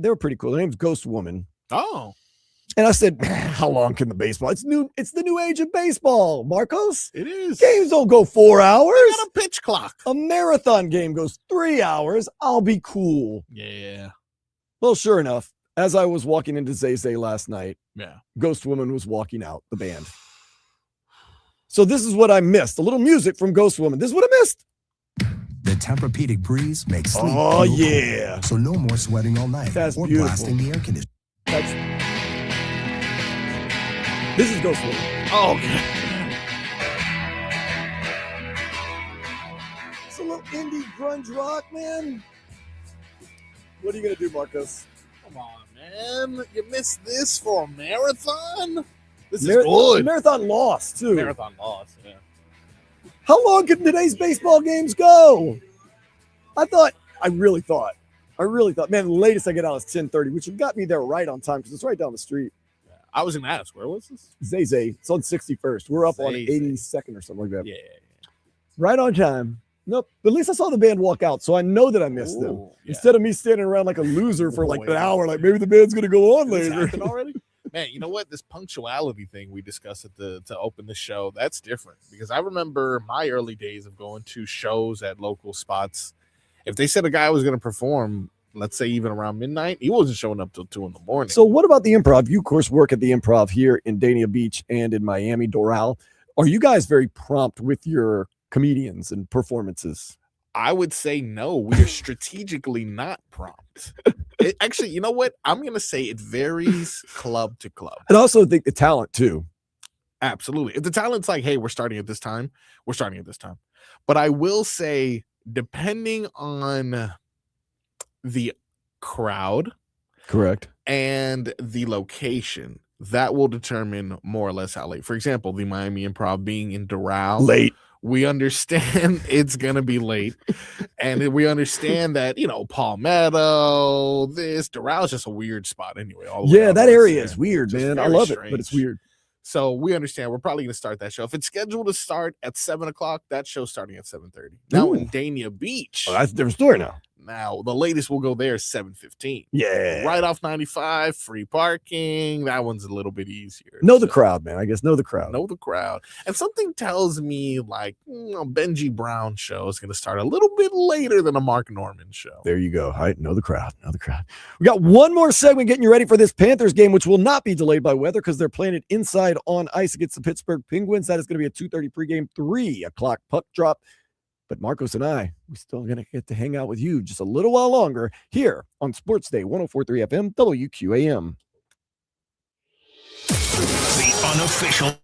They were pretty cool. Their name's Ghost Woman. Oh. And I said, how long can the baseball? It's the new age of baseball, Marcos. It is. Games don't go 4 hours. They got a pitch clock. A marathon game goes 3 hours. I'll be cool. Yeah. Well, sure enough, as I was walking into Zay last night, yeah, Ghost Woman was walking out, the band. So this is what I missed. A little music from Ghost Woman. This is what I missed. The Tempur-Pedic breeze makes sleep. Oh, yeah. So no more sweating all night. That's or beautiful. Blasting the air conditioner. This is Ghost Woman. Oh, okay. It's a little indie grunge rock, man. What are you going to do, Marcos? Come on, man. You missed this for a marathon? This is good. Marathon lost, too. Marathon lost, yeah. How long can today's baseball games go? I really thought, man, the latest I get out is 10:30, which got me there right on time because it's right down the street. Yeah. I was going to ask, where was this? Zay. It's on 61st. We're up on 82nd or something like that. Yeah. Right on time. Nope. But at least I saw the band walk out, so I know that I missed them. Yeah. Instead of me standing around like a loser for like an hour, like maybe the band's going to go on later. Already? Man, you know what? This punctuality thing we discussed to open the show, that's different because I remember my early days of going to shows at local spots. If they said a guy was going to perform, let's say even around midnight, he wasn't showing up till 2 a.m. So what about the Improv? You, of course, work at the Improv here in Dania Beach and in Miami, Doral. Are you guys very prompt with your comedians and performances? I would say no. We are strategically not prompt. Actually, you know what? I'm going to say it varies club to club. And also think the talent, too. Absolutely. If the talent's like, hey, we're starting at this time, we're starting at this time. But I will say, depending on the crowd, correct, and the location, that will determine more or less how late. For example, the Miami Improv being in Doral, late. We understand it's gonna be late, and we understand that Palmetto, Doral is just a weird spot anyway. Yeah, that area is weird, man. I love it, but it's weird. So we understand we're probably gonna start that show. If it's scheduled to start at 7:00, that show's starting at 7:30. Now in Dania Beach, that's a different story now. Now the latest we'll go there is 7:15. Yeah, right off 95, free parking. That one's a little bit easier. Know the crowd, man. I guess know the crowd. Know the crowd. And something tells me like Benji Brown show is going to start a little bit later than a Mark Norman show. There you go. All right, know the crowd. Know the crowd. We got one more segment getting you ready for this Panthers game, which will not be delayed by weather because they're playing it inside on ice against the Pittsburgh Penguins. That is going to be a 2:30 pregame, 3:00 puck drop. But Marcos and I, we're still going to get to hang out with you just a little while longer here on Sports Day 104.3 FM WQAM. The unofficial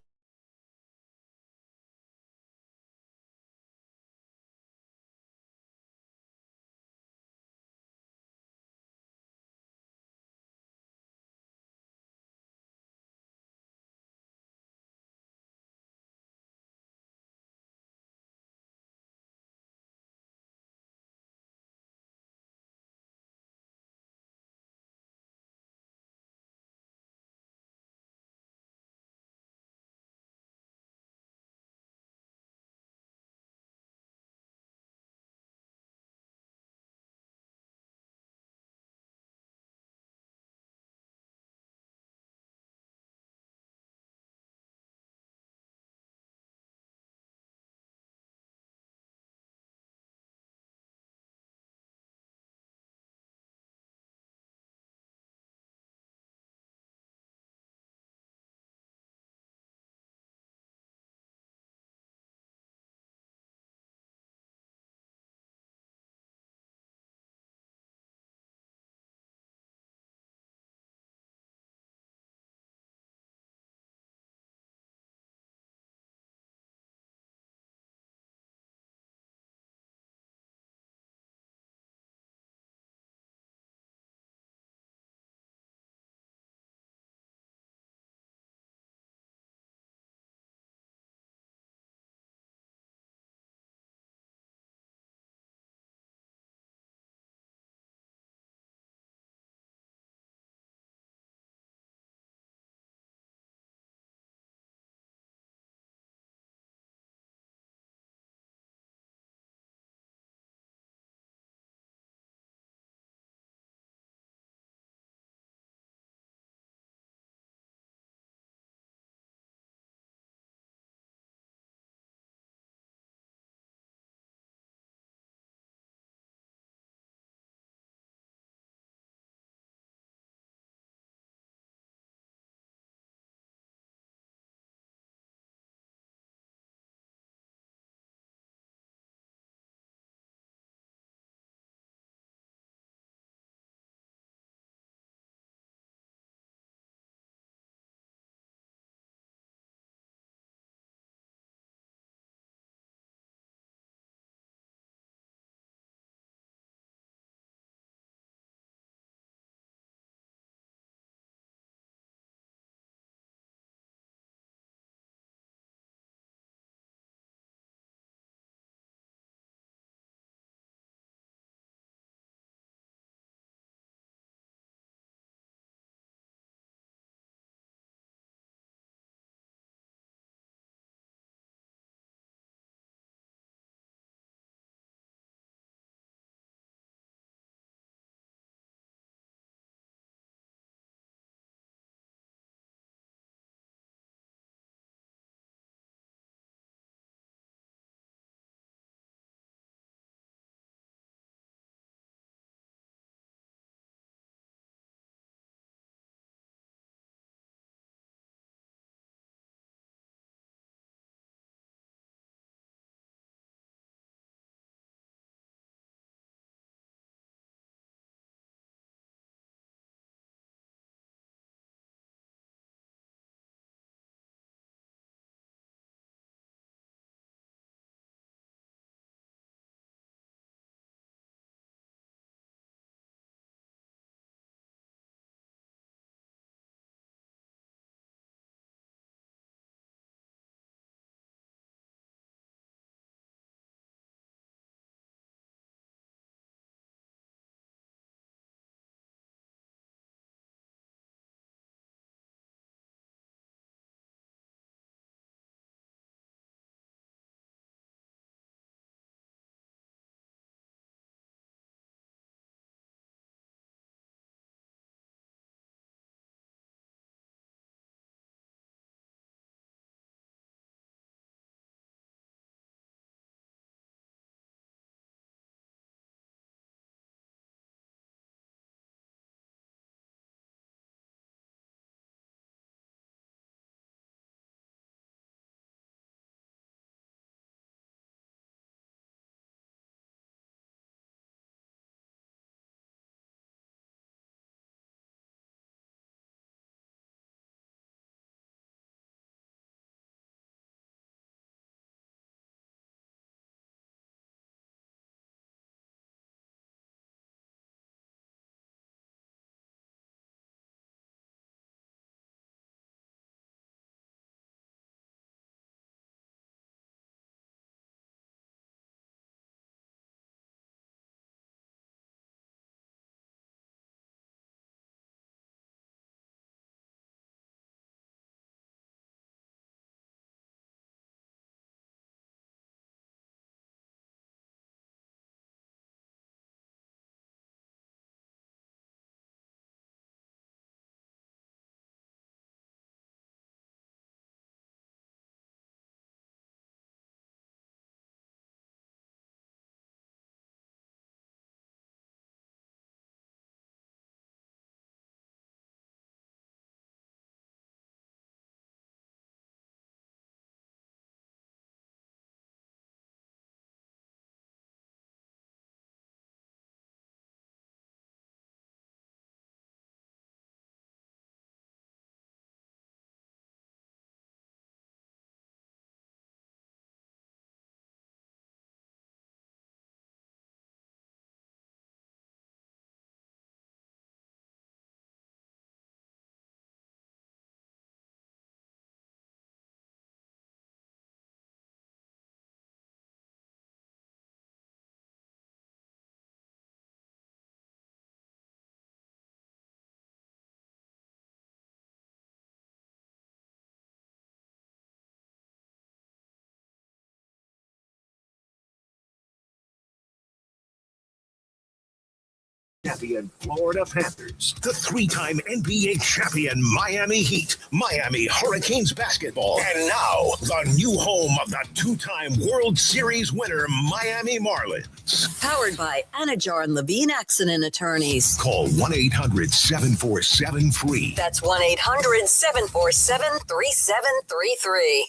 champion Florida Panthers, the 3-time NBA champion Miami Heat, Miami Hurricanes basketball, and now the new home of the 2-time World Series winner Miami Marlins. Powered by Anajar and Levine Accident Attorneys. Call 1-800-747-FREE. That's 1-800-747-3733.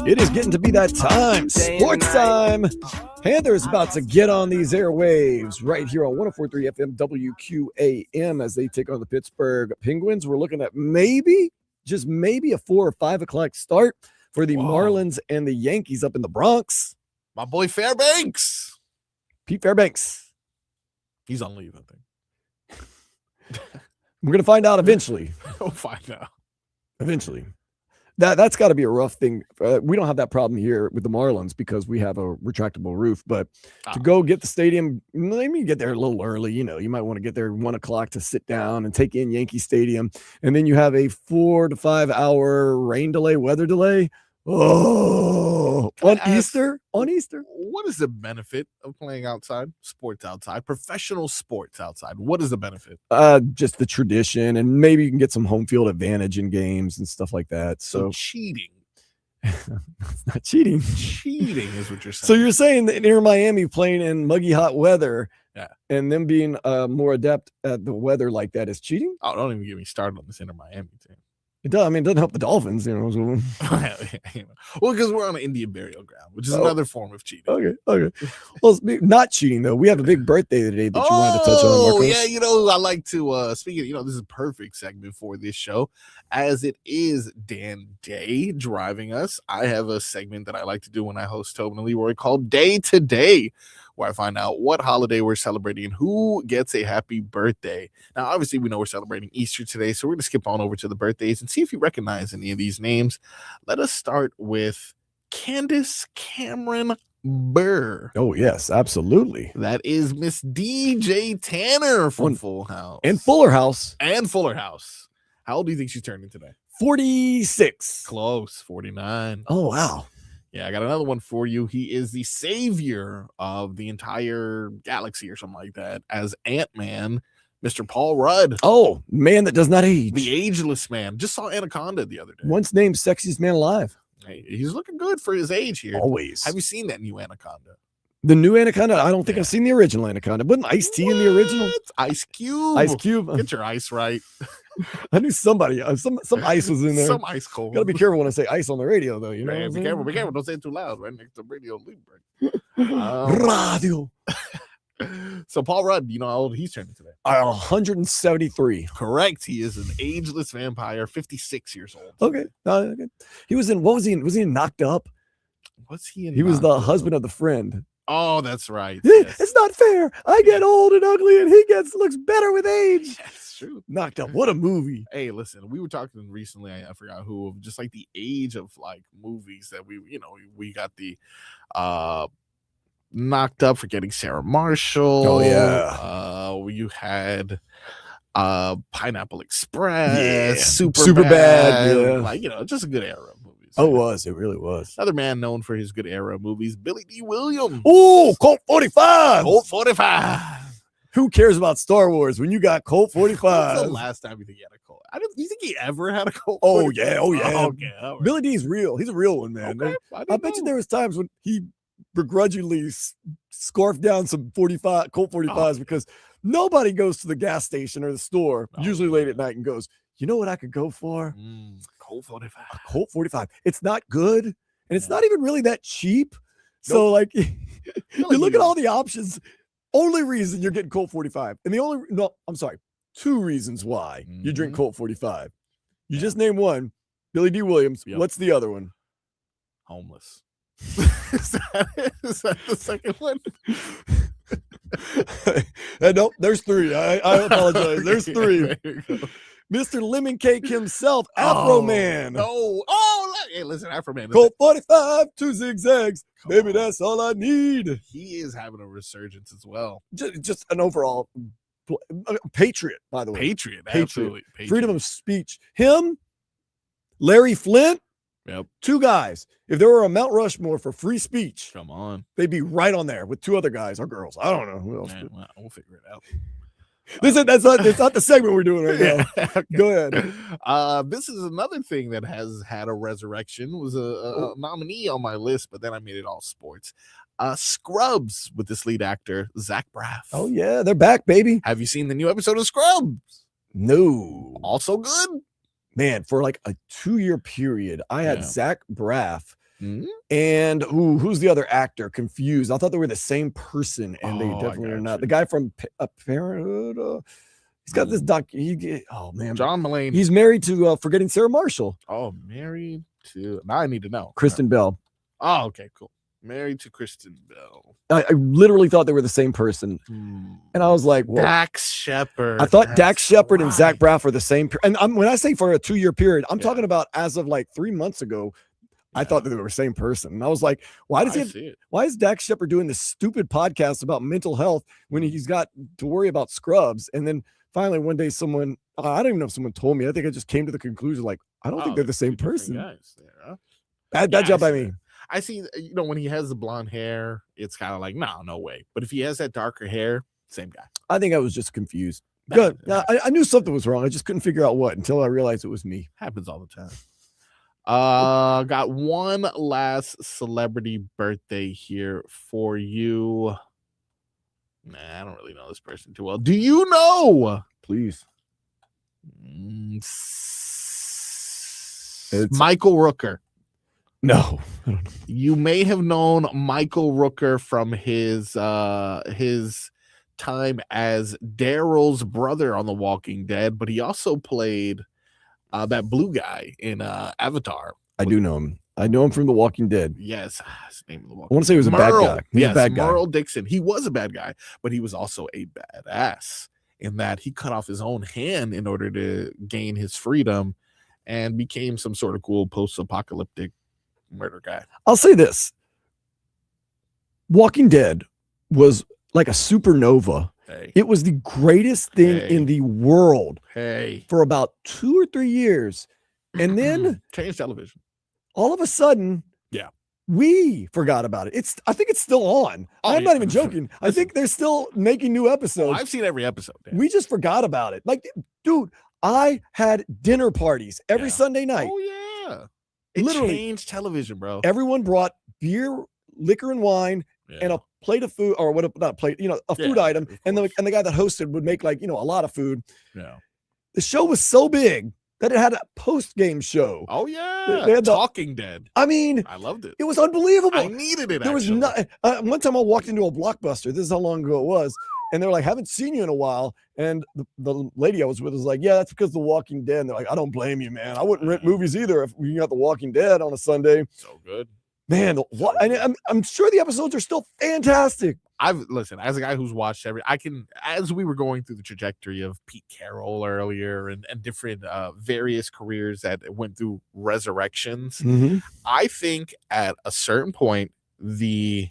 It is getting to be that time. Sports time. Panthers about to get on these airwaves right here on 104.3 FM WQAM as they take on the Pittsburgh Penguins. We're looking at maybe, just maybe, a 4 or 5 o'clock start for the Marlins and the Yankees up in the Bronx. My boy Fairbanks. Pete Fairbanks. He's on leave, I think. We're going to find out eventually. We'll find out. Eventually. That's got to be a rough thing. We don't have that problem here with the Marlins because we have a retractable roof. But to go get the stadium, maybe you get there a little early. You know, you might want to get there 1 o'clock to sit down and take in Yankee Stadium. And then you have a 4 to 5 hour rain delay, weather delay. Oh, on Easter? What is the benefit of playing outside? Sports outside, professional sports outside. What is the benefit? Just the tradition, and maybe you can get some home field advantage in games and stuff like that. So cheating. It's not cheating. Cheating is what you're saying. So you're saying that near Miami playing in muggy hot weather, and them being more adept at the weather like that is cheating? Oh, don't even get me started on this Inter Miami team. It does. I mean, it doesn't help the Dolphins, you know. So. Well, because we're on an Indian burial ground, which is another form of cheating. Okay. Well, not cheating though. We have a big birthday today that you wanted to touch on, Marcos. Oh, yeah. You know, I like to speak of. You know, this is a perfect segment for this show, as it is Dan Day driving us. I have a segment that I like to do when I host Tobin and Leroy called Day to Day, where I find out what holiday we're celebrating and who gets a happy birthday. Now, obviously, we know we're celebrating Easter today, so we're going to skip on over to the birthdays and see if you recognize any of these names. Let us start with Candace Cameron Burr. Oh, yes, absolutely. That is Miss DJ Tanner from Full House. And Fuller House. How old do you think she's turning today? 46. Close, 49. Oh, wow. Yeah, I got another one for you. He is the savior of the entire galaxy or something like that as Ant-Man, Mr. Paul Rudd. Oh, man that does not age. The ageless man. Just saw Anaconda the other day. Once named sexiest man alive. Hey, he's looking good for his age here. Always. Have you seen that new Anaconda? The new Anaconda? I don't think I've seen the original Anaconda. Wasn't Ice-T in the original? Ice Cube. Ice Cube. Get your ice right. I knew somebody. Some ice was in there. Some ice cold. Gotta be careful when I say ice on the radio, though. You know, man, be careful. Don't say it too loud. Right next to radio break. Radio. So Paul Rudd, you know how old he's turning today? 173. Correct. He is an ageless vampire, 56 years old. Okay. Okay. He was in. What was he in? Was he in Knocked Up? What's he in? He was the husband of the friend. Oh, that's right. Yes. It's not fair. I get old and ugly, and he looks better with age. That's true. Knocked Up. What a movie. Hey, listen, we were talking recently, I forgot who, of just like the age of like movies that we got the Knocked Up, forgetting Sarah Marshall. Oh, yeah. You had Pineapple Express. Yeah. Super bad. Yeah. Like, just a good era of movies. Oh, it was. It really was. Another man known for his good era of movies, Billy D. Williams. Oh, Colt 45. Colt 45. Who cares about Star Wars when you got Colt 45? When's the last time you think he had a Colt? Do you think he ever had a Colt? Oh, 45? yeah. Oh, yeah. Okay. Right. Billy D's real. He's a real one, man. Okay. I bet you there was times when he begrudgingly scarfed down some Colt 45s because nobody goes to the gas station or the store usually late at night and goes, you know what I could go for? Colt 45. A Colt 45. It's not good, and it's not even really that cheap. So, like, you look at all the options. Only reason you're getting Colt 45, and two reasons why you drink Colt 45. You just name one, Billy D. Williams. Yep. What's the other one? Homeless. Is that the second one? No, there's three. I apologize. There's three. Mr. Lemon Cake himself, Afro Man. No. Hey, listen, Afro Man. Colt 45, 2 zigzags. Maybe that's all I need. He is having a resurgence as well. Just an overall patriot, by the way. Patriot. Absolutely. Patriot. Freedom of speech. Him, Larry Flint, Yep. Two guys. If there were a Mount Rushmore for free speech, Come on. they'd be right on there with two other guys or girls. I don't know who else. Man, well, we'll figure it out. It's not the segment we're doing right now. Okay. Go ahead. This is another thing that has had a resurrection. It was a nominee on my list, but then I made it all sports. Scrubs with this lead actor, Zach Braff. Oh, yeah. They're back, baby. Have you seen the new episode of Scrubs? No. Also good? Man, for like a 2-year period, I had Zach Braff Mm-hmm. and who's the other actor? Confused. I thought they were the same person, and they definitely are not. The guy from Parenthood. He's got this doc. Oh man, John Mulaney. He's married to Forgetting Sarah Marshall. Oh, married to. Now I need to know. Kristen Bell. Oh, okay, cool. Married to Kristen Bell. I literally thought they were the same person, and I was like, well, Dax Shepard. I thought Dax Shepard and Zach Braff are the same. And when I say for a 2-year period, I'm talking about as of like 3 months ago. I thought that they were the same person. And I was like, why is Dax Shepard doing this stupid podcast about mental health when he's got to worry about Scrubs? And then finally one day someone, I don't even know if someone told me, I think I just came to the conclusion, like, I don't think they're the same person. Guys there, huh? Bad job by me. I see, when he has the blonde hair, it's kind of like, no way. But if he has that darker hair, same guy. I think I was just confused. Good. I knew something was wrong. I just couldn't figure out what until I realized it was me. Happens all the time. Got one last celebrity birthday here for you. Nah, I don't really know this person too well. Do you know? Please. It's Michael Rooker. No. You may have known Michael Rooker from his time as Daryl's brother on The Walking Dead, but he also played that blue guy in Avatar. I do know him. I know him from The Walking Dead. Yes, his name of The Walking I want to say he was a bad guy. He's a bad guy. Merle Dixon. He was a bad guy, but he was also a badass in that he cut off his own hand in order to gain his freedom and became some sort of cool post-apocalyptic murder guy. I'll say this. Walking Dead was like a supernova. Hey. It was the greatest thing in the world for about 2 or 3 years. And then changed television. All of a sudden, we forgot about it. I think it's still on. I'm not even joking. I think they're still making new episodes. I've seen every episode. Dan. We just forgot about it. Like, dude, I had dinner parties every Sunday night. Oh yeah. It Literally changed television, bro. Everyone brought beer, liquor, and wine and a plate of food, or what? Not a plate, a food item. And the guy that hosted would make a lot of food. Yeah. The show was so big that it had a post-game show. Oh yeah, they had Talking Dead. I mean, I loved it. It was unbelievable. I needed it. There was not. One time I walked into a Blockbuster. This is how long ago it was, and they're like, "Haven't seen you in a while." And the lady I was with was like, "Yeah, that's because The Walking Dead." And they're like, "I don't blame you, man. I wouldn't rent movies either if you got The Walking Dead on a Sunday." So good, man. What? I'm sure the episodes are still fantastic. Listen, as a guy who's watched as we were going through the trajectory of Pete Carroll earlier and different various careers that went through resurrections, I think at a certain point, the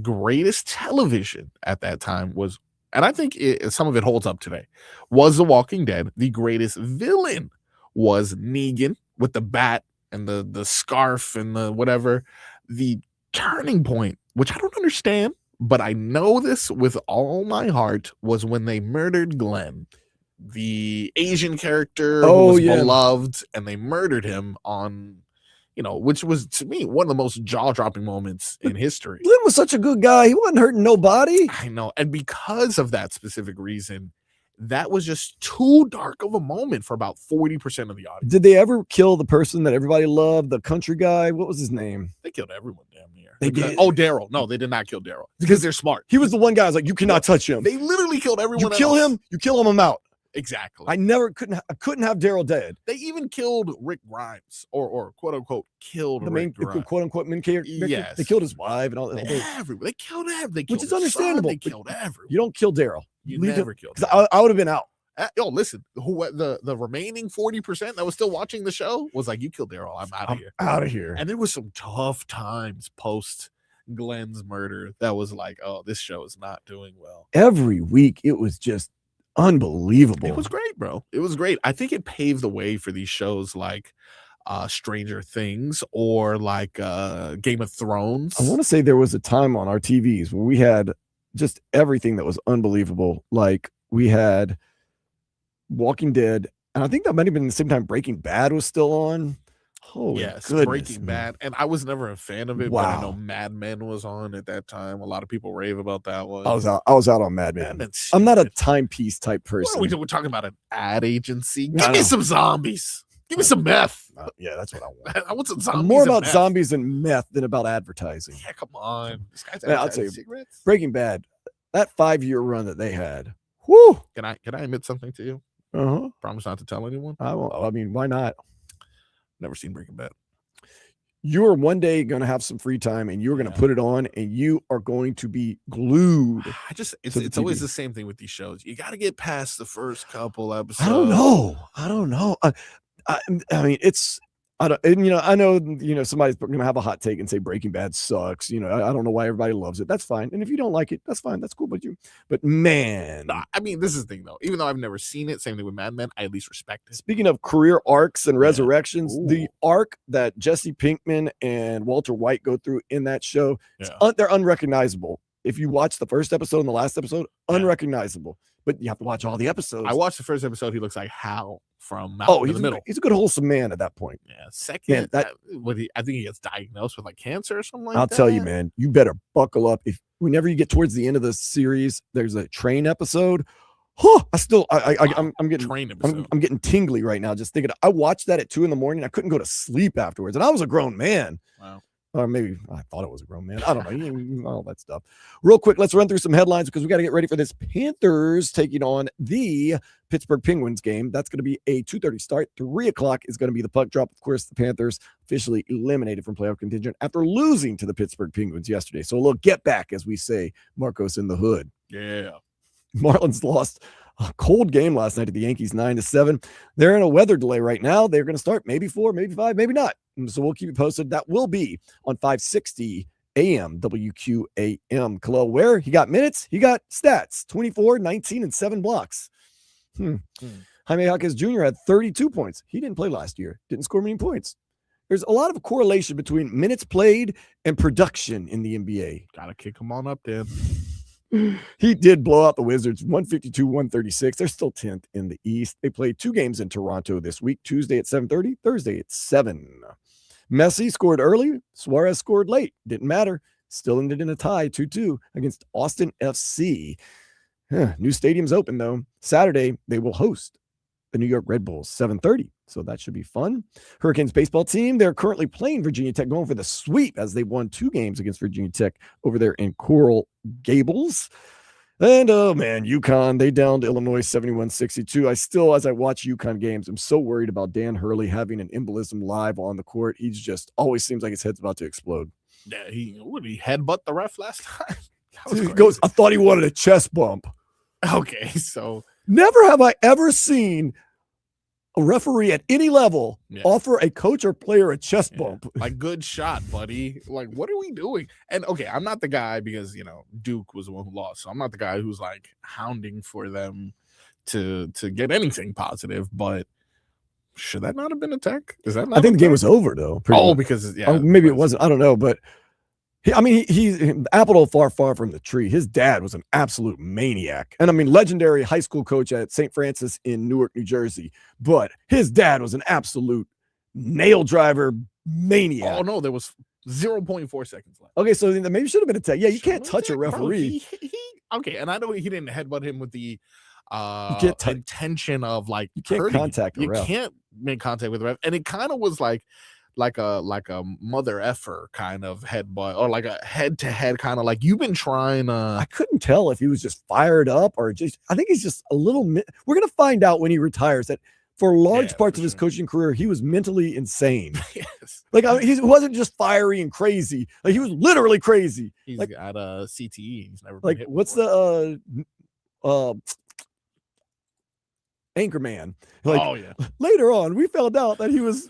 greatest television at that time was, and I think some of it holds up today, was The Walking Dead. The greatest villain was Negan with the bat and the scarf and the whatever. The turning point, which I don't understand, but I know this with all my heart, was when they murdered Glenn, the Asian character who was beloved, and they murdered him on, which was to me one of the most jaw-dropping moments in history. Glenn was such a good guy. He wasn't hurting nobody. I know. And because of that specific reason, that was just too dark of a moment for about 40% of the audience. Did they ever kill the person that everybody loved, the country guy? What was his name? They killed everyone damn near. They did. Oh, Daryl. No, they did not kill Daryl because they're smart. He was the one guy. I was like, you cannot touch him. They literally killed everyone. You kill him, I'm out. Exactly. I couldn't have Daryl dead. They even killed Rick Grimes, or quote unquote killed the Rick main Grimes. quote unquote main character. Yes. They killed his wife and all that. They killed everyone. Which is understandable. They killed everyone. You don't kill Daryl. You never kill. Because I would have been out. Listen, the remaining 40% that was still watching the show was like, you killed Daryl. I'm out of here. Out of here. And there was some tough times post Glenn's murder that was like, oh, this show is not doing well. Every week it was just unbelievable. It was great, bro. It was great. I think it paved the way for these shows like Stranger Things or like Game of Thrones. I want to say there was a time on our TVs where we had just everything that was unbelievable. Like we had Walking Dead, and I think that might have been the same time Breaking Bad was still on. Holy yes, goodness, Breaking Bad, and I was never a fan of it. Wow. But I know Mad Men was on at that time. A lot of people rave about that one. I was out on Mad Men. I'm not a timepiece type person. What are we doing? We're talking about an ad agency. Give me some zombies. Give me some meth. Yeah, that's what I want. I want some zombies. More about and meth. zombies and meth than about advertising. Yeah, come on. This guy's Man, I'll tell you, cigarettes. Breaking Bad, that 5-year run that they had. Whoo! Can I admit something to you? Uh-huh. Promise not to tell anyone. I won't. I mean, why not? Never seen Breaking Bad. You are one day going to have some free time and you're going to put it on and you are going to be glued. It's always the same thing with these shows. You got to get past the first couple episodes. I don't know. I mean, it's, I know, somebody's going to have a hot take and say Breaking Bad sucks. I don't know why everybody loves it. That's fine. And if you don't like it, that's fine. That's cool. But man, I mean, this is the thing though. Even though I've never seen it, same thing with Mad Men, I at least respect it. Speaking of career arcs and resurrections, the arc that Jesse Pinkman and Walter White go through in that show, they're unrecognizable. If you watch the first episode and the last episode, unrecognizable. But you have to watch all the episodes. I watched the first episode. He looks like Hal from Malcolm in the Middle. He's a good wholesome man at that point. Yeah. Second, I think he gets diagnosed with like cancer or something like that. I'll tell you, man, you better buckle up. If whenever you get towards the end of the series, there's a train episode. I'm getting tingly right now just thinking. I watched that at 2 a.m. I couldn't go to sleep afterwards, and I was a grown man. Wow. Or maybe I thought it was a grown man. I don't know. All that stuff. Real quick, let's run through some headlines because we got to get ready for this Panthers taking on the Pittsburgh Penguins game. That's going to be a 2:30 start. 3 o'clock is going to be the puck drop. Of course, the Panthers officially eliminated from playoff contention after losing to the Pittsburgh Penguins yesterday. So a little get back, as we say, Marcos in the hood. Yeah. Marlins lost a cold game last night at the Yankees 9-7. They're in a weather delay right now. They're going to start maybe 4, maybe 5, maybe not. So we'll keep you posted. That will be on 560 AM WQAM. Kel'el Ware, he got minutes, he got stats, 24, 19, and 7 blocks. Jaime Jaquez Jr. had 32 points. He didn't play last year, didn't score many points. There's a lot of correlation between minutes played and production in the NBA. Gotta kick him on up, Dan. He did blow out the Wizards 152-136. They're still 10th in the East. They played 2 games in Toronto this week, Tuesday at 7:30, Thursday at 7. Messi scored early. Suarez scored late. Didn't matter. Still ended in a tie 2-2 against Austin FC. New stadium's open, though. Saturday, they will host the New York Red Bulls, 7:30. So that should be fun. Hurricanes baseball team, they're currently playing Virginia Tech, going for the sweep as they won 2 games against Virginia Tech over there in Coral Gables. And, oh, man, UConn, they downed Illinois 71-62. I still, as I watch UConn games, I'm so worried about Dan Hurley having an embolism live on the court. He's just always seems like his head's about to explode. Yeah, he headbutt the ref last time? He goes, I thought he wanted a chest bump. Okay, so. Never have I ever seen a referee at any level offer a coach or player a chest bump. Like, good shot, buddy. Like, what are we doing? And okay, I'm not the guy because Duke was the one who lost, so I'm not the guy who's like hounding for them to get anything positive. But should that not have been a tech? Is that not? I think the game was over though. Because maybe it wasn't. I don't know, but. He's apple far from the tree. His dad was an absolute maniac. And legendary high school coach at St. Francis in Newark, New Jersey. But his dad was an absolute nail driver maniac. Oh, no, there was 0.4 seconds left. Okay, so maybe should have been a tech. Yeah, you can't touch a referee. Okay, and I know he didn't headbutt him with the intention of like you can't hurting. Contact the ref. You can't make contact with the ref. And it kind of was like a mother effer kind of headbutt, or like a head-to-head kind of like you've been trying. I couldn't tell if he was just fired up or just. I think he's just a little. We're gonna find out when he retires that for large parts of his coaching career he was mentally insane. Yes, like he wasn't just fiery and crazy. Like he was literally crazy. He's like, got a CTE. He's never been like hit what's before. the Anchorman? Like, oh yeah. Later on, we found out that he was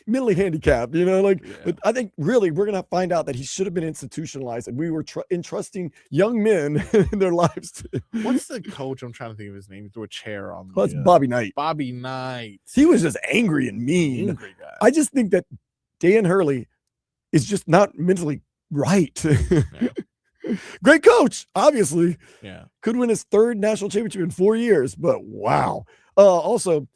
mentally handicapped, but I think really we're going to find out that he should have been institutionalized and we were entrusting young men in their lives. What's the coach? I'm trying to think of his name. He threw a chair on. Well, it's Bobby Knight. Bobby Knight. He was just angry and mean. Angry guy. I just think that Dan Hurley is just not mentally right. Yeah. Great coach, obviously. Yeah. Could win his third national championship in 4 years, but wow. Also,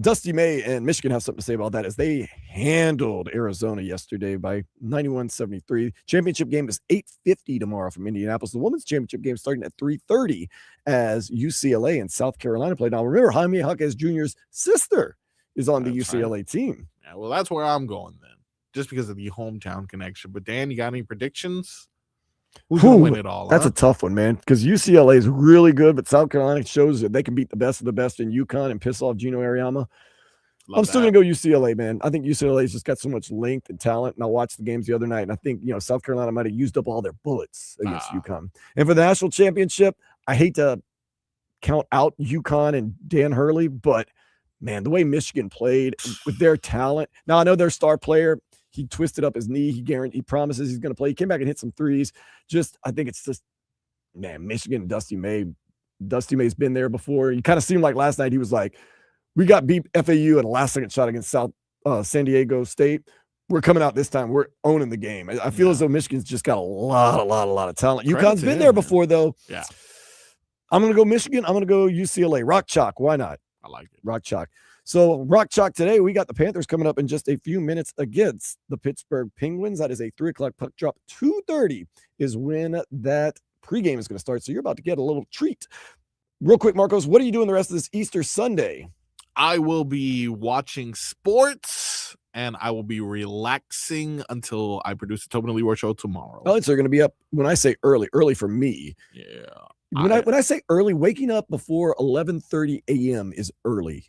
Dusty May and Michigan have something to say about that as they handled Arizona yesterday by 91-73. Championship game is 8:50 tomorrow from Indianapolis. The women's championship game starting at 3:30 as UCLA and South Carolina play. Now, remember, Jaime Jaquez Jr.'s sister is on the UCLA team. Yeah, well, that's where I'm going then, just because of the hometown connection. But Dan, you got any predictions? Who's going to win it all? That's a tough one, man, because UCLA is really good, but South Carolina shows that they can beat the best of the best in UConn and piss off Gino Auriemma. I'm still going to go UCLA, man. I think UCLA's just got so much length and talent, and I watched the games the other night, and I think, South Carolina might have used up all their bullets against UConn. And for the national championship, I hate to count out UConn and Dan Hurley, but, man, the way Michigan played with their talent. Now, I know their star player, he twisted up his knee. He promises he's going to play. He came back and hit some threes. I think it's just, man, Michigan, Dusty May. Dusty May's been there before. You kind of seemed like last night he was like, we got beat FAU in a last-second shot against San Diego State. We're coming out this time. We're owning the game. I feel as though Michigan's just got a lot of talent. UConn's been there before, though. Yeah. I'm going to go Michigan. I'm going to go UCLA. Rock Chalk. Why not? I like it. Rock Chalk. So Rock Chalk today, we got the Panthers coming up in just a few minutes against the Pittsburgh Penguins. That is a 3 o'clock puck drop. 2:30 is when that pregame is going to start. So you're about to get a little treat. Real quick, Marcos, what are you doing the rest of this Easter Sunday? I will be watching sports and I will be relaxing until I produce the Tobin and Leroy show tomorrow. Oh, so you're going to be up when I say early for me. Yeah. When I say early, waking up before 11:30 a.m. is early.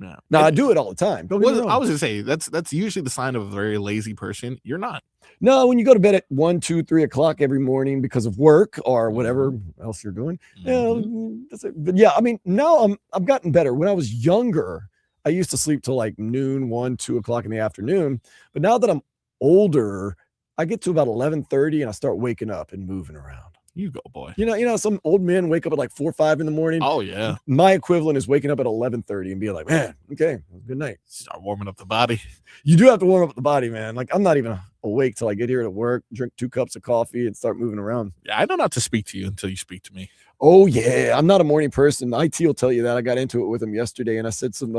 Yeah. Now, I do it all the time. Don't get me wrong. I was going to say, that's usually the sign of a very lazy person. You're not. No, when you go to bed at 1, 2, 3 o'clock every morning because of work or whatever else you're doing. That's it. But yeah, I mean, now I've gotten better. When I was younger, I used to sleep till like noon, 1, 2 o'clock in the afternoon. But now that I'm older, I get to about 11:30 and I start waking up and moving around. You go, boy. Some old men wake up at like 4 or 5 in the morning. Oh, yeah. My equivalent is waking up at 11:30 and be like, man, okay, good night. Start warming up the body. You do have to warm up the body, man. Like, I'm not even awake till I get here to work, drink 2 cups of coffee, and start moving around. Yeah, I know not to speak to you until you speak to me. Oh, yeah. I'm not a morning person. IT will tell you that. I got into it with him yesterday, and I said some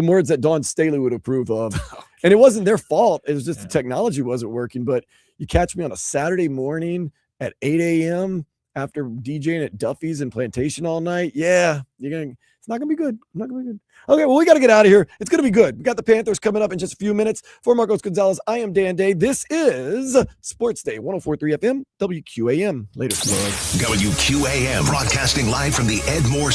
words that Dawn Staley would approve of. And it wasn't their fault. It was just the technology wasn't working. But you catch me on a Saturday morning at 8 a.m. after DJing at Duffy's and Plantation all night. Yeah, it's not going to be good. Okay, well, we got to get out of here. It's going to be good. We got the Panthers coming up in just a few minutes. For Marcos Gonzalez, I am Dan Day. This is Sports Day, 104.3 FM, WQAM. Later. WQAM, broadcasting live from the Ed Moore